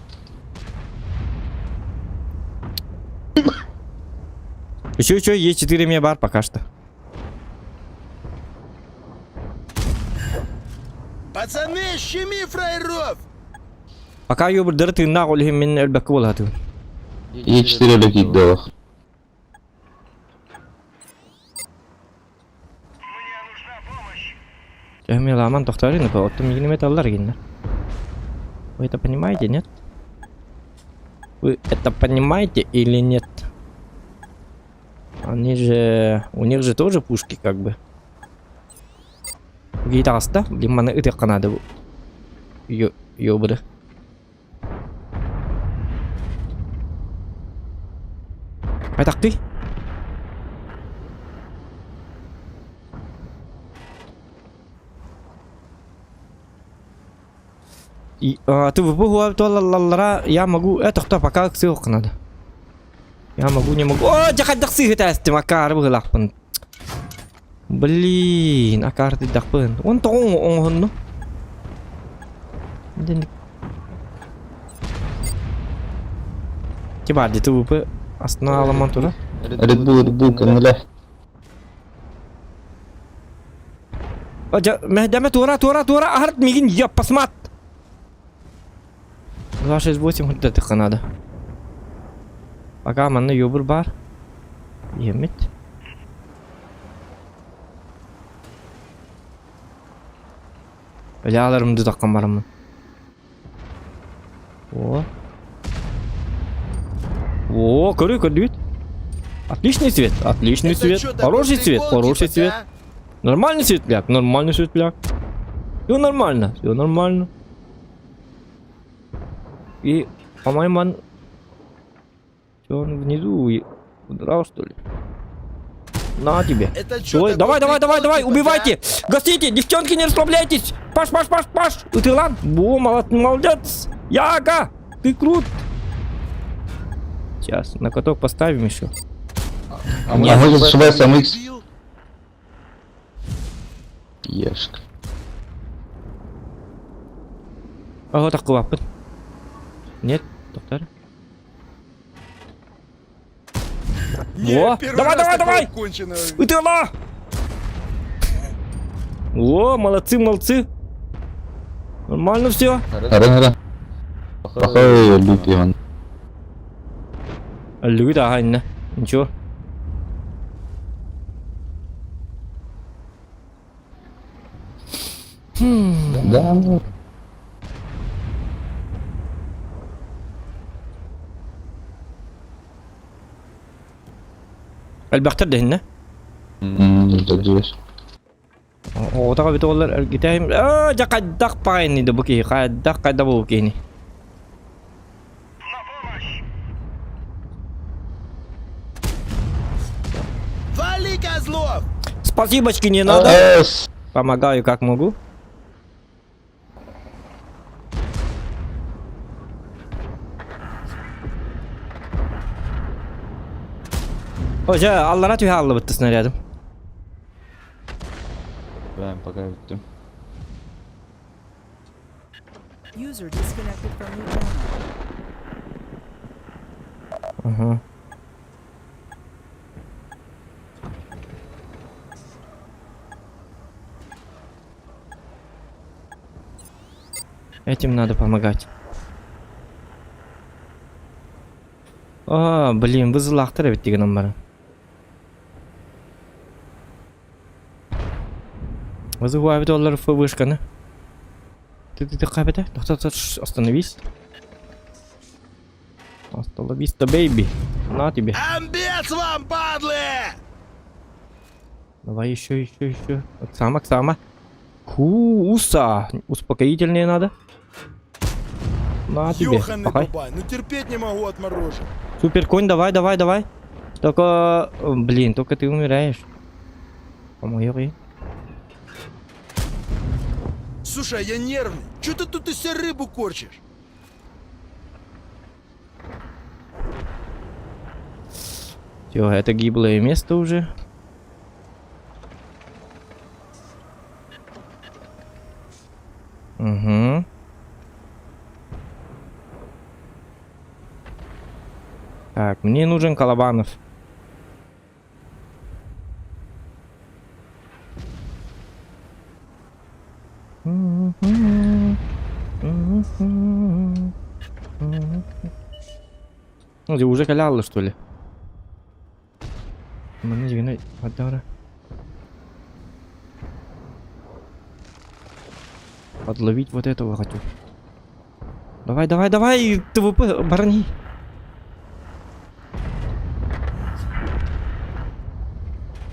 Еще, Е4 мне бар пока что. Пацаны, щеми фраеров! Пока ёбр дырты нагулхим min элбәк булату. Е4 летит долах. Мне ламан тохтарин, по вот мне металлар гинна. Вы это понимаете, нет? Вы это понимаете или нет? Они же... У них же тоже пушки, как бы. Гитаста, блин, мана это канада. Ёбры. А так ты? Ты выпугивал то лалара, я могу... Это кто пока ссылка надо. Я могу, не могу. О, я хотел сыграть этим, акар был лахпан. Блин, акар ты дахпан. Он то он, ну. Типа, где ты выпы? Остановила мантура? Red Bull, каналя. О, я тура, арт мигин, я посмат. 268 вот это надо. Пока манна ёбр бар. Емет. Яларымды таккан барамын. О, көрдүт. Отличный цвет, отличный цвет. Хороший цвет, хороший цвет. Нормальный светляк, нормальный светляк. Все нормально. И, по-моему, он внизу удрал, что ли? На тебе. Ой, давай, убивайте! Гасите! Девчонки, не расслабляйтесь! Паш! Ты ладно? Во, молодец! Яга! Ты крут! Сейчас, на каток поставим еще. А может ШВ СМХ? Бил? Ешка. Ого, так кылаппын. Нет, доктор. Не, Во, первый давай, раз давай, такого давай! конченого. Утыла! О, молодцы, молодцы. Нормально все. Ара. Плохой люпи он. Луи, да, Анна. Ничего. Да, ну. Albaktır da hinne. Ждешь. Otağa bit ollar gitayım. Aa, jakaddak paini de buki. Kaddak kada buki ni. Вали, Козлов! Спасибочки не надо. Эс. Помогаю как могу. Hoca Allah'a tüy hallı bitti снарядом. Ben пока bitti. User disconnected from your channel. Ага. Этим надо помогать. А, блин, вызылақтыр бит деген бар. Вызывают доллар ФВшканы. Ты капета? Остановись. Остановись-то, бейби. На тебе. Амбец вам, падлы! Давай еще. Оксама. Куса. Успокоительные надо. На тебе. Ёханый Махай. бабай, ну терпеть не могу отморожен. Супер конь, давай. Только, блин, только ты умираешь. По-моему. Слушай, а я нервный. Чё ты тут из себя рыбу корчишь? Все, это гиблое место уже. Угу. Так, мне нужен Колобанов. Ну, уже каляло, что ли? Подловить вот этого хочу. Давай, ТВП, брони.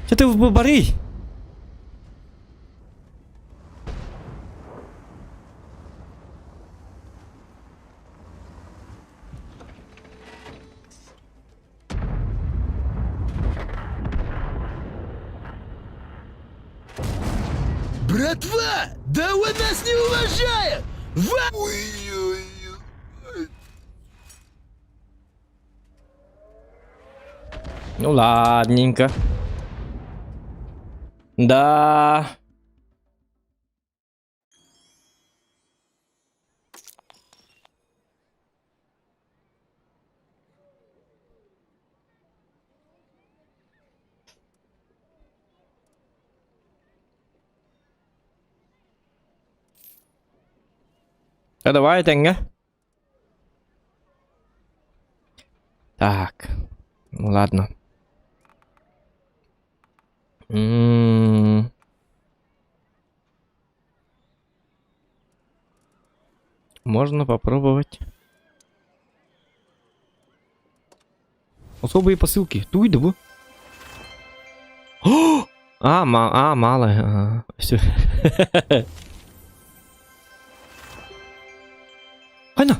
Че ты в бори? Братва! Да он нас не уважает! Ой-ой-ой. Ну ладненько. Да. А давай, Тенга. Так. Ну ладно. Можно попробовать. Особые посылки. Туй, да вы. Мало. Ага. Все. Ana.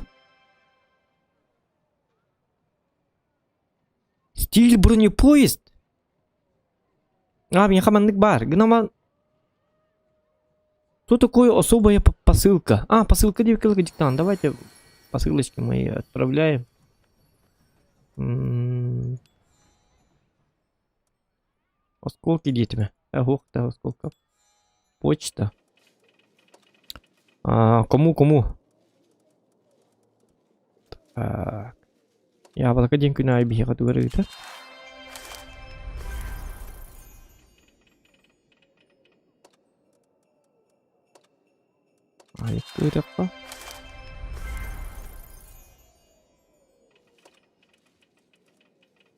Стиль бронепоезд. Меня командник бар. Гноман. Что такое особая посылка? Посылка 9 кило диктант. Давайте посылочки мои отправляем. Осколки детьми. Ого-то осколков. Почта. Кому? Так. Я вот один куна бегать говорю, да? Это apa?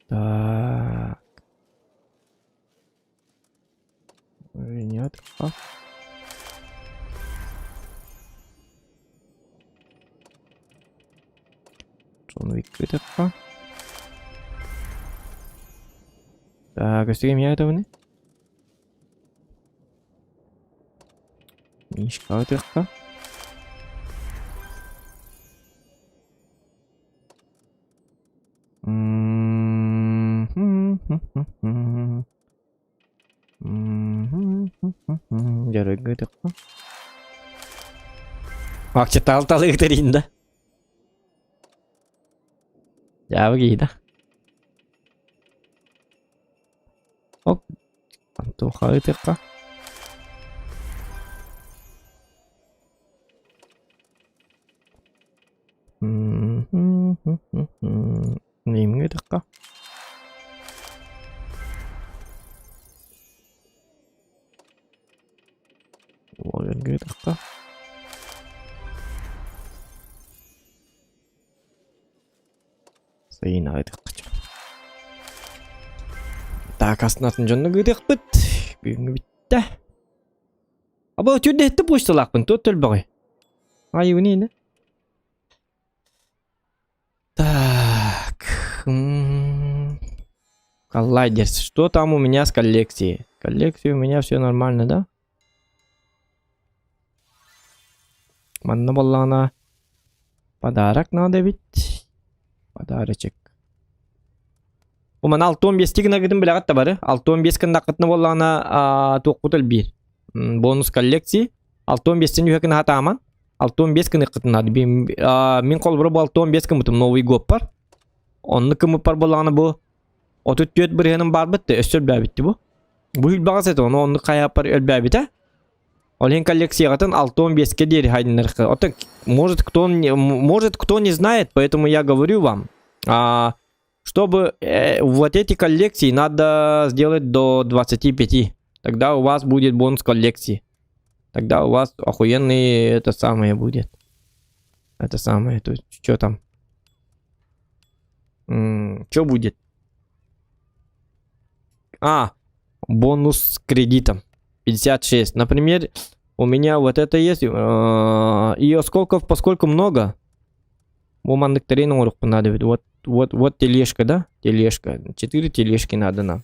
Так. Нет, apa? Джон Уик, это apa? Так, а с кем я это вне? Мишка, это apa? Жарыгы тыкка. Акча тал-талы ктеринда. Ya begitu. Oh, untuk hal itu kah? Nim gitu kah? Boleh gitu kah? Sayın aydık. Так, астынан жонны гыдык бит. Бүгүнгү битте. Аба өтүдө этти почталакпын, төтөл багы. Ай уни. Так. Коллайдерс. Что там у меня с коллекцией? Коллекцией у меня все нормально, да? Манна боллана. Подарок надо ведь. Подарочек. У мен 6-15 тигин агыдым билагат да бары. 6-15 кын дакытны боллана тоқутыл бир. Бонус коллекции. 6-15-тен үһөкін хатаман. 6-15 кын ыкытын ады. Мен колбуру бу 6-15 кын бутум новый гоп бар. Онны кымы бар болланы бу. 34 біргенім бар бітті. Өсір бәбітті бу. Бу хил бағас еті. Онны қаяп бар өл бәбіті. Олен коллекцияғатын 6-15-ке дери хайдынырқы. Отын, может кто не знает, поэтому я говорю вам. Чтобы вот эти коллекции надо сделать до 25. Тогда у вас будет бонус коллекции. Тогда у вас охуенный это самое будет. Это самое. То есть, что там? Что будет? Бонус с кредитом. 56. Например, у меня вот это есть. И осколков поскольку много. Вот тележка, да? Тележка. 4 тележки надо нам.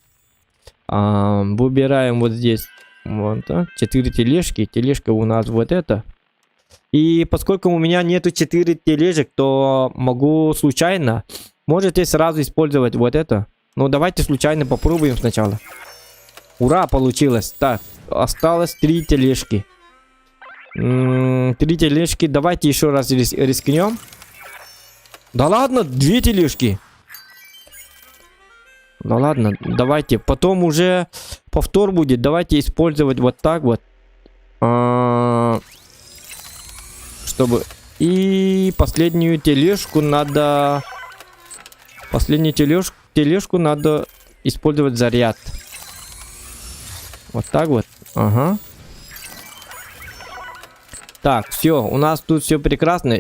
Выбираем вот здесь. Вот, да? 4 тележки. Тележка у нас вот это. И поскольку у меня нету 4 тележек, то могу случайно. Можете сразу использовать вот это. Ну, давайте случайно попробуем сначала. Ура, получилось. Так, осталось 3 тележки. 3 тележки. Давайте еще раз рискнем. Да ладно, 2 тележки. Да ладно, давайте. Потом уже повтор будет. Давайте использовать вот так вот. Чтобы... И последнюю тележку надо... Последнюю тележку надо использовать заряд. Вот так вот. Ага. Так, все. У нас тут все прекрасно.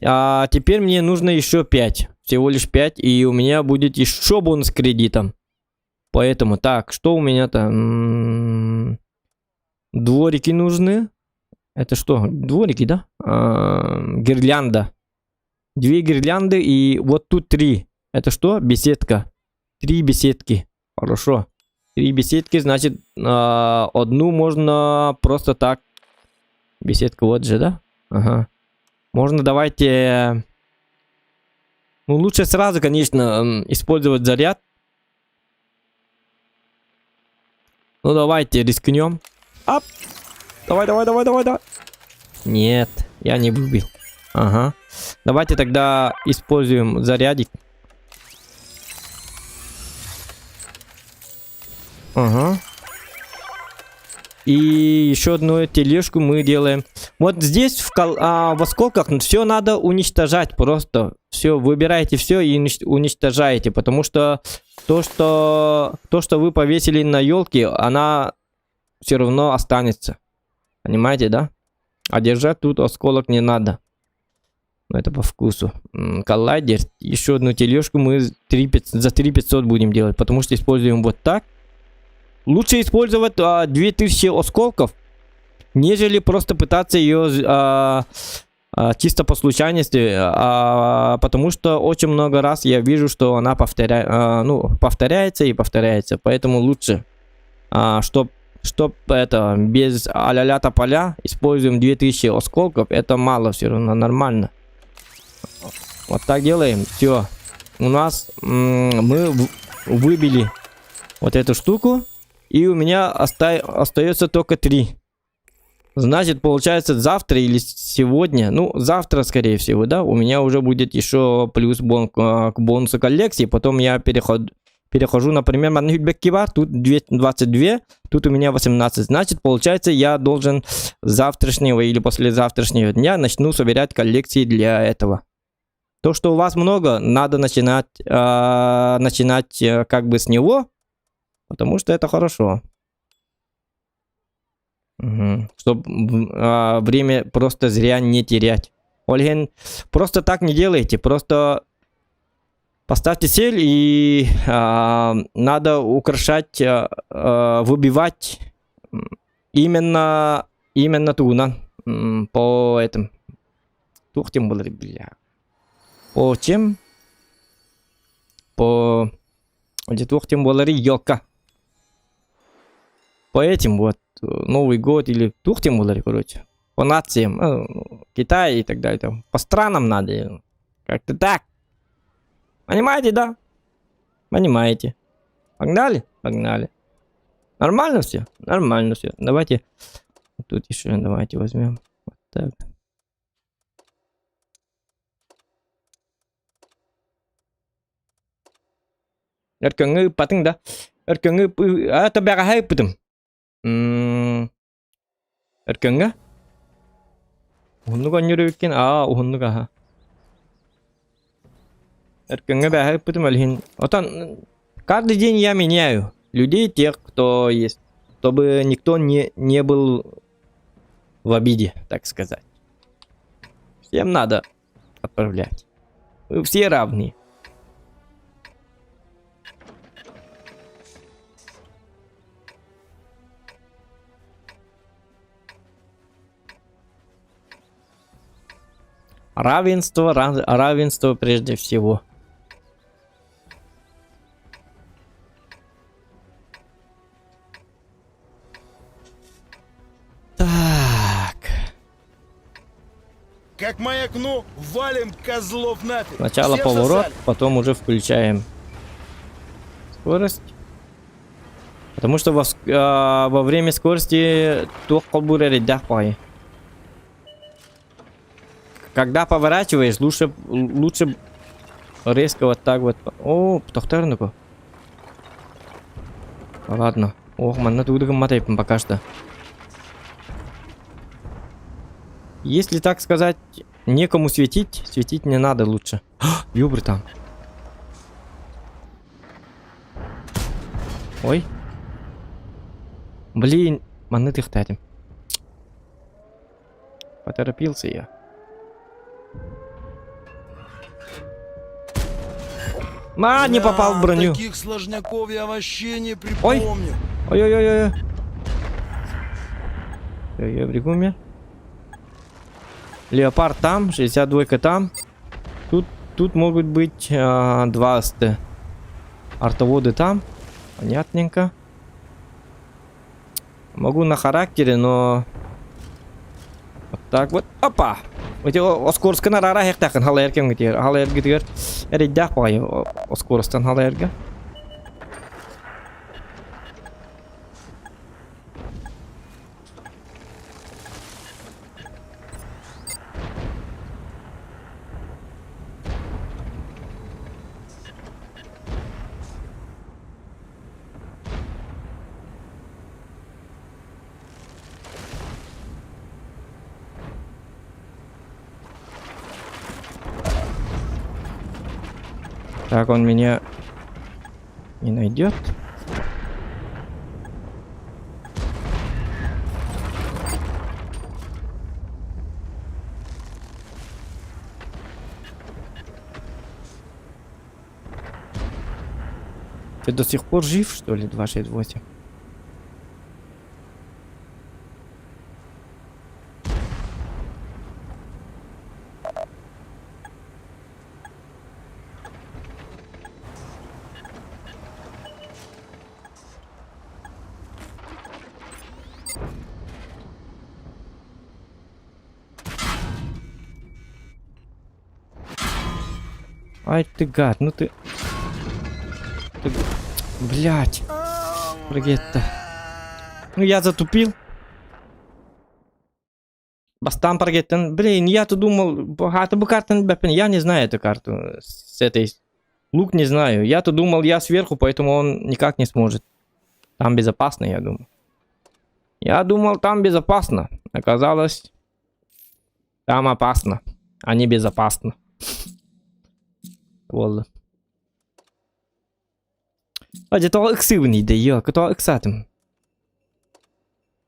Теперь мне нужно еще 5. Всего лишь 5. И у меня будет еще бонус кредитом. Поэтому, так, что у меня там? Дворики нужны. Это что? Дворики, да? Гирлянда. 2 гирлянды и вот тут 3. Это что? Беседка. 3 беседки. Хорошо. 3 беседки, значит, одну можно просто так. Беседка вот же, да? Ага. Можно, давайте... Ну, лучше сразу, конечно, использовать заряд. Ну, давайте рискнем. Ап! Давай. Нет, я не выбил. Ага. Давайте тогда используем зарядик. Ага. И еще одну тележку мы делаем. Вот здесь в осколках все надо уничтожать просто. Все, выбираете все и уничтожаете. Потому что то, что вы повесили на елке, она все равно останется. Понимаете, да? А держать тут осколок не надо. Но это по вкусу. Коллайдер. Еще одну тележку мы за 3500 будем делать. Потому что используем вот так. Лучше использовать 2000 осколков, нежели просто пытаться ее чисто по случайности. Потому что очень много раз я вижу, что она повторяется и повторяется. Поэтому лучше, чтоб это без а-ля-ля тополя, используем 2000 осколков. Это мало, все равно нормально. Вот так делаем. Все. У нас мы выбили вот эту штуку. И у меня остается только 3. Значит, получается, завтра или сегодня, ну, завтра, скорее всего, да, у меня уже будет еще плюс к бонусу коллекции. Потом я перехожу, например, на Хюдбеккива, тут 22, тут у меня 18. Значит, получается, я должен завтрашнего или послезавтрашнего дня начну собирать коллекции для этого. То, что у вас много, надо начинать как бы с него. Потому что это хорошо. Чтобы время просто зря не терять. Ольген, просто так не делайте. Просто поставьте цель и надо украшать, выбивать именно туна. По этому. Тухтим было, бля. По чем? По... Где тухтим было елка. По этим вот Новый год или тухтим было, короче, по нациям, Китай и так далее, там, по странам надо, как-то так, понимаете, да? Понимаете? Погнали? Погнали. Нормально все? Нормально все. Давайте, тут еще давайте возьмем, вот так. Эркеңі патың да. Эркеңі табаға хайып бітім. Эркеңі? Ухыннуға нүрі өткен? Ухыннуға. Эркеңі бә хайып бітім әлхин. Отан, каждый день я меняю людей, тех, кто есть. Чтобы никто не был в обиде, так сказать. Всем надо отправлять. Вы все равны. Равенство прежде всего. Так. Как маякну, валим козлов нафиг. Сначала Всех поворот, засали. потом уже включаем скорость. Потому что во время скорости когда поворачиваешь, лучше резко вот так вот. О, тохтарнуку. Ладно. Ох, манна тудыгам матайпым пока что. Если так сказать, некому светить не надо лучше. Юбры там. Ой. Блин, манны тыхтатим. Поторопился я. Не попал в броню. Таких сложняков я вообще не припомню. Ой-ой-ой-ой. Я в регуме. Леопард там, 62 там. Тут могут быть 2 артоводы там. Понятненько. Могу на характере, но... Вот так вот. Опа! Оскорска на рара хектахан халаеркем гитер. Халаер гитер. Эриддах пай оскорстан халаерга. Так, он меня не найдет. Ты до сих пор жив, что ли, 268? Ай ты гад, ну ты... Блять. Прогетто. Ну я затупил. Бастан прогеттен. Блин, я-то думал, богато бы карта не бэпен. Я не знаю эту карту с этой... Лук не знаю. Я-то думал, я сверху, поэтому он никак не сможет. Там безопасно, я думал. Я думал, там безопасно. Оказалось, там опасно, а не безопасно. Wallah. Hadi то иксы вниде, ё, кто иксатым.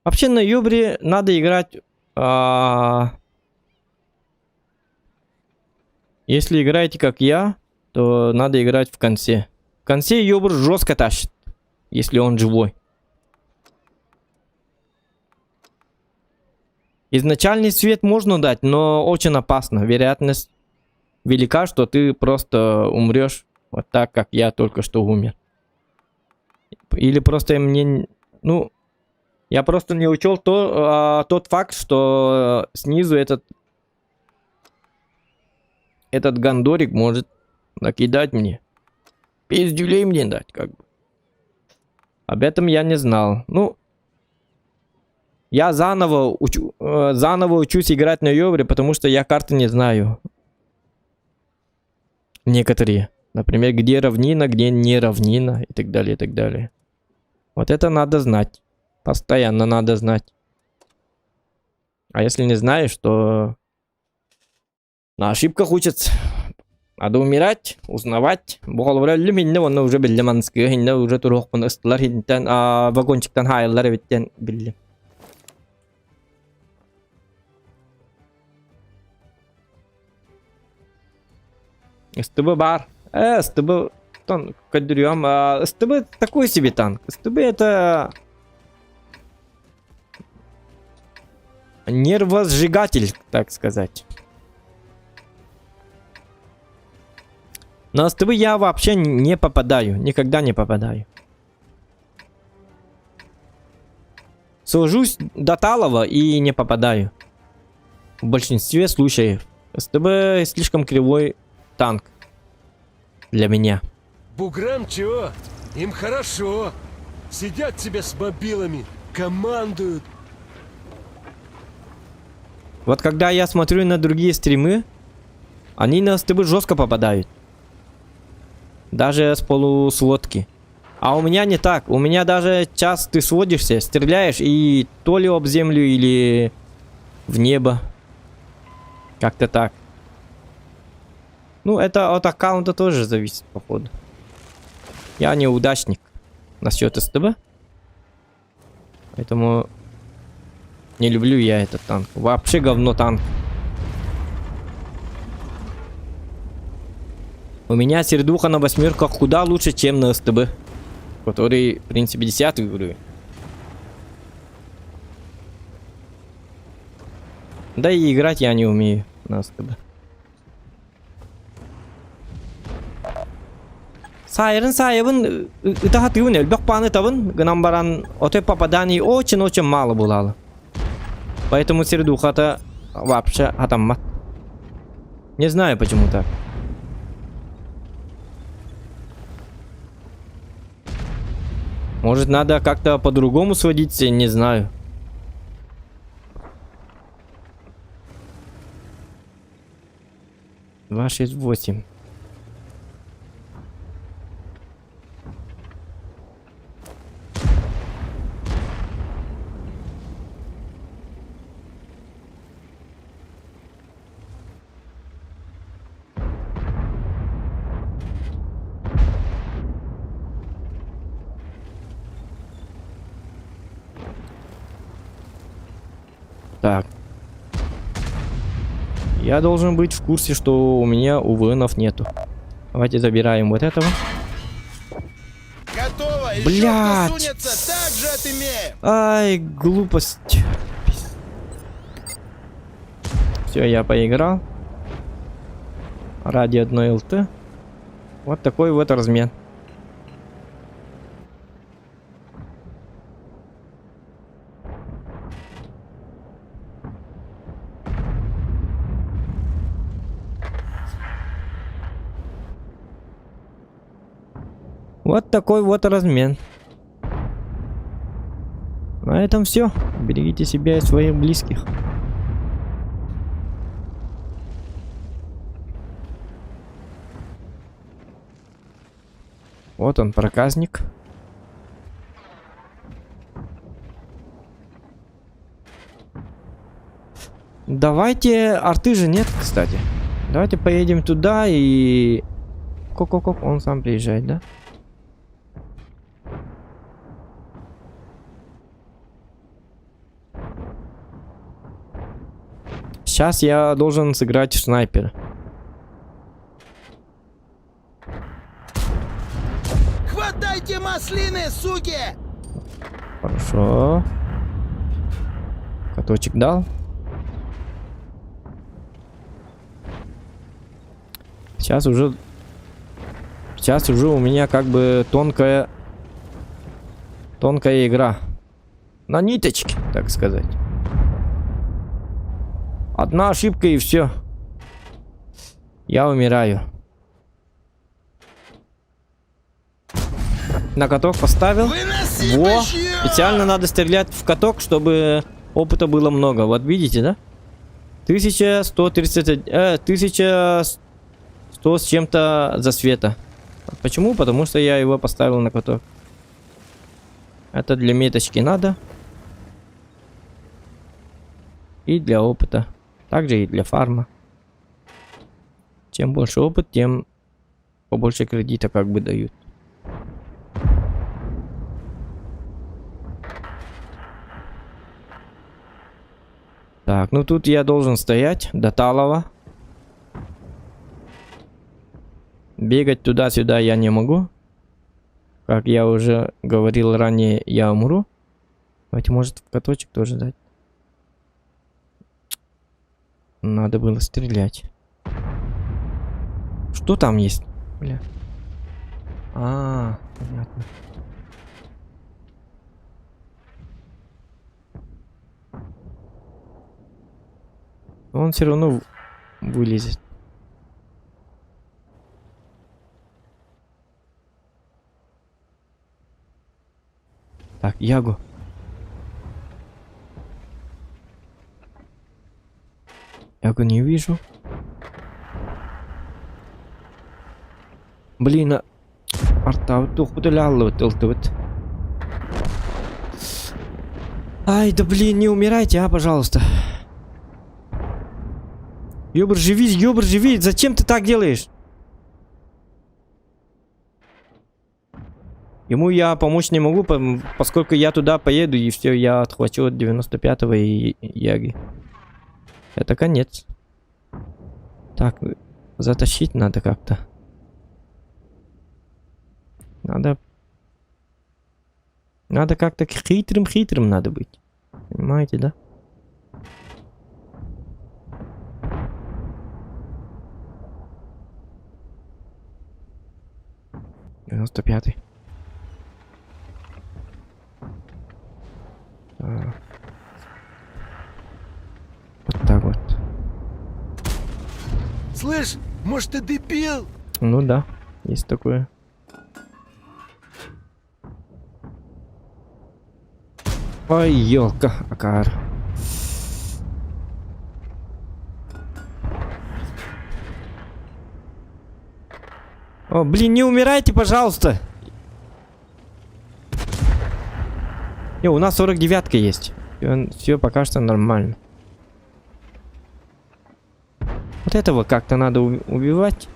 Вообще на Юбре надо играть... Если играете как я, то надо играть в конце. В конце Юбр жестко тащит, если он живой. Изначальный свет можно дать, но очень опасно. Вероятность велика, что ты просто умрешь вот так, как я только что умер. Или просто мне... Ну, я просто не учел тот факт, что снизу этот гандорик может накидать мне. Пиздюлей мне дать, как бы. Об этом я не знал. Ну, я заново учусь играть на Йовре, потому что я карты не знаю. Некоторые. Например, где равнина, где не равнина и так далее, и так далее. Вот это надо знать. Постоянно надо знать. А если не знаешь, то на ошибках учатся. Надо умирать, узнавать. Бухал вралли минне, он уже биллиманский, инне уже турох пон ыстлар хинтен, вагончиктан хайлар биттен билли. СТБ бар. СТБ танк кадырем. СТБ такой себе танк. СТБ это нервосжигатель, так сказать. На СТБ я вообще не попадаю. Никогда не попадаю. Сажусь до талого и не попадаю. В большинстве случаев. СТБ слишком кривой танк. Для меня. Буграм чего? Им хорошо. Сидят себе с мобилами, командуют. Вот когда я смотрю на другие стримы, они на СТБ жестко попадают. Даже с полусводки. А у меня не так. У меня даже час ты сводишься, стреляешь и то ли об землю или в небо. Как-то так. Ну, это от аккаунта тоже зависит, походу. Я неудачник насчет СТБ. Поэтому не люблю я этот танк. Вообще говно танк. У меня сердуха на 8 куда лучше, чем на СТБ. Который, в принципе, 10-й уровень. Да и играть я не умею на СТБ. Сайрын сайыбын ытахатывын элбек паны табын гынан баран отой попаданий очень-очень мало булалы. Поэтому сердуха-то вообще атаммат. Не знаю почему так. Может, надо как-то по-другому сводиться, не знаю. Два, 6, 8. Я должен быть в курсе, что у меня УВНов нету. Давайте забираем вот этого. Готово! Еще Блядь! кто сунется, так же отымеем! Ай, глупость. Все, я поиграл. Ради одной ЛТ. Вот такой вот размен. Вот такой вот размен. На этом все. Берегите себя и своих близких. Вот он, проказник. Давайте... Арты же нет, кстати. Давайте поедем туда и... Ко-ко-ко, он сам приезжает, да? Сейчас я должен сыграть в снайпера. Хватайте маслины, суки! Хорошо. Каточек дал. Сейчас уже у меня как бы тонкая игра. На ниточке, так сказать. Одна ошибка и все. Я умираю. На каток поставил. Выноси Во! бычьё! Специально надо стрелять в каток, чтобы опыта было много. Вот видите, да? 1130... 1100 с чем-то засвета. Почему? Потому что я его поставил на каток. Это для меточки надо. И для опыта. Также и для фарма. Чем больше опыт, тем побольше кредита как бы дают. Так, ну тут я должен стоять до Талова. Бегать туда-сюда я не могу. Как я уже говорил ранее, я умру. Давайте, может, в каточек тоже дать. Надо было стрелять. Что там есть? Бля. Понятно. Он все равно вылезет. Так, Ягу. Ягу не вижу. Блин, арта вот. Ай, да блин, не умирайте, пожалуйста. Ёбр, живи, зачем ты так делаешь? Ему я помочь не могу, поскольку я туда поеду, и все, я отхвачу от 95-го и Яги. Это конец. Так, затащить надо как-то. Надо как-то хитрым надо быть. Понимаете, да? «95-й». Вот так вот. Слышь, может ты дебил? Ну да, есть такое. Ой, ёлка, акар. О, блин, не умирайте, пожалуйста. У нас 49-ка есть. Все пока что нормально. Вот этого как-то надо убивать.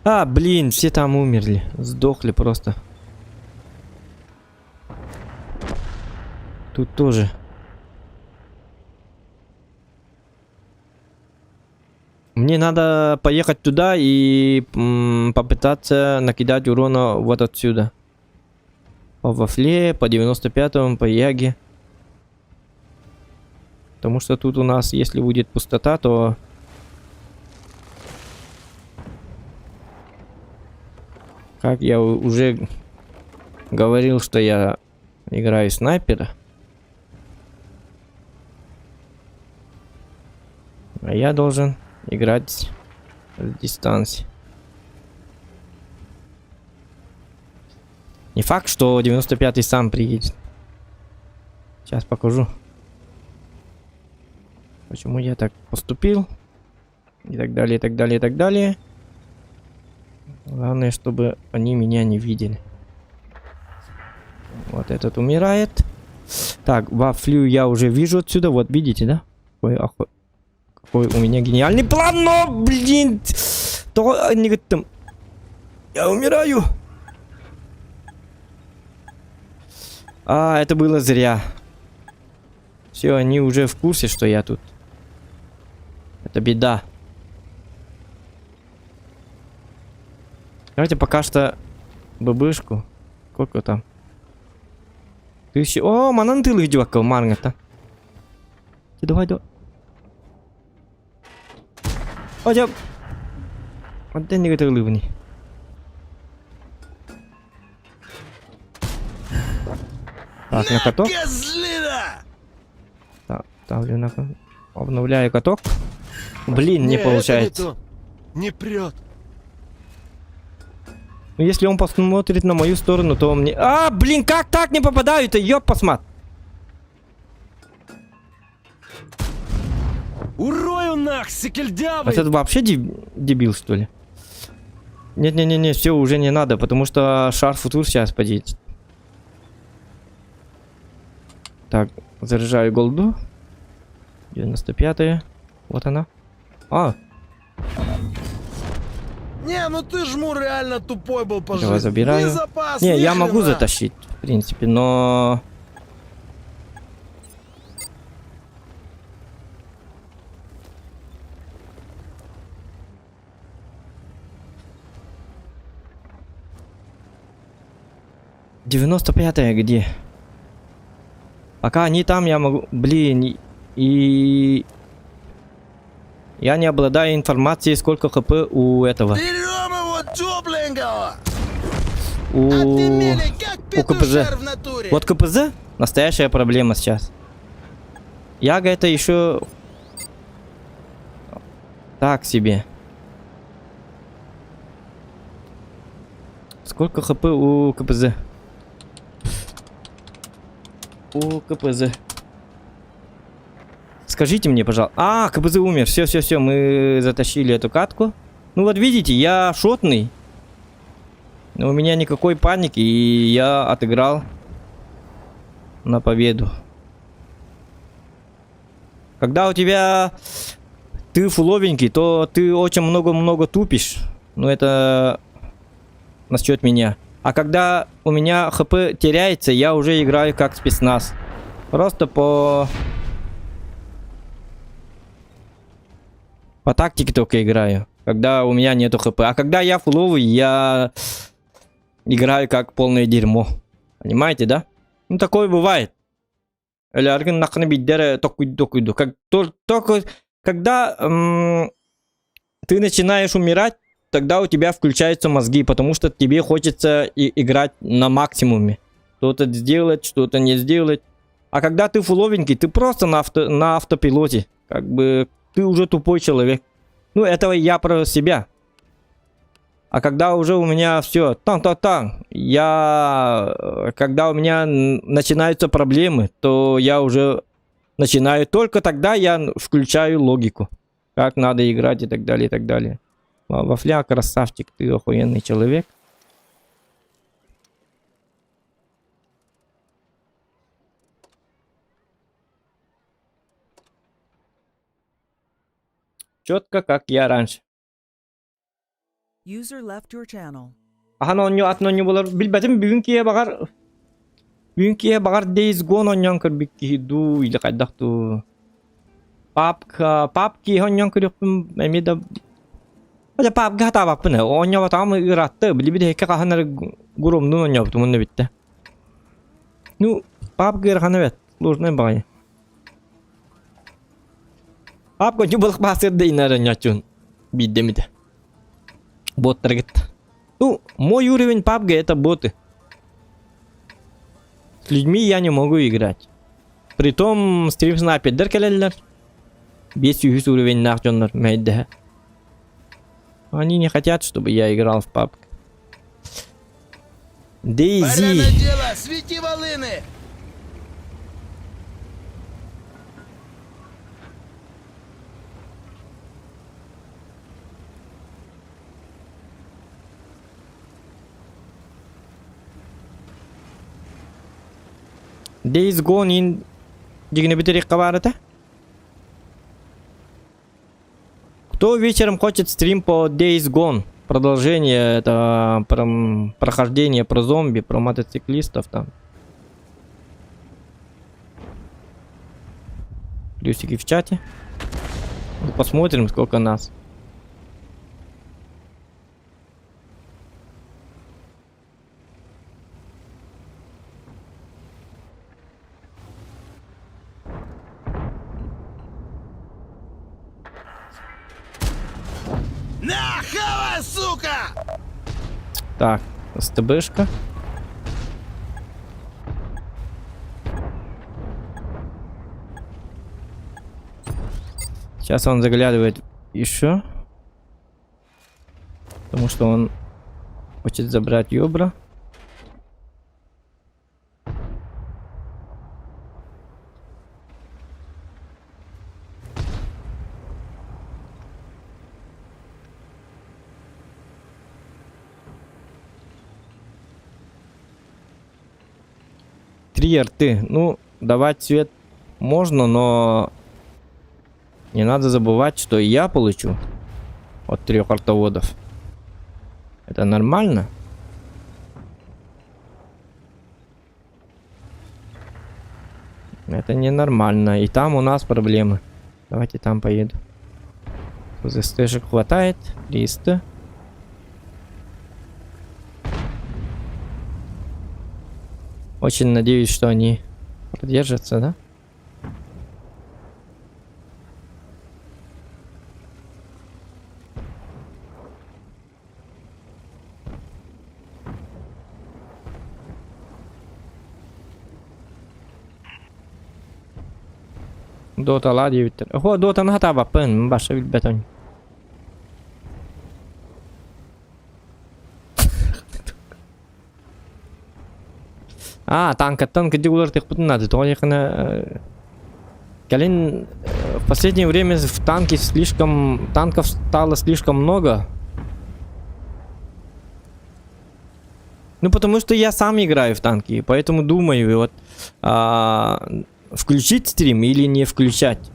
Блин, все там умерли. Сдохли просто. Тут тоже. Мне надо поехать туда и попытаться накидать урона вот отсюда. По вафле, по 95-му, по яге. Потому что тут у нас, если будет пустота, то... Как я уже говорил, что я играю снайпера. А я должен играть с дистанции. Не факт, что 95-й сам приедет. Сейчас покажу. Почему я так поступил. И так далее, и так далее, и так далее. Главное, чтобы они меня не видели. Вот этот умирает. Так, вафлю я уже вижу отсюда. Вот видите, да? Какой у меня гениальный план, но, блин! Я умираю! А, это было зря. Все, они уже в курсе, что я тут. Это беда. Давайте пока что ББшку. Сколько там? 1000. О, манан тылых дюакал марнгата. Давай, давай. Хотя... Вот это не готовы. Так, на каток. Так, ставлю на каток. Обновляю каток. Блин, не получается. Не прет. Ну, если он посмотрит на мою сторону, то он мне... А, блин, как так не попадаю-то? Ёп, посмат. Урою нах, секельдявый! Вот это вообще дебил, что ли? Не-не-не, все, уже не надо, потому что шар футур сейчас подъедет. Так, заряжаю голду. 95-я. Вот она. А. Не, ну ты жму реально тупой был по Давай жизни. забираю. Запас, Не, ни я могу хрена. затащить, в принципе, но... «95-я где? Пока они там, я могу... Блин, и... Я не обладаю информацией, сколько хп у этого. Берем его тепленького. У... Отымели, как петушар КПЗ. в натуре. Вот КПЗ настоящая проблема сейчас. Яга это еще... Так себе. Сколько хп у КПЗ? У КПЗ. Скажите мне, пожалуйста. А, КПЗ умер. Все, мы затащили эту катку. Ну вот видите, я шотный. Но у меня никакой паники, и я отыграл на победу. Когда у тебя... Ты фуловенький, то ты очень много-много тупишь. Ну это... Насчет меня. А когда у меня хп теряется, я уже играю как спецназ. Просто по тактике только играю. Когда у меня нету хп. А когда я фуловый, я играю как полное дерьмо. Понимаете, да? Ну такое бывает. Только когда ты начинаешь умирать, тогда у тебя включаются мозги, потому что тебе хочется играть на максимуме. Что-то сделать, что-то не сделать. А когда ты фуловенький, ты просто на автопилоте. Как бы ты уже тупой человек. Ну, этого я про себя. А когда уже у меня все, когда у меня начинаются проблемы, то я уже начинаю, только тогда я включаю логику. Как надо играть и так далее, и так далее. Вафля, красавчик, ты охуенный человек. Четко, как я раньше. User left your channel. Ахан оньо атноньо болар. Билбетим бүгүнкие багар Days Gone оньон кырбик киду или кайдакту. Папки оннон көрөкпүн эмеде. Оля папка хата баппын. Оння батам ыратты. Билибиде эке каханар гурумдун оння бутум онда битте. Ну, папка ырханы бет. Ложный багай. Папка не былык басырды инары нячун. Биддемиде. Боттар гит. Ну, мой уровень папка это боты. С людьми я не могу играть. Притом стрим снайпер келелер. 500 уровень нахтённар мейде. Они не хотят, чтобы я играл в PUBG. Дейзи. Порядок дела, свети волыны! Days Gone in дигне битерик кабарата. Кто вечером хочет стрим по Days Gone? Продолжение, это прохождение про зомби, про мотоциклистов там. Плюсики в чате. Посмотрим, сколько нас. На, хавай, сука! Так, СТБшка. Сейчас он заглядывает еще. Потому что он хочет забрать ёбра. Три арты. Ну, давать цвет можно, но не надо забывать, что и я получу от 3 артоводов. Это нормально? Это ненормально. И там у нас проблемы. Давайте там поеду. ЗСТшек хватает. 300. Очень надеюсь, что они продержатся, да? Дота лади витер. Ого, дота на хата бапен, баша вил бетон. Танка дигулар тех надо. То Калин в последнее время в танке танков стало слишком много. Ну потому что я сам играю в танки, поэтому думаю вот включить стрим или не включать.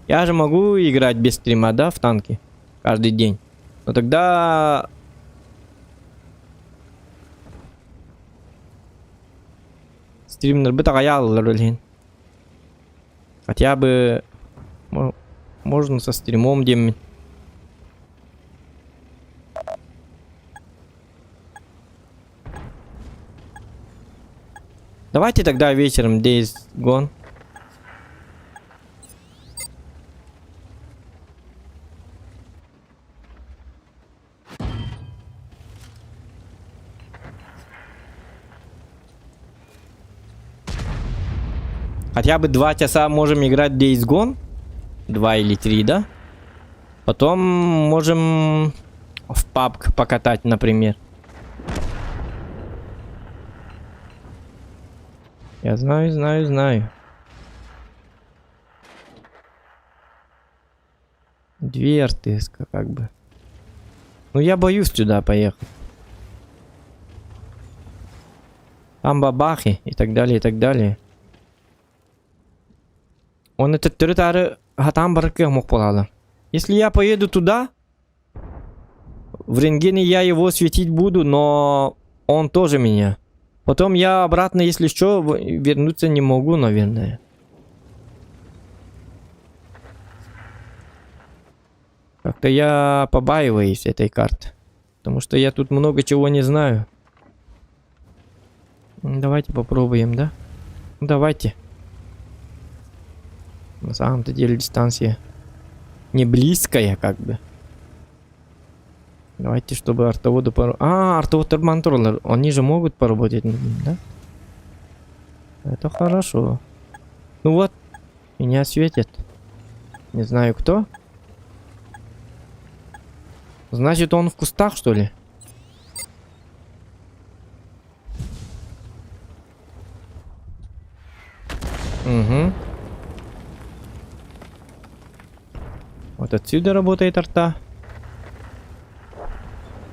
Я же могу играть без стрима, да, в танки каждый день. Но тогда стример бы так хотя бы можно со стримом демить. Давайте тогда вечером Days Gone. Хотя бы 2 часа можем играть Days Gone. 2 или 3, да? Потом можем в PUBG покатать, например. Я знаю. 2 РТС, как бы. Ну, я боюсь сюда поехать. Там бабахи и так далее, и так далее. Он этот территорий хатам баракех мог полала. Если я поеду туда, в рентгене я его светить буду, но он тоже меня. Потом я обратно, если что, вернуться не могу, наверное. Как-то я побаиваюсь этой карты. Потому что я тут много чего не знаю. Давайте попробуем, да? Давайте. На самом-то деле дистанция не близкая, как бы. Давайте, чтобы артоводы артовод турмантурлар. Они же могут поработать над ним, да? Это хорошо. Ну вот, меня светит. Не знаю кто. Значит, он в кустах, что ли? Угу. Вот отсюда работает арта.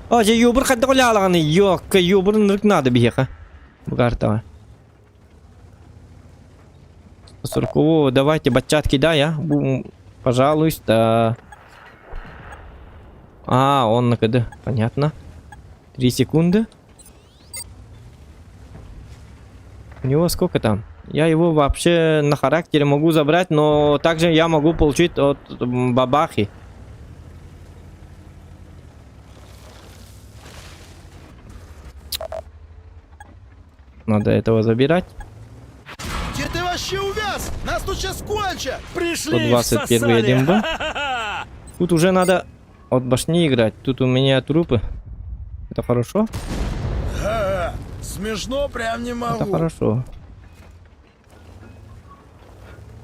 А, же юбр хадда куляланы. Ёк, юбр нырк надо беха. Бугарта. Суркового, давайте, бачатки, да, я? Пожалуйста. А, он на КД. Понятно. 3 секунды. У него сколько там? Я его вообще на характере могу забрать, но также я могу получить от бабахи. Надо этого забирать. Где ты вообще увяз? Нас тут сейчас кончат! Пришли, 121 всосали. демба. Ха-ха-ха. Тут уже надо от башни играть. Тут у меня трупы. Это хорошо? Ха-ха, смешно прям не Это могу. хорошо.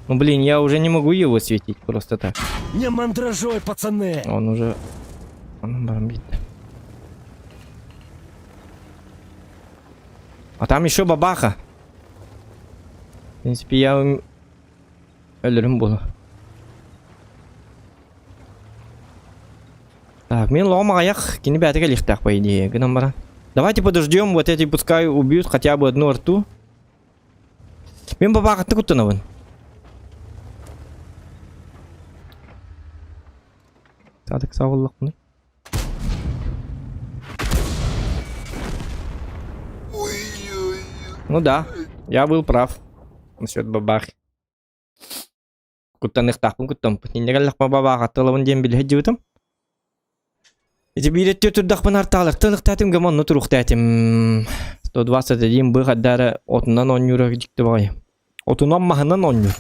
Ну блин, я уже не могу его светить просто так. Не мандражой, пацаны. Он уже... Он бомбит. А там еще бабаха. В принципе, я... Ölürüm bunu. Так, мен ломаяк, кини бәтіге лихтақ, по идее, гынан баран. Давайте подождем, вот эти пускай убьют хотя бы одну арту. Мен бабақытты күттінавын. Садық сауыллық мұны. Ну да, я был прав насчет бабахи. Куттаных тахпын куттам. Нинегеллах бабаха тылыбын дем биле жибытым. Эти билетте турдахпын арталык. Тылык тәтим гамонны турук тәтим. 121 бы хаддары отунан 10 юрок жикті бағай. Отунан махынан 10 юр.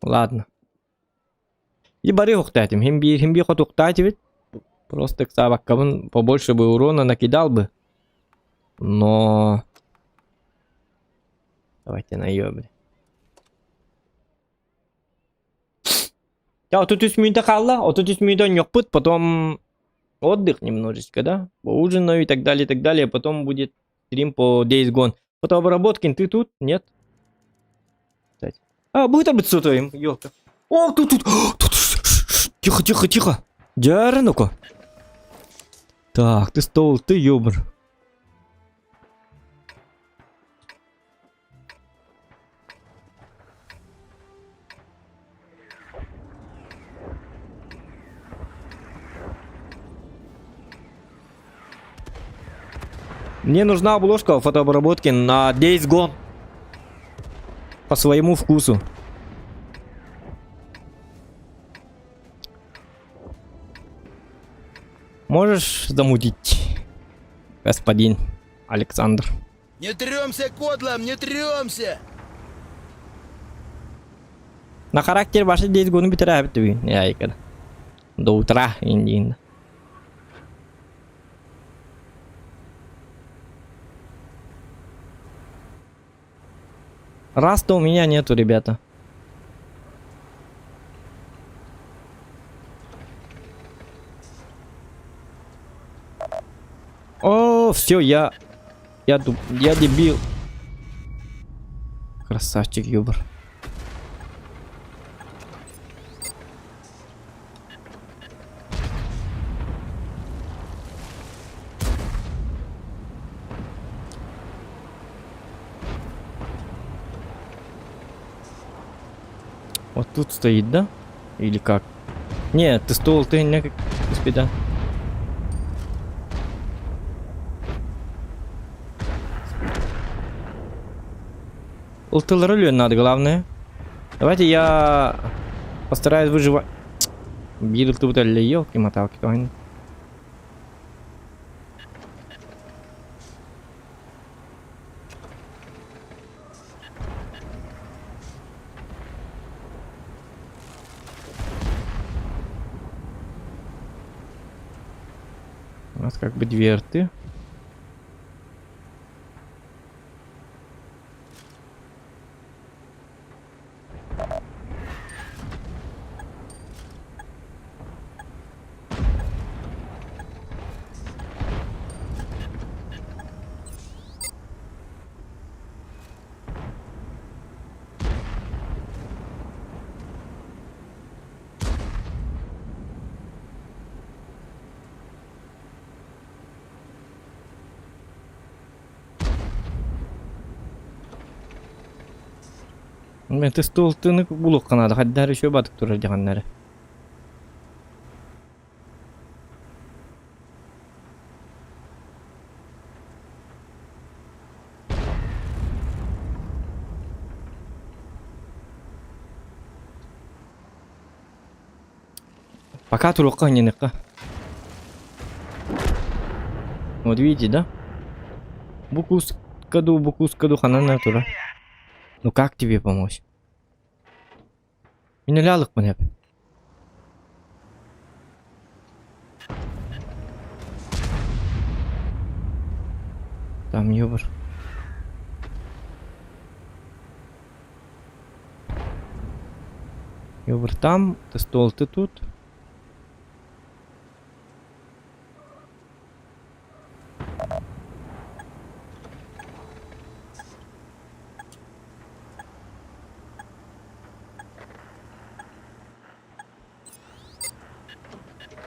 Ладно. И бары хуктатим. Химби хотуктативит. Просто к сабаккабын побольше бы урона накидал бы. Но... Давайте наебли. Да, 33 минуты халла, 33 минуты не пут, потом отдых немножечко, да? Поужинаю и так далее, и так далее. Потом будет стрим по Days Gone. Фотообработки, ты тут? Нет? Кстати. А, будет обыцутаем, ёлка. О, тут. Тихо, тихо, тихо. Джара, ну-ка. Так, ты стол, ты ёбр. Мне нужна обложка фотообработки на Days Gone. По своему вкусу. Можешь замутить, господин Александр? Не трёмся, кодлам, не трёмся! На характер вашей Days Gone битирабит вы. Я икар. До утра инди. Раста у меня нету, ребята. О, все, я дебил. Красавчик, юбр. Вот тут стоит, да? Или как? Нет, ты стол, ты не как спида. Ултылары лён надо, главное. Давайте я постараюсь выживать. Бир тут ли ёлки-моталки, то у нас как бы дверцы. Мен тестолтыны булук канады. Хаддар еще батык турар дигәннәре. Пока турукка ненекка. Вот видите, да? Букус каду ханана тура. Ну как тебе помочь? Миналялык мын hep. Там ёбар. Ёбар там, ты стол ты тут.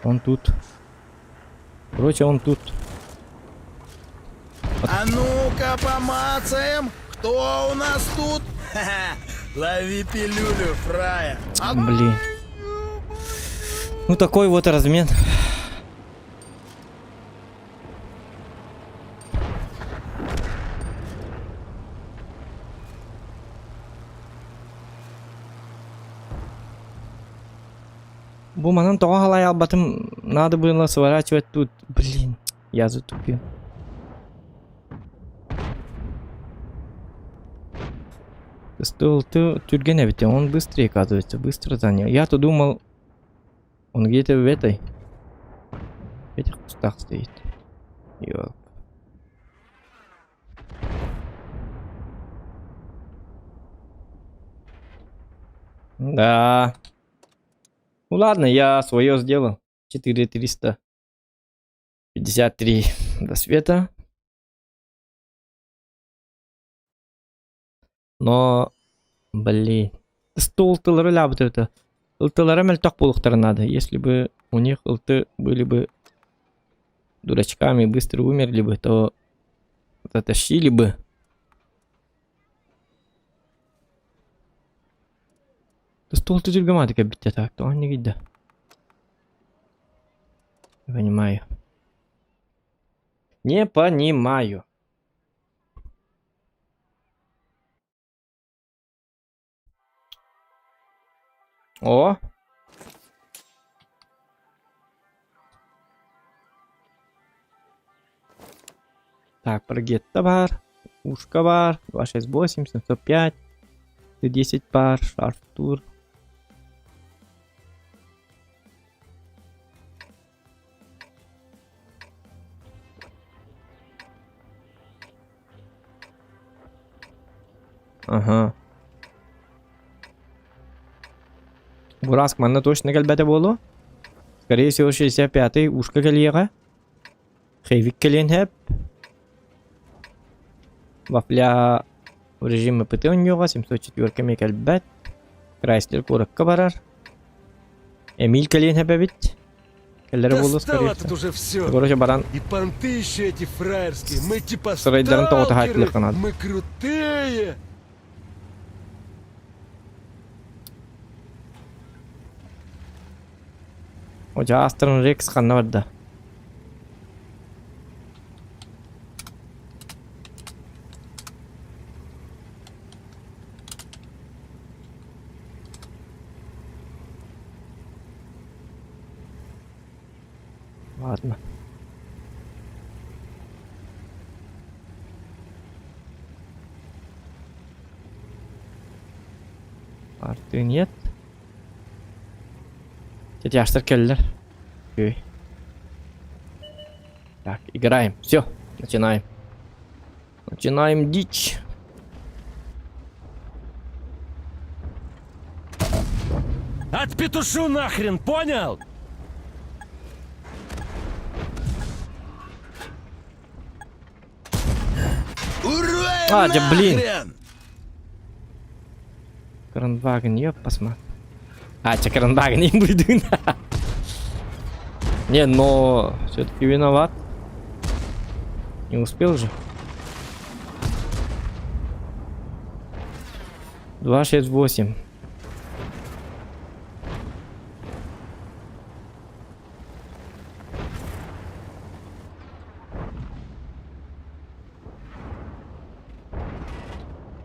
Он тут. Короче, он тут. А ну-ка помацаем, кто у нас тут? Ха-ха, лови пилюлю, фрая. Блин. Ну такой вот размен. Буманом того халай албатым надо было сворачивать тут. Блин, я затупил. Стол тюргене ведь он быстрее, оказывается, быстро занял. Я-то думал, он где-то в этих кустах стоит. Ёлка. Да. Ну ладно, я свое сделал. 4353 до света. Но, блин. Стол тылары лабыт это. Ылтылары мельток полуктары надо. Если бы у них ылты были бы дурачками, быстро умерли бы, то затащили бы. Стол ты тюргаматика бить так, то он не видно. Не понимаю. Не понимаю. О! Так, прогетта бар. Ушка бар. 268, 705. 10 пар. Шарф тур. Ага. Бураск манна точно кальбете болу. Скорее всего 65-й ушка кальега. Хейвик кален хеп. Вафля в режиме ПТ у него 704 ме кальбет. Крайслер коракка барар. Эмиль кален хеп бит. Келлер болу скорее Достало тут уже все. Короче баран. И понты еще эти фраерские. Мы типа С рейдером того-то хайплер сталкеры. надо. Мы крутые. Hoca Aston Rex kanna vardı. Ладно. Арты нет. Тетяштар келлер. Окей. Так, играем. Все, начинаем. Начинаем дичь. Отпетушу нахрен, понял? Ура! А, да блин. нахрен! Кранваген, ёп, посмотри. А, че Кранваген не буду. Не, но все-таки виноват. Не успел же. 268.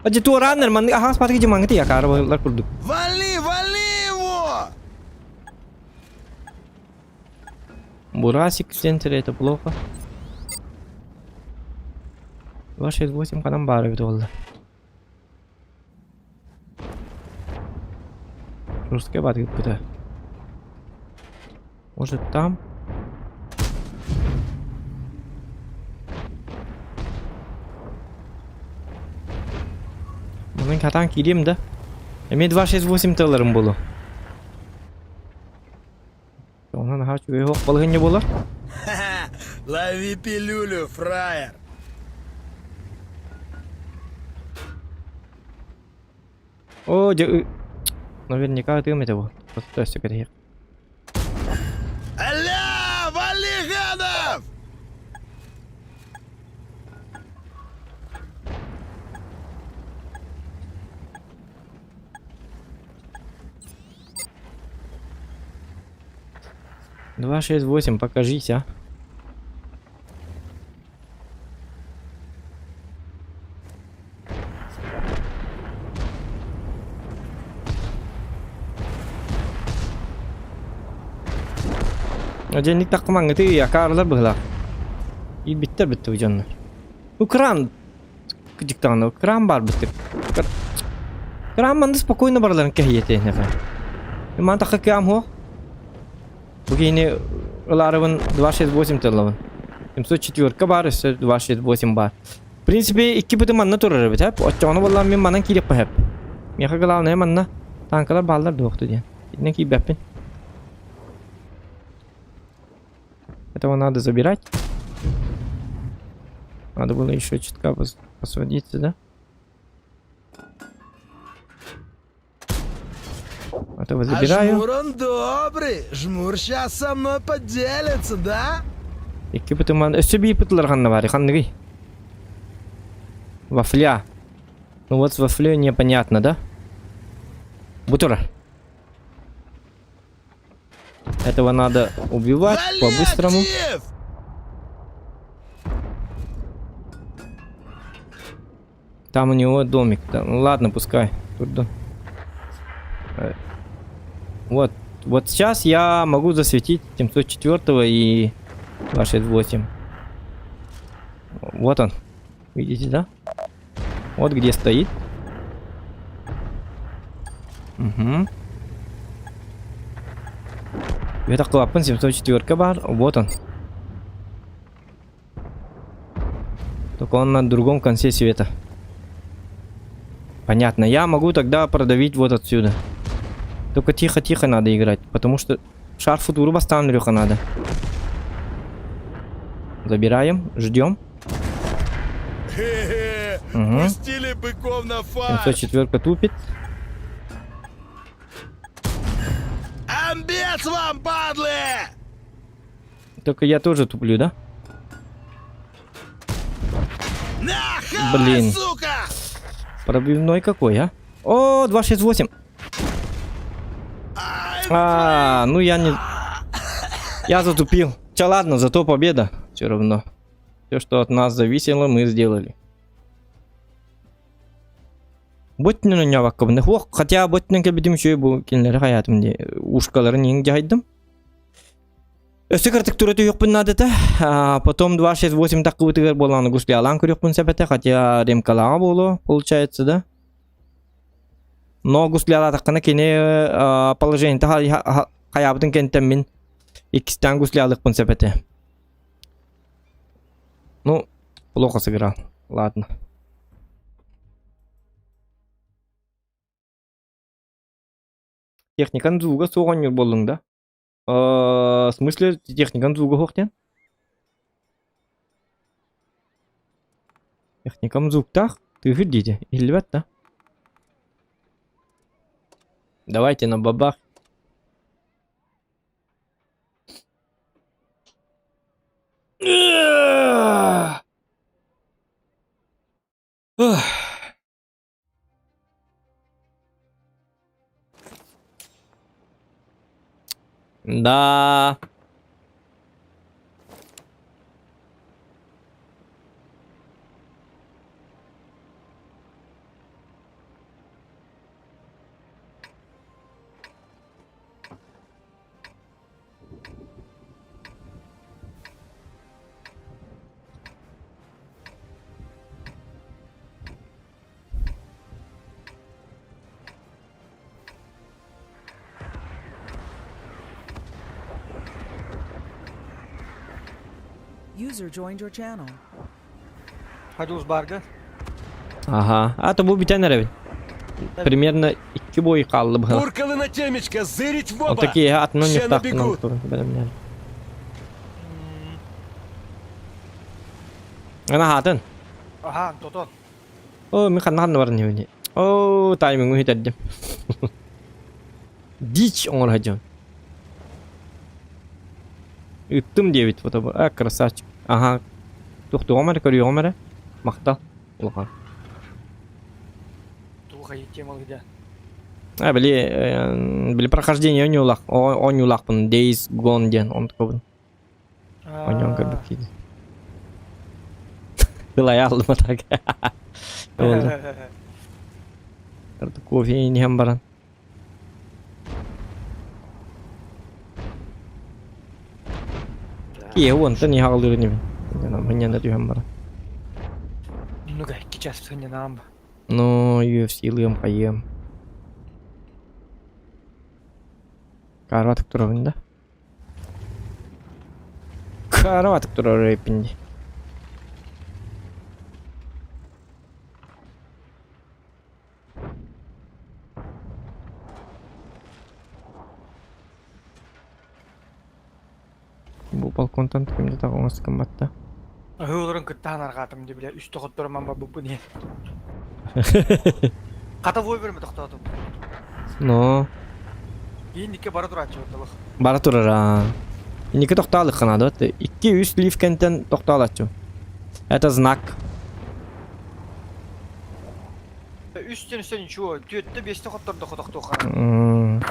Aja tu runner man ahas pari ke jemang ya kar lar kurdu. Вали, вали его! Бурасик в центре это плохо. 268 канам бары бит oldu. Русская бат где-то. Может там? Bunun katan kireyim de. Emi 268 tığlarım bulu. Ondan daha çok yok balığın ne bulu? Ха-ха! Лови пилюлю, фраер! О, наверняка ты это был. Просто все грех. Аля! Вали, гадов! Два, 6, 8, покажись, а. Денег так много, ты я карла была. И биттер битте уҗаннар. Кран диктаны, кран бар битте. Кран манда спокойно барларын кәйете нәфә. Ман такы кам хо. Бугыне уларыбын 268 тыллабын. 704 бар, 268 бар. В принципе, 2 бутын манна турар бит, хәп. Оччаны валлаһи мен манан килеп хәп. Меха главное манна танкалар баллар доқты дигән. Идне ки бәппин. Этого надо забирать. Надо было еще чутка посводиться, да? Этого забираю. А жмур он добрый. Жмур сейчас со мной поделится, да? Iki man SUV пытлар ханна бар, ханныгы. Вафля. Ну вот с вафлей непонятно, да? Бутура. Этого надо убивать по-быстрому. Актив! Там у него домик. Да, ну ладно, пускай. Тут дом. Вот. Вот сейчас я могу засветить 704 и 268. Вот он. Видите, да? Вот где стоит. Угу. Это клапан 704 бар. Вот он. Только он на другом конце света. Понятно. Я могу тогда продавить вот отсюда. Только тихо-тихо надо играть. Потому что шар футуру бастан надо. Забираем. Ждем. Хе-хе, Угу. пустили быков на фарш. 704 тупит. Амбец вам, падлы! Только я тоже туплю, да? Нахуй, Блин. сука! Пробивной какой, а? О, 268. А, ну я не... Я затупил. Ча, ладно, зато победа. Все равно. Все, что от нас зависело, мы сделали. Ботны на него кабны. Хотя ботны кабидим еще и был кинлер хаятым де. Ушкаларын ең жайдым. Өсі кіртік түрі yok бұн надыта. Потом 268 таққы өтігер боланы гусли алан көрек бұн сәпәті. Хотя ремкалаға болу, получается, да? Но гусли ала таққына кене положение қаябытын кенттен мен икістен гусли алық бұн сәпәті. Ну, плохо сыграл. Ладно. Техниканы звуга соған ер болың да? В смысле, техниканы звуга хоқтен? Техникам звуктақ? Тыгыр дейді. Илбәт да? Давайте на бабах. Да. User joined your channel. Hadi uzbarga. Ага. А то бұл бітен әрі. Примерно 2 бой қалды бұл. Туркалы на темечко, зырить в Вот оба! такие атны не Все так набегут. Ана хатын. Aha, totol. О, мен қанды бар не өне. О, тайминг өйт әддім. Дич оңыр хаджон. Үттім дебет фото бұл. Красавчик. Ага. Тоқты оңыр, көрі оңыр. Мақтал. Ұлған. Туға еттем ол где. Били прохождение онюлақ. Онюлақ бұн. Days Gone ден. Он такой бұн. Онюн көрбік кейді. Былай алдым атак. Artık kofiye ineyim baran. Iya, wonten ni halir ni. Jangan menyanda tu hambara. Ну ка, сейчас сегодня нам. No, UFC liam kayam. Karawat turun da. Karawat turun repindi. Bu balkondan kimde takılması kımbatta. Hıldırın kıttağın arqatım de bile üstü құттырман ба bu ne? Қата вой берме тоқтадым. No, Ендікке бара тұратшы орталық. bara turara. İniki toxtalık kanadı. 200 lifkenten toxtalatçı. Это знак. Üstten ничего, түйетті бесті құттырды құтақты оқарам.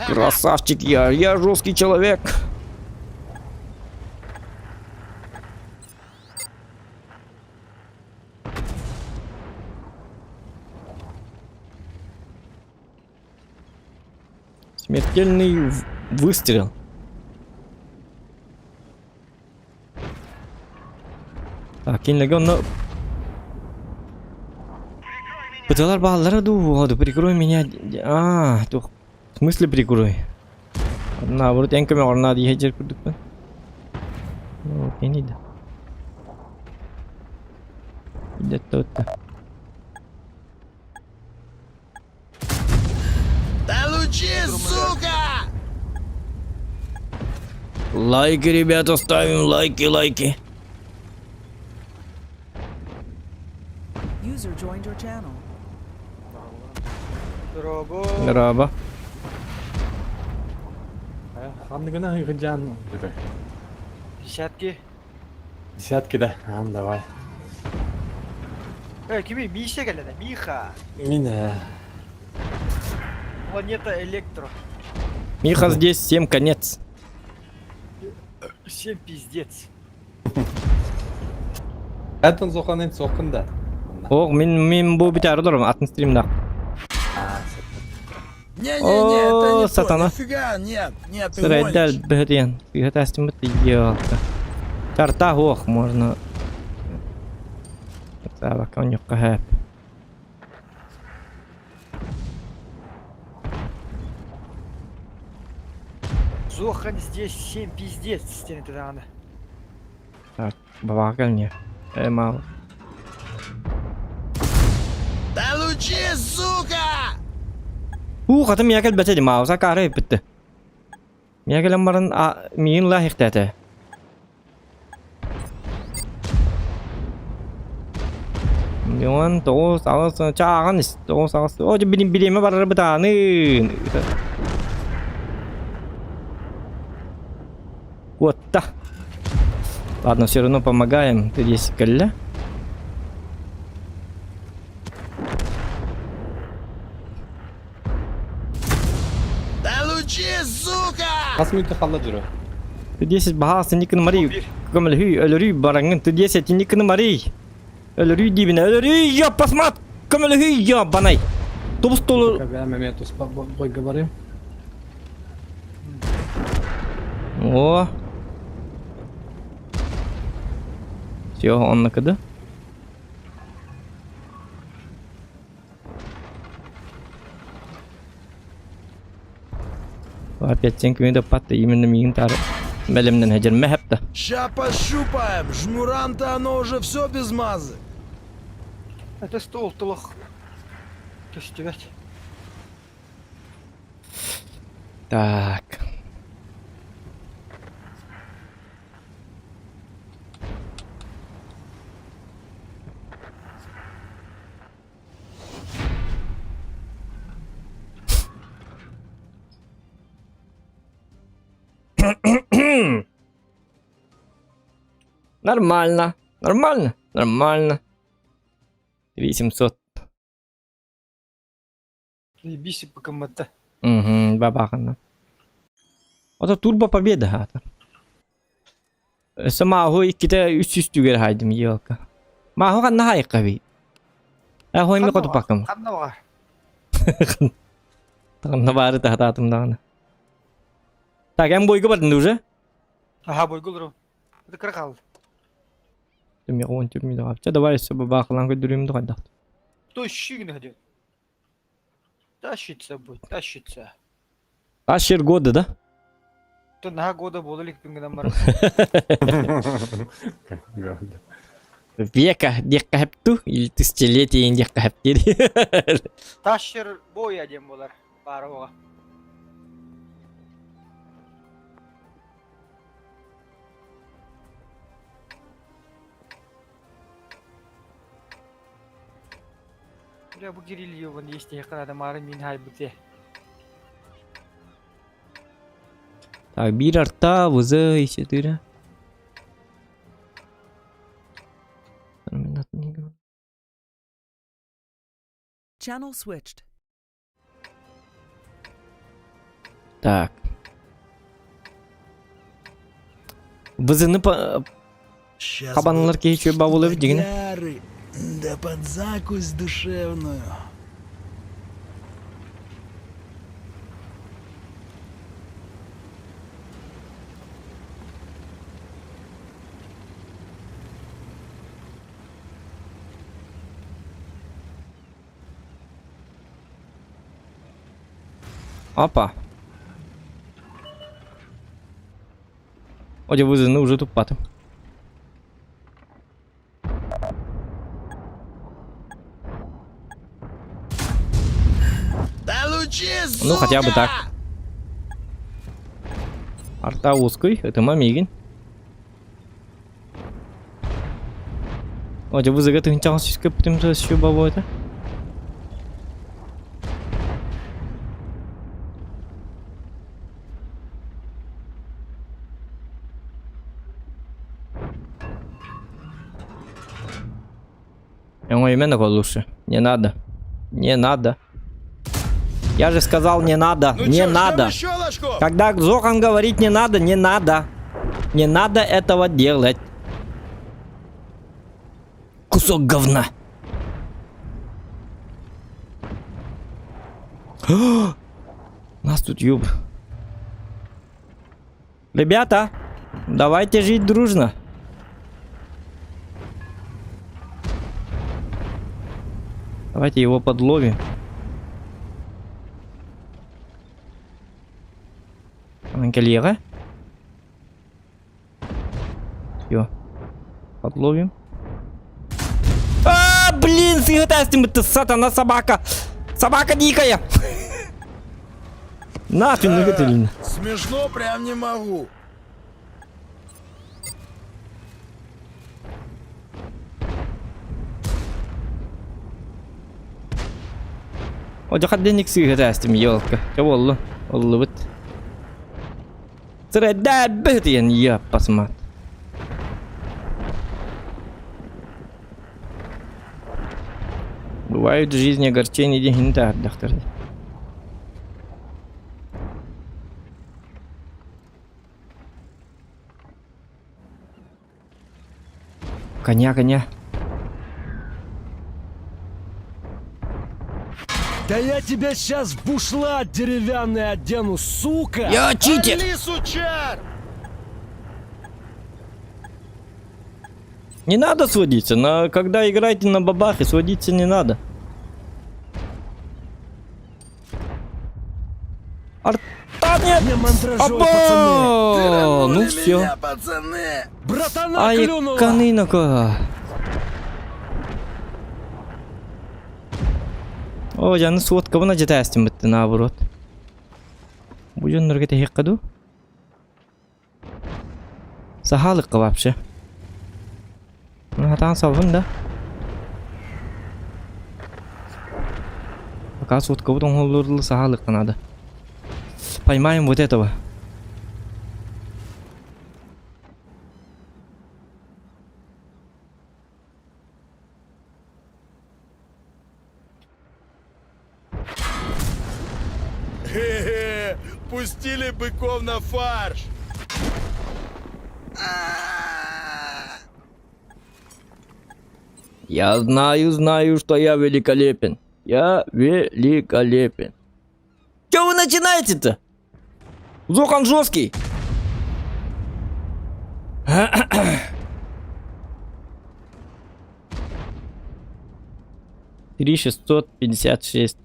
Красавчик я жесткий человек. Смертельный выстрел. Так, кинлеген, Пыталар баллара ду, прикрой меня. Тух. В смысле прикрой? Наоборот, энками орна дихеджер курдук ба. Окей, не да. Идет тот-то. Получи, сука! Лайки, ребята, ставим лайки. User joined your channel. Дробо. Раба. Хандыгына хыгыджан. Десятки. Десятки да. Давай. Кими? Миша келеді, Миха. Мина. Планета Электро. Миха здесь, всем конец. Всем пиздец. Әтін соқанын соқында. Ох, мен бұл битәрі дұрым, атын стримдақ. Не-не-не, это О, не сатана. то, нифига, нет, ты Сұрайдәл гонишь. бігітен. Бігіт әстім бітті, елка. Тарта ох, можно... Сәбәк, он юққа хәп. Зохан здесь 7 пиздец, стены ты надо. Так, бабаға кәліне. Мал. Получи, сука! Қатым мияқел бәтеді, мауса қары еп бітті. Мияқелем барын миын лайық тәті. Миллион, тоғыз, ағыз, чағын, тоғыз, ағыз. О, білеме барыр бұтанын. Вот-то. Ладно, все равно помогаем. Ты здесь калля. Получи, сука! Қасым үйті қала жүрі. Ты 10 бағасы никіні мари. Көміл хүй, өлірүй бараңын. Ты 10 никіні мари. Өлірүй дейбіне. Өлірүй, я посмат. Көміл хүй, я банай. Тобыс толы. Әмәме тұспа бойға барайым. О. Все, он накыды. Опять сен көмеді патты. Именно миын тары. Бәлемнен әжір мәхәпті. Ща пощупаем. Жмурам-то оно уже все без мазы. Это стол толох. Тестивать. Так. Нормально, нормально, нормально. 3700. Ебись по кому-то. Угу, бабахана. Ota turbo победа hata. Сама ikkita üst-üstüger haydım yılka. Maho kan nahay qabi. Ahoy mi qotu pakam. Қанда бар. Тағына бары тағататымдағына. Так, әм бойға бардың уже? Ага, бой гулру. Это крахал. Түме ғуын түрмейді қапча. Давай сөбі бақылан көдіремді қайдақты. Кто щигн ходит? Тащится будет, тащится. Ашер годы да? То на года было ли пингдам бар. Века декка хэпту или тысячелетие декка хэптери. Тащер бой адем болар. Парова. Бля, bu Кириллиеван есть я когда мары мин хай буте. Так, bir арта вызы еще тыры. Channel switched. Так. Вызыны Сейчас Кабанлар будут кейчу бавулы дигне. судьяры. Да под закусь душевную. Опа. Оде вызыны уже тупаты. Ну, хотя бы так. Арта узкой, это мамигин. Оде вызыга тынчалсыз көптімді шуба бойды. Именно лучше. Не надо. Не надо. Я же сказал, не надо. Ну Не чё, ждём надо. ещё ложку? Когда Зохан говорит не надо, не надо. Не надо этого делать. кусок говна. Нас тут ёб. Ребята, давайте жить дружно. Давайте его подловим. Коллега. Все. Подловим. Блин, сигатастим, это сатана собака. Собака дикая. Нахрен, ну это Смешно прям не могу. Оjo хадденик сигатастим, ёлка. Кого оллу? Оллу бит. Среда битен, я посмотр. Бывают в жизни огорчения, деньги, да, доктор. Коня, коня. Да я тебя сейчас в бушлат деревянный одену, сука! Я читер! Отли, сучар! Не надо сводиться, когда играете на бабахе, сводиться не надо. Нет! Не мандражой, Опа! пацаны! Ну все. Меня, пацаны! Братана Ай, клюнула! канынока. О, жаны суотка буна жетәстім бітті, наоборот. Бұл жөнлерге тәхек қаду? Сахалыққа вообще. Хатан салғын да. Пока суотка бұдан холлырлы сахалыққа надо. Поймаем вот этого. Хе-хе, пустили быков на фарш. Я знаю, что я великолепен. Я великолепен. Чё вы начинаете-то? Зохан жесткий. 3656.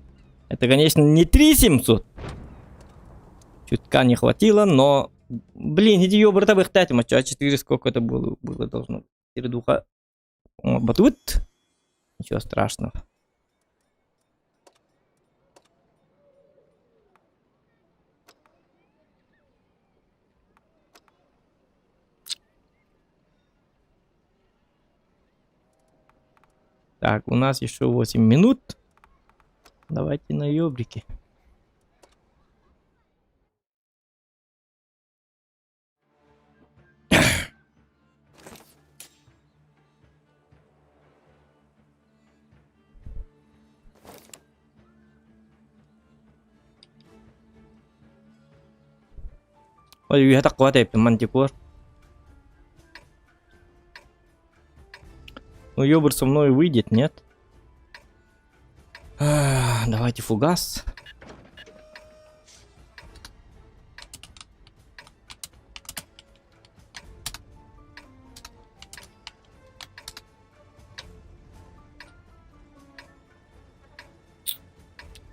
Это, конечно, не 3700. Чутка не хватило, но... Блин, иди ёбр табых татим, а 4 сколько это было? Было должно. 4 духа. Батут. Ничего страшного. Так, у нас еще 8 минут. Давайте на ёбрики. Ой, я так хватает, мантикор. Ну, ёбр со мной выйдет, нет? Давайте фугас.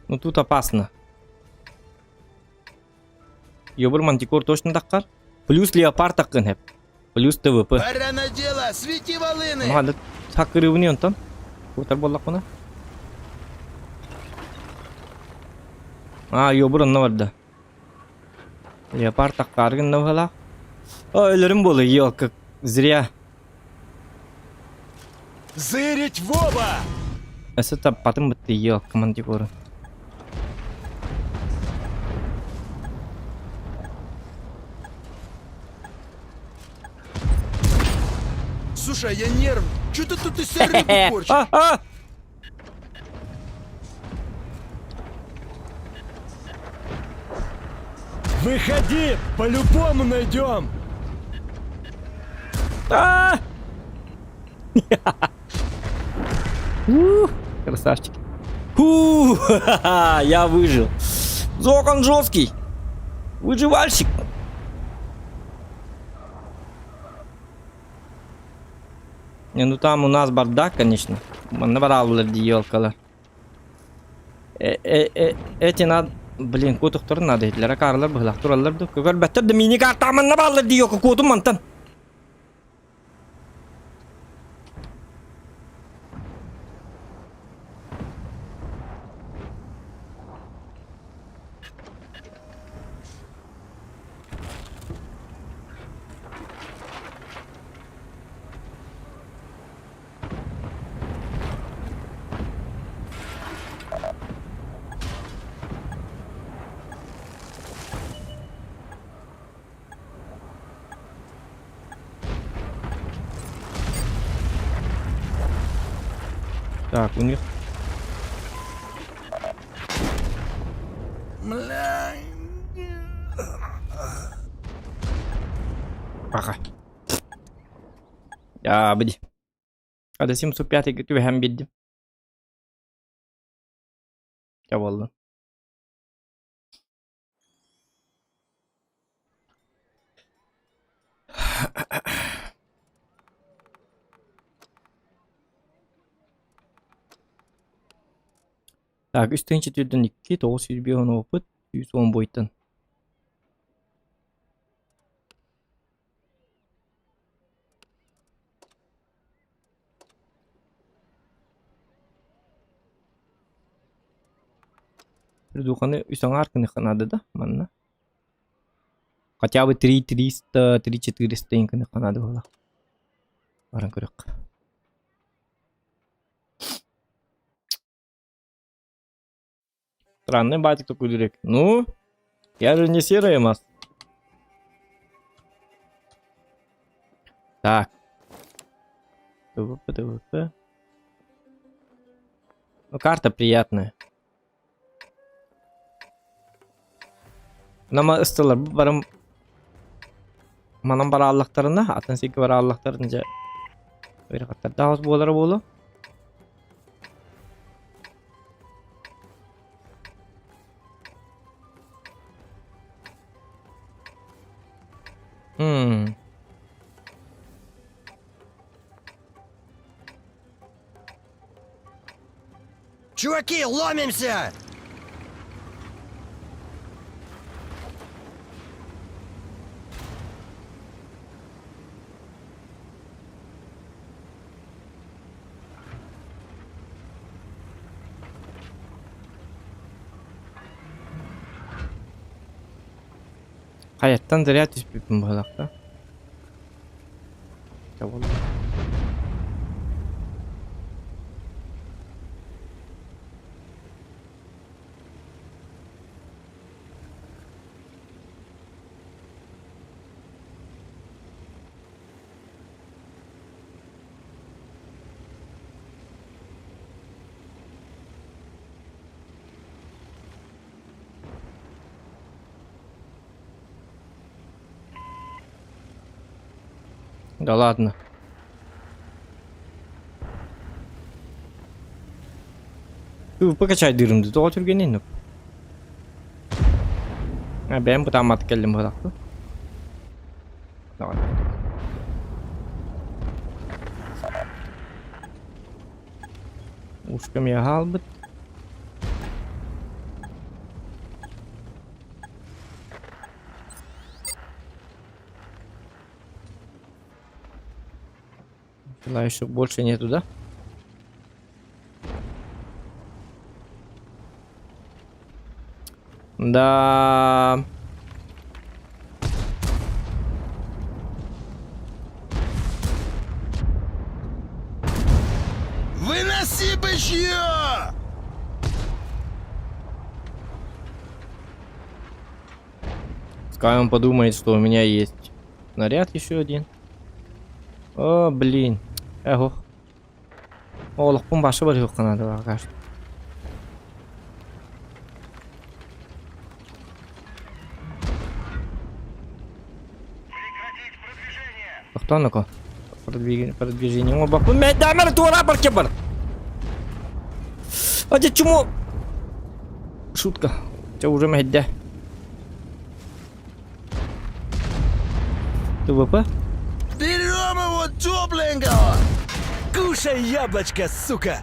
Ну, тут опасно. Ёбр мантикор точно таккар? Плюс леопард таккан хеп. Плюс ТВП. Пора на дело, свети волыны! Мага хаккыры уни онтон. Кутар боллак буна. Ёбр онна барда. Леопард таккаргын навгала. Өлөрүм болу, ёлка. Зря. Зырить в оба! Эсэ таппатын бітті, ёлка мантикоры. Слушай, я нервный. Чё ты тут из себя рыбу порчишь? Выходи, по-любому найдем. Красавчик. Ха-ха, я выжил. Зокон жесткий. Выживальщик. Не, ну там у нас бардак, конечно. Набрал елкалар. Эти надо... Блин, кутуктор надо. Для ракарлар было. Туралар да. Как беттер да мини карта man набрал диё куту мантан. Так, у них... Бля. Пока. Ya bedi. Ada sim supiati gitu hem bedi. Ya vallahi. Так, üstünçü türden 2, 901 опыт, 110 boyuttan. Предуханы үсің арқыны қанады да, манна. Хотя бы 3-300, 3-400 инкіні қанады бола. Баран көрек. Странный батик такой дурак. Ну, я же не серый мас. Так. ТВП. Ну, карта приятная. Nama ıstalar bu barım manam bara Allah'tarında atan seki bara Allah'tarınca öyle kadar daha az boğulara boğulu. Чуваки, ломимся! Hayattan zirya tüspüpüm bu halakta. Ya vallahi. Да ладно. Ты покачай дырымды, то отургенин. А ben bu tam atkeldim bıraktı. Tamam. Ушкам я halbit. Желающих больше нету, да? Да. Выноси бычье! Пускай он подумает, что у меня есть снаряд еще один. О, блин. Ого. Олықпын башы бір жоқ қанады бағаш. Кто ну-ка? Продвижение. Оба. Мен дамыр тура бір кебір. А дядь чему? Шутка. Це уже мегде. ТВП? Берем его тепленького! Кушай яблочко, сука!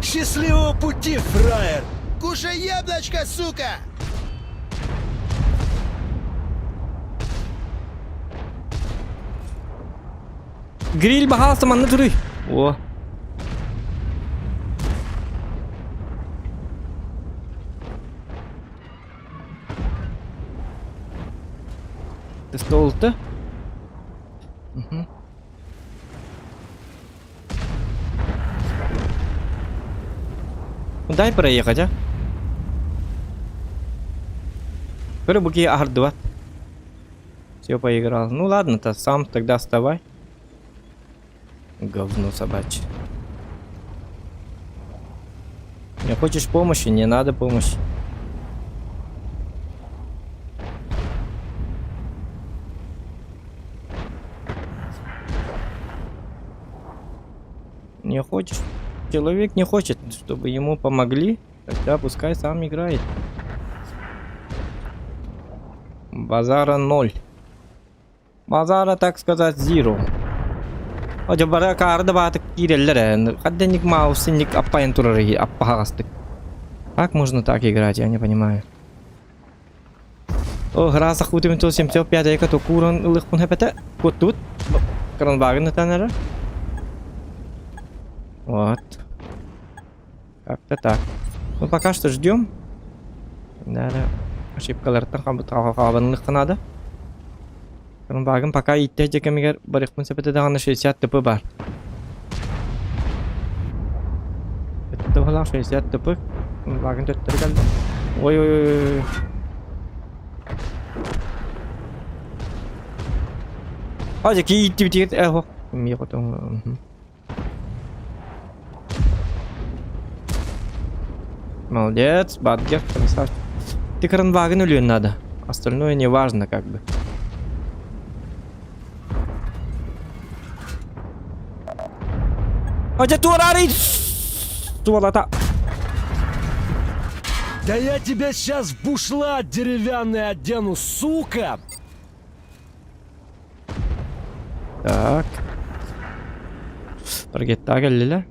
Счастливого пути, фраер! Кушай яблочко, сука! Гриль бағалсы манны тұрый. О. Столты. Дай проехать, а? Рыбуки ар-2. Все, поиграл. Ну ладно-то, сам тогда вставай. Говно собачье. Не хочешь помощи? Не надо помощи. Не хочешь? Человек не хочет, чтобы ему помогли, тогда пускай сам играет. Базара 0. Базара, так сказать, 0. Hoca bara karda batık girerler. Хадденник маусинник аппаен турары, аппахастык. Как можно так играть, я не понимаю. О, граса хутим то 75 ека то куран лыхпун хепете. Вот тут. Кранбаген натанера. Вот. Как-то так. Ну пока что ждем. Надо ошибкалардан кабанлык надо. Кранбаген пока итте жекемигер барыхпун сепете даганы 60 тп бар. Это была 60 тп. Кранбаген төттөр келди. Ой. Hadi ki gitti. Eho. Ми потом. Молодец, Бадгер, красавчик. Ты Кранбаген или надо? Остальное не важно, как бы. Hadi Туарари! Туалата! Да я тебя сейчас в бушлат деревянный одену, сука! Так. Парагетта geldiler.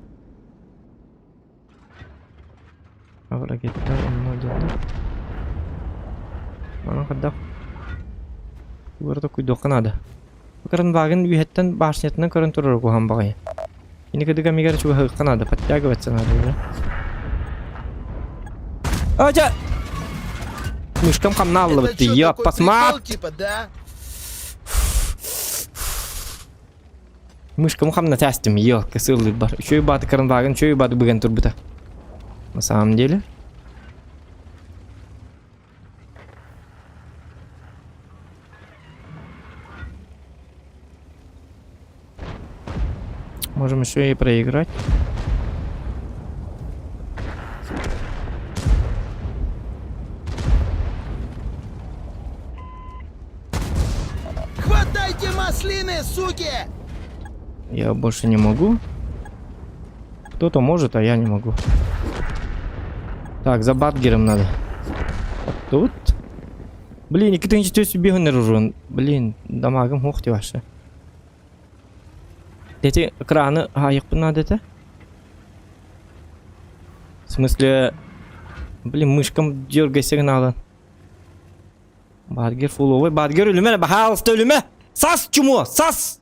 Парагетта geldi. Bana kadar. Burada kuydoqan ada. Кранбаген үйеттен башнетінен көрін тұрыр қоған бағай. Ini ketika mikir coba hekkan ada patya ke sana ada. Aja. Мышкам камнал Это вот чё, я такой посмат. прикол, типа, да? Мышкам камна тестим я косылый бар. Еще и баты Кранбаген, еще и баты быган турбита. На самом деле. Можем еще и проиграть. Хватайте маслины, суки! Я больше не могу. Кто-то может, а я не могу. Так, за Бадгером надо. Вот тут. Блин, никто не читает себе наружу. Блин, дамагом хохти ваши. Эти краны, их надо это? В смысле, блин, мышкам дергай сигналы. Бадгер фуловый, Бадгер ölüme, пожалуйста, ölüme. Сас чумо, сас.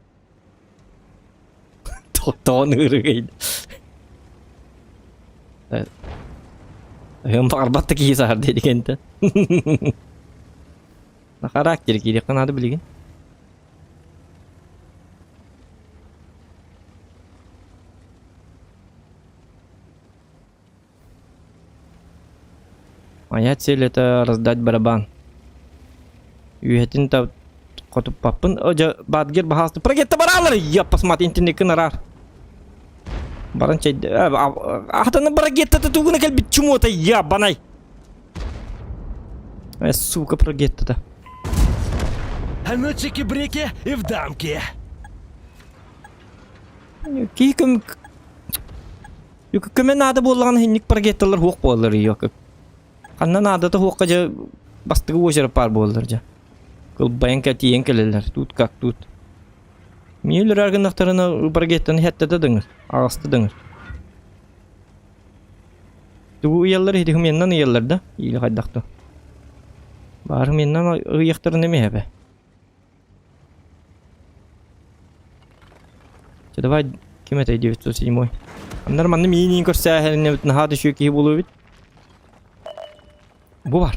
Тон ырыгайды. Hem barbat такие сар dedi кенте. На характер керек надо билген. Моя цель это раздать барабан. Үйетін та қотып паппын. Оja Бадгер бағасты. Прогетті баралар. Я посмотри интернет кінарар. Баран чайды. Ахтаны прогетті туғына кәлбет чумота. Я банай. Сука прогетті-то. А ну чики-брики и в дамки. Киком... Yok kömen nada bollan hinnik pargetler hok bollar yok. Kanna nada da hok kaja bastığı ojar par bollar ja. Kıl bayanka tiyen keleler tut kak tut. Miyeler argınaktarına pargetten hette de dыңır. Ağastı dыңır. Bu yıllar hedi hümenden yıllarda iyi haydaktı. Var hümenden ıyıktır ne mi hebe? Давай кем это 907. Нормально мини көрсә не бит нахады шуки булу бит. Бу бар.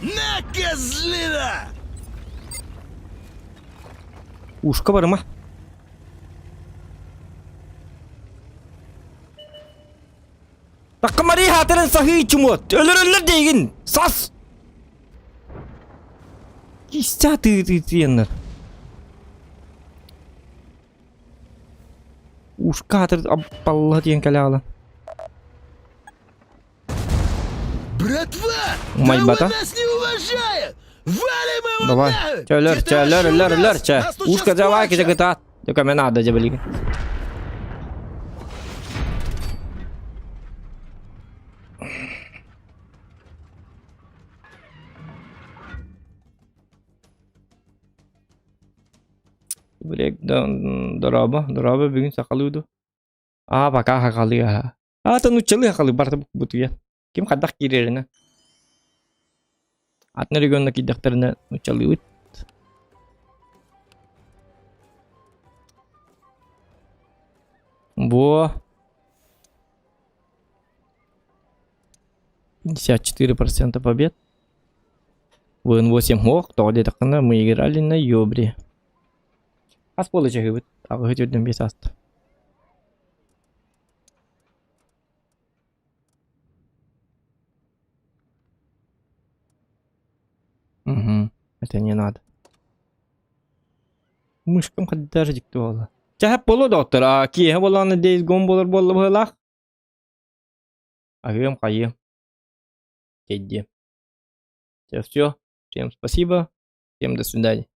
На, козлина! Ушка барма. Takkamari hatırın sahi çumut. Ölür değin. Sas. İşte tığ Ушка hatır Allah diyen kale alan. Братва! Май Да бата. он нас не уважает! Валим его Давай. нахуй! Чалер, Ты чалер, вообще лер, у лер, нас? ча. Нас тут Ушка щас давай кончат. киже гта. Только мне надо джабли. Bilek daraба бүгүн сакалууду. Бака хакалы а. Танучалы хакалы барта буту я. Ким кадак кирерина. Атны регионна кидактерина учалы ут. Во. 54% побед. Вон 8 хок, то где-то мы играли на Йобре. Аз получаю вот, а вы хотите без аст. Угу, это не надо. Мышкам даже диктовала. Чахап болу доктор, а кие боланы дейс гон болар болу былах. Агем кайым. Тедди. Все. Всем спасибо. Всем до свидания.